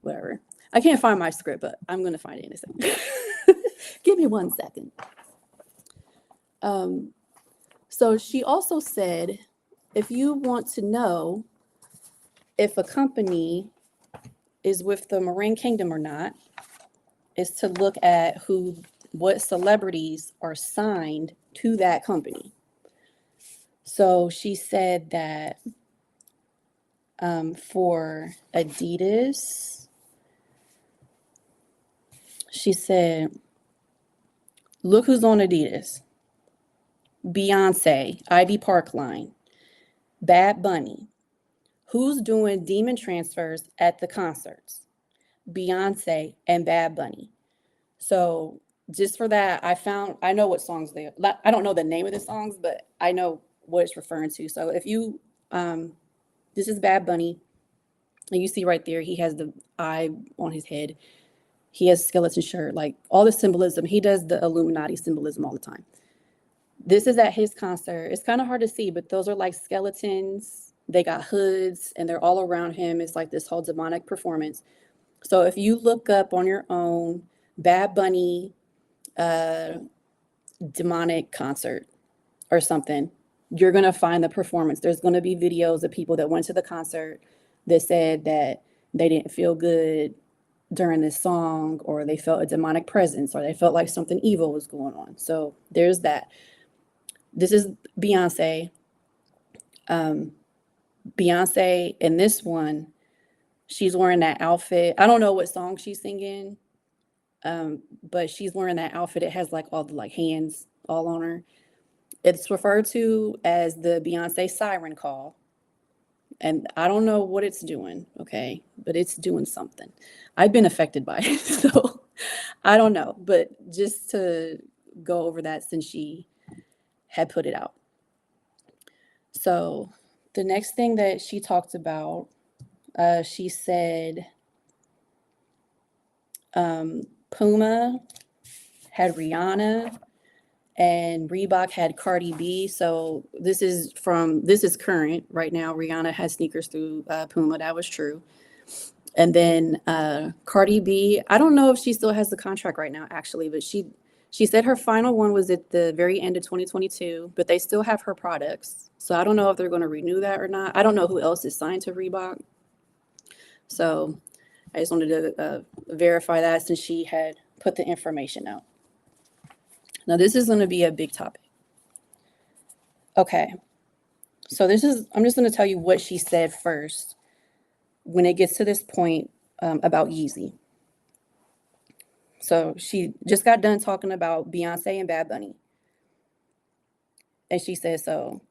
whatever. I can't find my script, but I'm going to find it in a second. Give me 1 second. So she also said, if you want to know if a company is with the Marine Kingdom or not, is to look at what celebrities are signed to that company. So she said that for Adidas, she said, look who's on Adidas. Beyonce, Ivy Park line, Bad Bunny. Who's doing demon transfers at the concerts? Beyonce and Bad Bunny. So just for that, I know what songs I don't know the name of the songs, but I know what it's referring to. So if you, this is Bad Bunny, and you see right there, he has the eye on his head. He has skeleton shirt, like all the symbolism. He does the Illuminati symbolism all the time. This is at his concert. It's kind of hard to see, but those are like skeletons. They got hoods and they're all around him. It's like this whole demonic performance. So if you look up on your own, Bad Bunny demonic concert or something, you're going to find the performance. There's going to be videos of people that went to the concert that said that they didn't feel good during this song, or they felt a demonic presence, or they felt like something evil was going on. So there's that. This is Beyonce. Beyonce in this one, she's wearing that outfit. I don't know what song she's singing, but she's wearing that outfit. It has like all the like hands all on her. It's referred to as the Beyonce siren call. And I don't know what it's doing, okay? But it's doing something. I've been affected by it, so I don't know. But just to go over that since she had put it out. So the next thing that she talked about, she said Puma had Rihanna and Reebok had Cardi B. So this is current right now. Rihanna has sneakers through Puma. That was true. And then Cardi B, I don't know if she still has the contract right now, actually, but she said her final one was at the very end of 2022, but they still have her products. So I don't know if they're going to renew that or not. I don't know who else is signed to Reebok. So I just wanted to verify that since she had put the information out. Now, this is going to be a big topic. Okay. So I'm just going to tell you what she said first when it gets to this point about Yeezy. So she just got done talking about Beyonce and Bad Bunny. And she said, so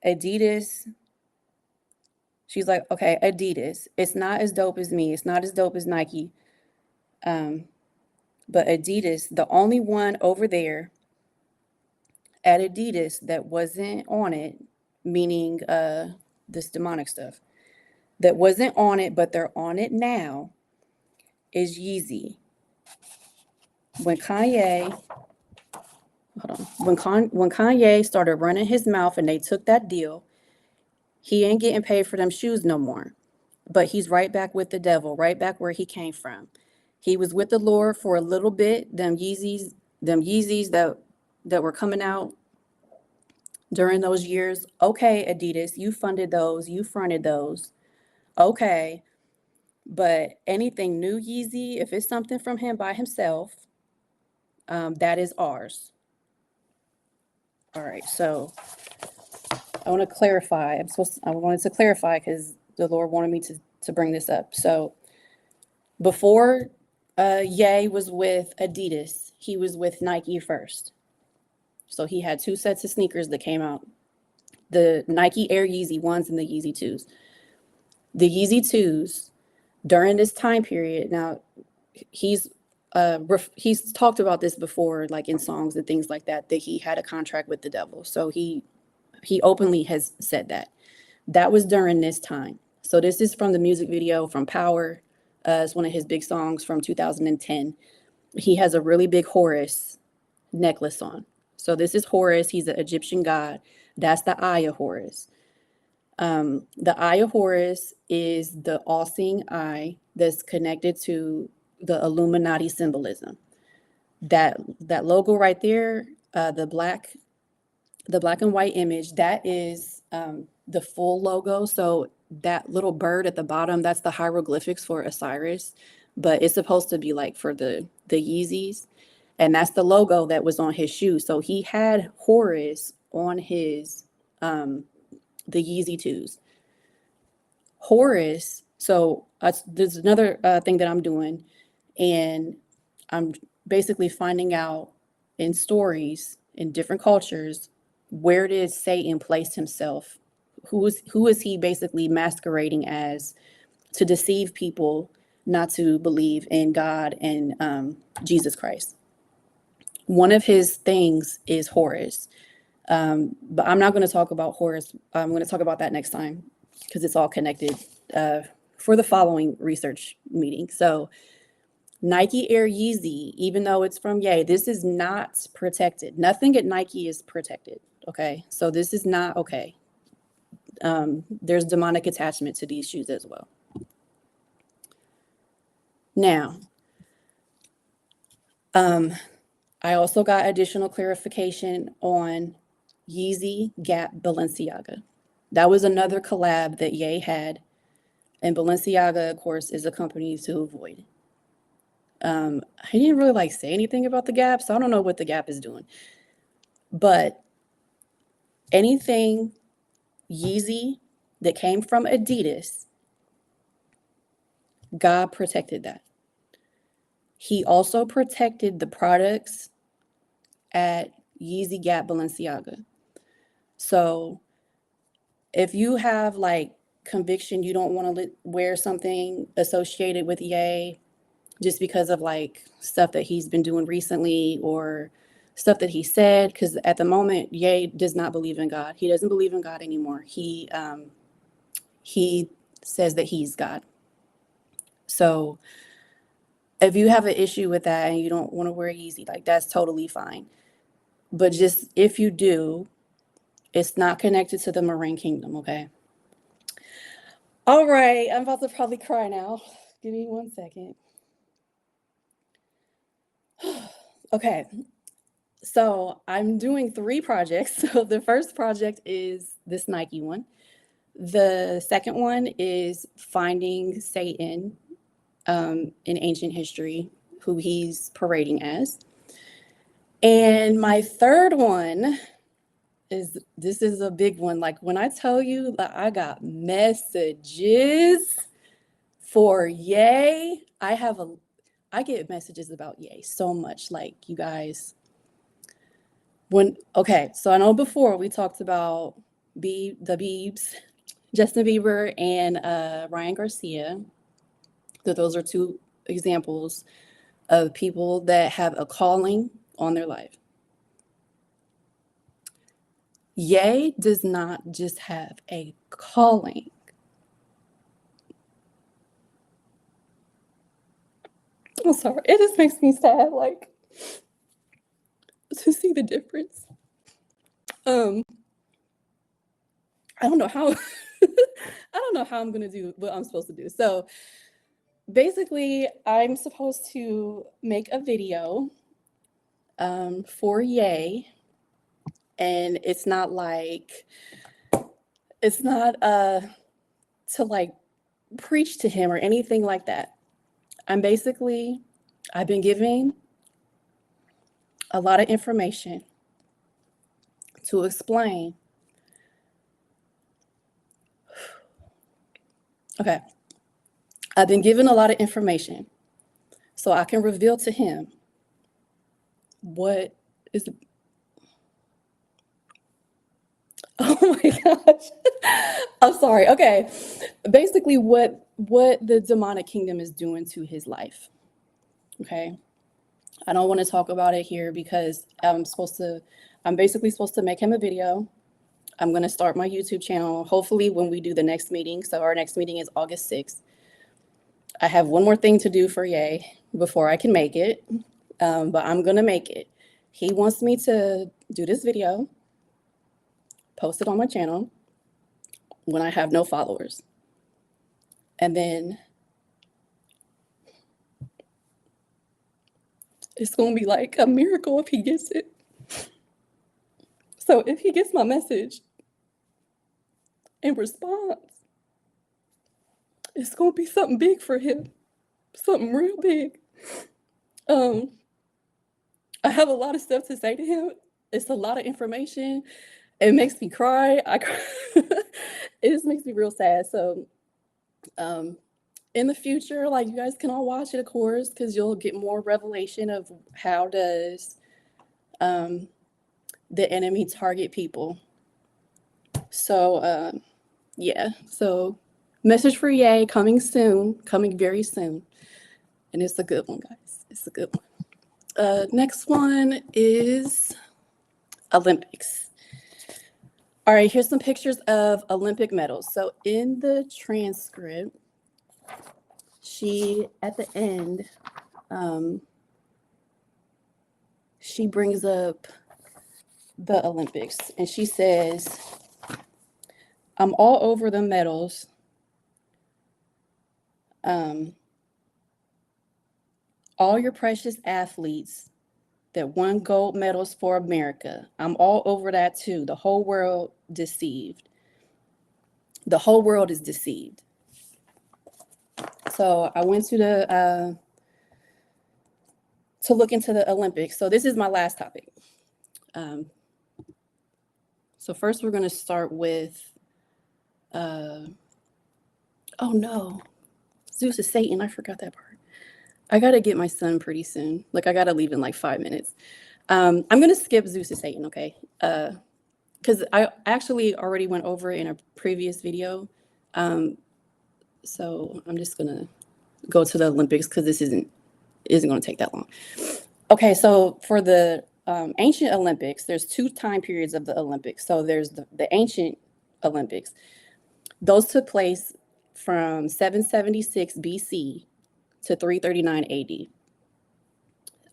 Adidas, she's like, okay, Adidas, it's not as dope as me. It's not as dope as Nike. But Adidas, the only one over there at Adidas that wasn't on it, meaning this demonic stuff, that wasn't on it, but they're on it now, is Yeezy. When Kanye started running his mouth and they took that deal, he ain't getting paid for them shoes no more. But he's right back with the devil, right back where he came from. He was with the Lord for a little bit. Them Yeezys that were coming out, during those years. Okay, Adidas, you funded those, you fronted those. Okay. But anything new Yeezy, if it's something from him by himself, that is ours. All right, so I want to clarify. I wanted to clarify because the Lord wanted me to bring this up. So before Ye was with Adidas, he was with Nike first. So he had two sets of sneakers that came out, the Nike Air Yeezy 1s and the Yeezy 2s. The Yeezy 2s, during this time period, now he's talked about this before, like in songs and things like that he had a contract with the devil. So he openly has said that. That was during this time. So this is from the music video from Power. It's one of his big songs from 2010. He has a really big Horus necklace on. So this is Horus. He's an Egyptian god. That's the eye of Horus. The eye of Horus is the all-seeing eye that's connected to the Illuminati symbolism. That logo right there, the black and white image, that is the full logo. So that little bird at the bottom, that's the hieroglyphics for Osiris, but it's supposed to be like for the Yeezys. And that's the logo that was on his shoe. So he had Horus on his the Yeezy 2s. Horus, so there's another thing that I'm doing, and I'm basically finding out in stories in different cultures, where did Satan place himself? Who is he basically masquerading as to deceive people not to believe in God and Jesus Christ? One of his things is Horus. But I'm not going to talk about Horus. I'm going to talk about that next time because it's all connected for the following research meeting. So Nike Air Yeezy, even though it's from Ye, this is not protected. Nothing at Nike is protected. Okay. So this is not okay. There's demonic attachment to these shoes as well. Now, I also got additional clarification on Yeezy, Gap, Balenciaga. That was another collab that Ye had. And Balenciaga, of course, is a company to avoid. He didn't really say anything about the Gap, so I don't know what the Gap is doing. But anything Yeezy that came from Adidas, God protected that. He also protected the products at Yeezy, Gap, Balenciaga. So if you have conviction, you don't want to wear something associated with Ye just because of stuff that he's been doing recently or stuff that he said, because at the moment Ye does not believe in God. He doesn't believe in God anymore. He says that he's God. So if you have an issue with that and you don't want to wear Yeezy, that's totally fine. But just if you do, it's not connected to the Marine Kingdom, okay? All right, I'm about to probably cry now. Give me 1 second. Okay, so I'm doing 3 projects. So the first project is this Nike one. The second one is finding Satan in ancient history, who he's parading as. And my third one this is a big one. When I tell you that I got messages for Ye, I get messages about Ye so much. You guys, so I know before we talked about the Biebs, Justin Bieber and Ryan Garcia, that those are 2 examples of people that have a calling on their life. Ye does not just have a calling. I'm sorry, it just makes me sad, to see the difference. I don't know how I'm gonna do what I'm supposed to do. So basically, I'm supposed to make a video for Ye, And it's not to like preach to him or anything like that. I've been giving a lot of information to explain. Okay. I've been given a lot of information so I can reveal to him what is. Oh my gosh. I'm sorry. Okay. Basically what the demonic kingdom is doing to his life. Okay. I don't want to talk about it here because I'm basically supposed to make him a video. I'm going to start my YouTube channel, hopefully when we do the next meeting. So our next meeting is August 6th. I have one more thing to do for Ye before I can make it, but I'm going to make it. He wants me to do this video, post it on my channel when I have no followers. And then it's going to be like a miracle if he gets it. So if he gets my message and responds, it's going to be something big for him, something real big. I have a lot of stuff to say to him. It's a lot of information. It makes me cry. It just makes me real sad. So in the future, like, you guys can all watch it, of course, because you'll get more revelation of how does the enemy target people. So yeah, so message for Ye coming soon, coming very soon. And it's a good one, guys. It's a good one. Next one is Olympics. All right, here's some pictures of Olympic medals. So in the transcript, she, at the end, she brings up the Olympics and she says, I'm all over the medals. All your precious athletes that won gold medals for America. I'm all over that too. The whole world deceived. The whole world is deceived. So I went to look into the Olympics. So this is my last topic. So first we're going to start with, oh no, Zeus is Satan. I forgot that part. I got to get my son pretty soon. Like, I got to leave in like 5 minutes. I'm going to skip Zeus is Satan, okay? Because I actually already went over it in a previous video. So I'm just going to go to the Olympics because this isn't going to take that long. Okay, so for the ancient Olympics, there's 2 time periods of the Olympics. So there's the ancient Olympics. Those took place from 776 BC to 339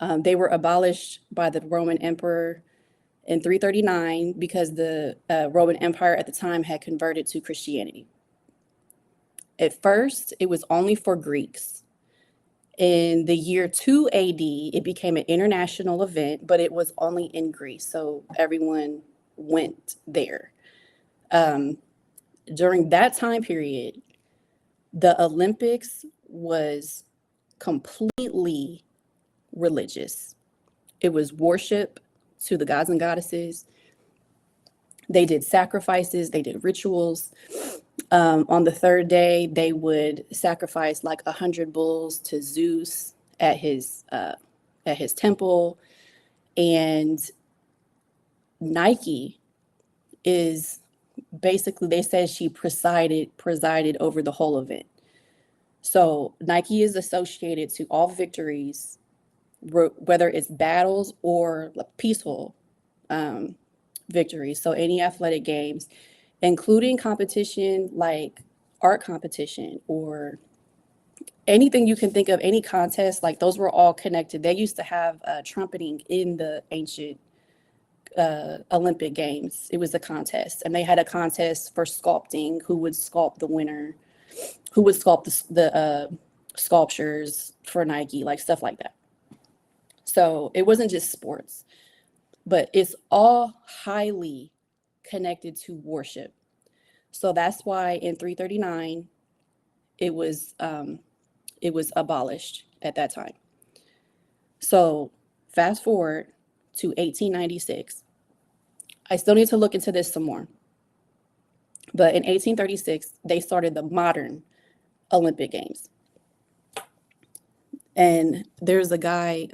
AD. They were abolished by the Roman Emperor in 339 because the Roman Empire at the time had converted to Christianity. At first, it was only for Greeks. In the year 2 AD, it became an international event, but it was only in Greece, so everyone went there. During that time period, the Olympics was completely religious. It was worship to the gods and goddesses. They did sacrifices, they did rituals. On the 3rd day, they would sacrifice like 100 bulls to Zeus at his temple. And Nike is basically, they said she presided over the whole event. So Nike is associated to all victories, whether it's battles or peaceful victories. So any athletic games, including competition like art competition or anything you can think of, any contest, like those were all connected. They used to have trumpeting in the ancient Olympic Games. It was a contest, and they had a contest for sculpting, who would sculpt the winner, who would sculpt the sculptures for Nike, like stuff like that. So it wasn't just sports. but it's all highly connected to worship. So that's why in 339 it was abolished at that time. So fast forward to 1896. I still need to look into this some more. But in 1836, they started the modern Olympic Games. And there's a guy,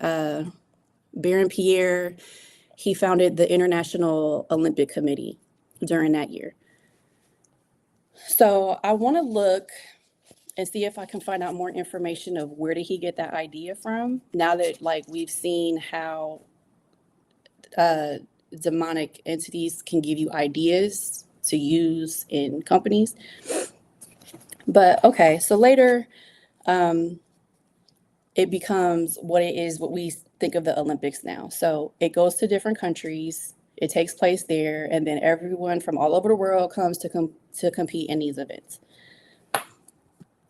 Baron Pierre, he founded the International Olympic Committee during that year. So I want to look and see if I can find out more information of where did he get that idea from, now that like we've seen how demonic entities can give you ideas to use in companies. But okay, so later it becomes what it is, what we think of the Olympics now. So it goes to different countries, it takes place there, and then everyone from all over the world comes to compete in these events.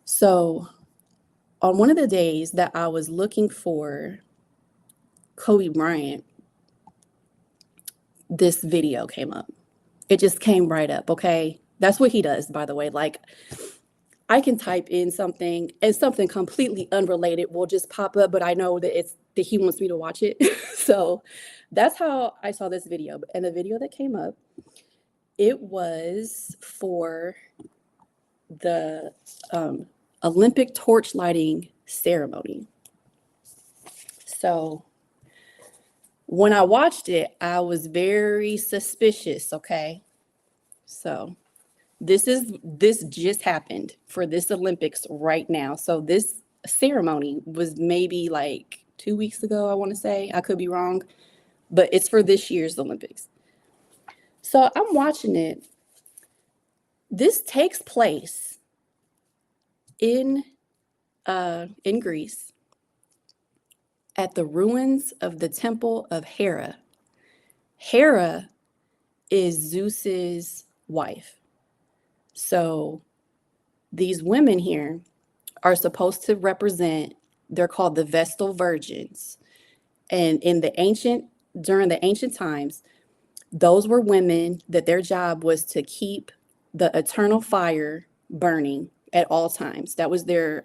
So on one of the days that I was looking for Kobe Bryant, this video came up. It just came right up, okay? That's what he does, by the way. Like, I can type in something and something completely unrelated will just pop up, but I know that he wants me to watch it. So that's how I saw this video. And the video that came up, it was for the Olympic torch lighting ceremony. So when I watched it, I was very suspicious, okay? So this just happened for this Olympics right now. So this ceremony was maybe like 2 weeks ago, I want to say. I could be wrong, but it's for this year's Olympics. So I'm watching it. This takes place in Greece at the ruins of the temple of Hera. Hera is Zeus's wife. So these women here are supposed to represent, they're called the Vestal Virgins. And during the ancient times, those were women that their job was to keep the eternal fire burning at all times. That was their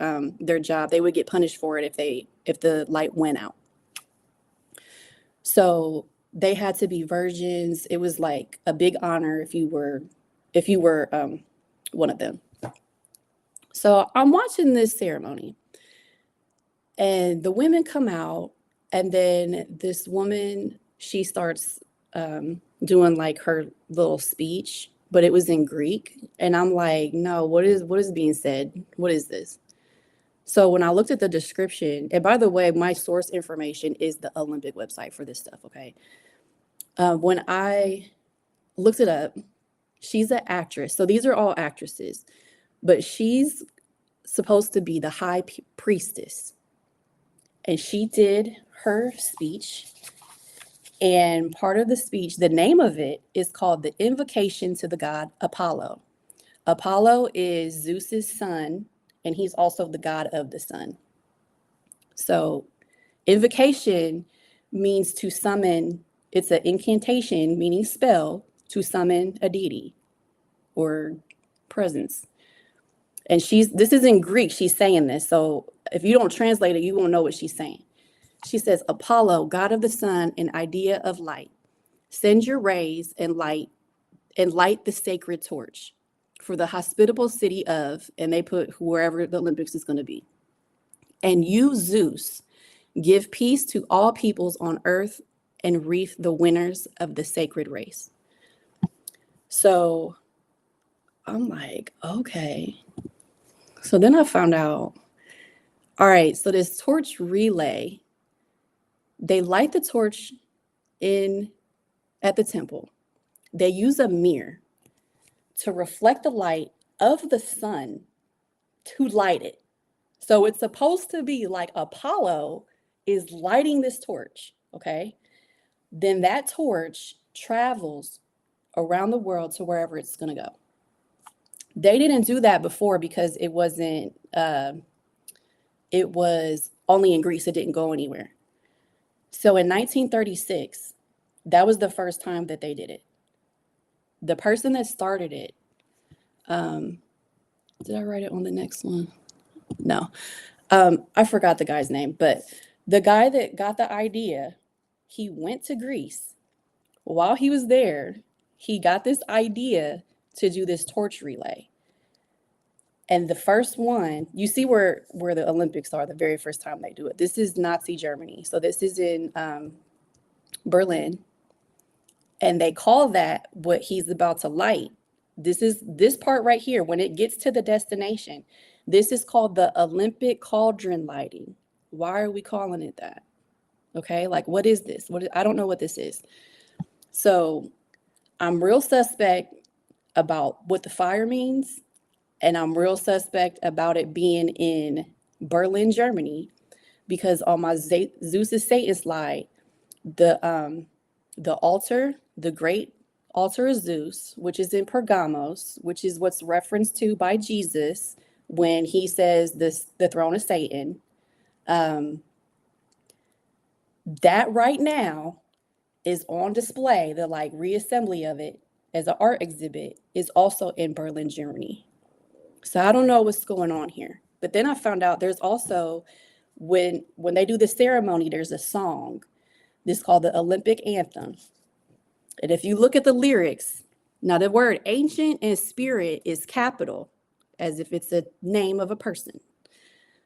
job. They would get punished for it if the light went out. So they had to be virgins. It was like a big honor if you were one of them. So I'm watching this ceremony, and the women come out, and then this woman, she starts doing like her little speech, but it was in Greek. And I'm like, no, what is being said? What is this? So when I looked at the description, and by the way, my source information is the Olympic website for this stuff, okay? When I looked it up, she's an actress. So these are all actresses, but she's supposed to be the high priestess. And she did her speech. And part of the speech, the name of it is called the Invocation to the God Apollo. Apollo is Zeus's son, and he's also the god of the sun. So invocation means to summon. It's an incantation, meaning spell, to summon a deity or presence. And this is in Greek, she's saying this. So if you don't translate it, you won't know what she's saying. She says, Apollo, god of the sun and idea of light, send your rays and light the sacred torch for the hospitable city of, and they put wherever the Olympics is going to be. And you, Zeus, give peace to all peoples on earth and wreath the winners of the sacred race. So I'm like, okay. So then I found out, all right, so this torch relay, they light the torch at the temple. They use a mirror to reflect the light of the sun to light it. So it's supposed to be like Apollo is lighting this torch, okay? Then that torch travels around the world to wherever it's going to go. They didn't do that before because it was only in Greece. It didn't go anywhere. So in 1936, That was the first time that they did it. The person that started it, did I write it on the next one? No. I forgot the guy's name, but the guy that got the idea, he went to Greece. While he was there, he got this idea to do this torch relay. And the first one, you see where the Olympics are the very first time they do it. This is Nazi Germany. So this is in Berlin. And they call that what he's about to light. This part right here, when it gets to the destination, this is called the Olympic cauldron lighting. Why are we calling it that? Okay, like what is this? I don't know what this is. So I'm real suspect about what the fire means, and I'm real suspect about it being in Berlin, Germany, because on my Zeus's Satan slide, the altar, the great altar of Zeus, which is in Pergamos, which is what's referenced to by Jesus when he says the throne of Satan. That right now is on display. The like reassembly of it as an art exhibit is also in Berlin, Germany. So I don't know what's going on here. But then I found out there's also when they do the ceremony, there's a song. This is called the Olympic anthem. And if you look at the lyrics, now the word ancient and spirit is capital, as if it's a name of a person.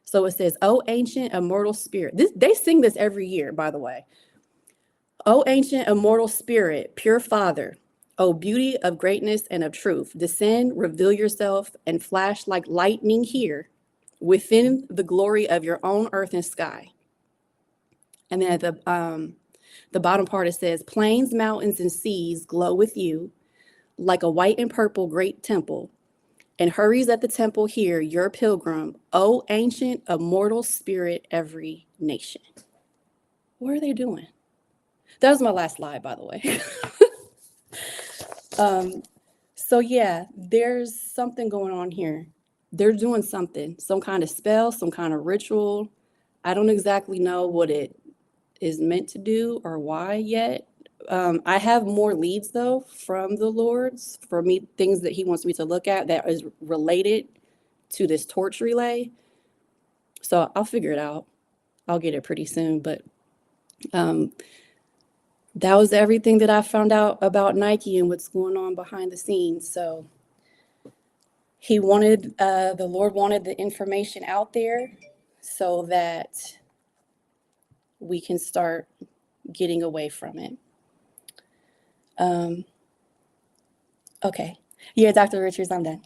So it says, "Oh, ancient immortal spirit." They sing this every year, by the way. "Oh, ancient immortal spirit, pure Father, oh, beauty of greatness and of truth, descend, reveal yourself, and flash like lightning here within the glory of your own earth and sky." And then at the bottom part, it says, "Plains, mountains, and seas glow with you like a white and purple great temple, and hurries at the temple here, your pilgrim, O ancient immortal spirit, every nation." What are they doing? That was my last slide, by the way. So yeah, there's something going on here. They're doing something, some kind of spell, some kind of ritual. I don't exactly know what it is meant to do or why yet. I have more leads though from the Lord's for me, things that he wants me to look at that is related to this torch relay. So I'll figure it out. I'll get it pretty soon. But that was everything that I found out about Nike and what's going on behind the scenes. So the Lord wanted the information out there so that we can start getting away from it. Okay. Yeah, Dr. Richards, I'm done.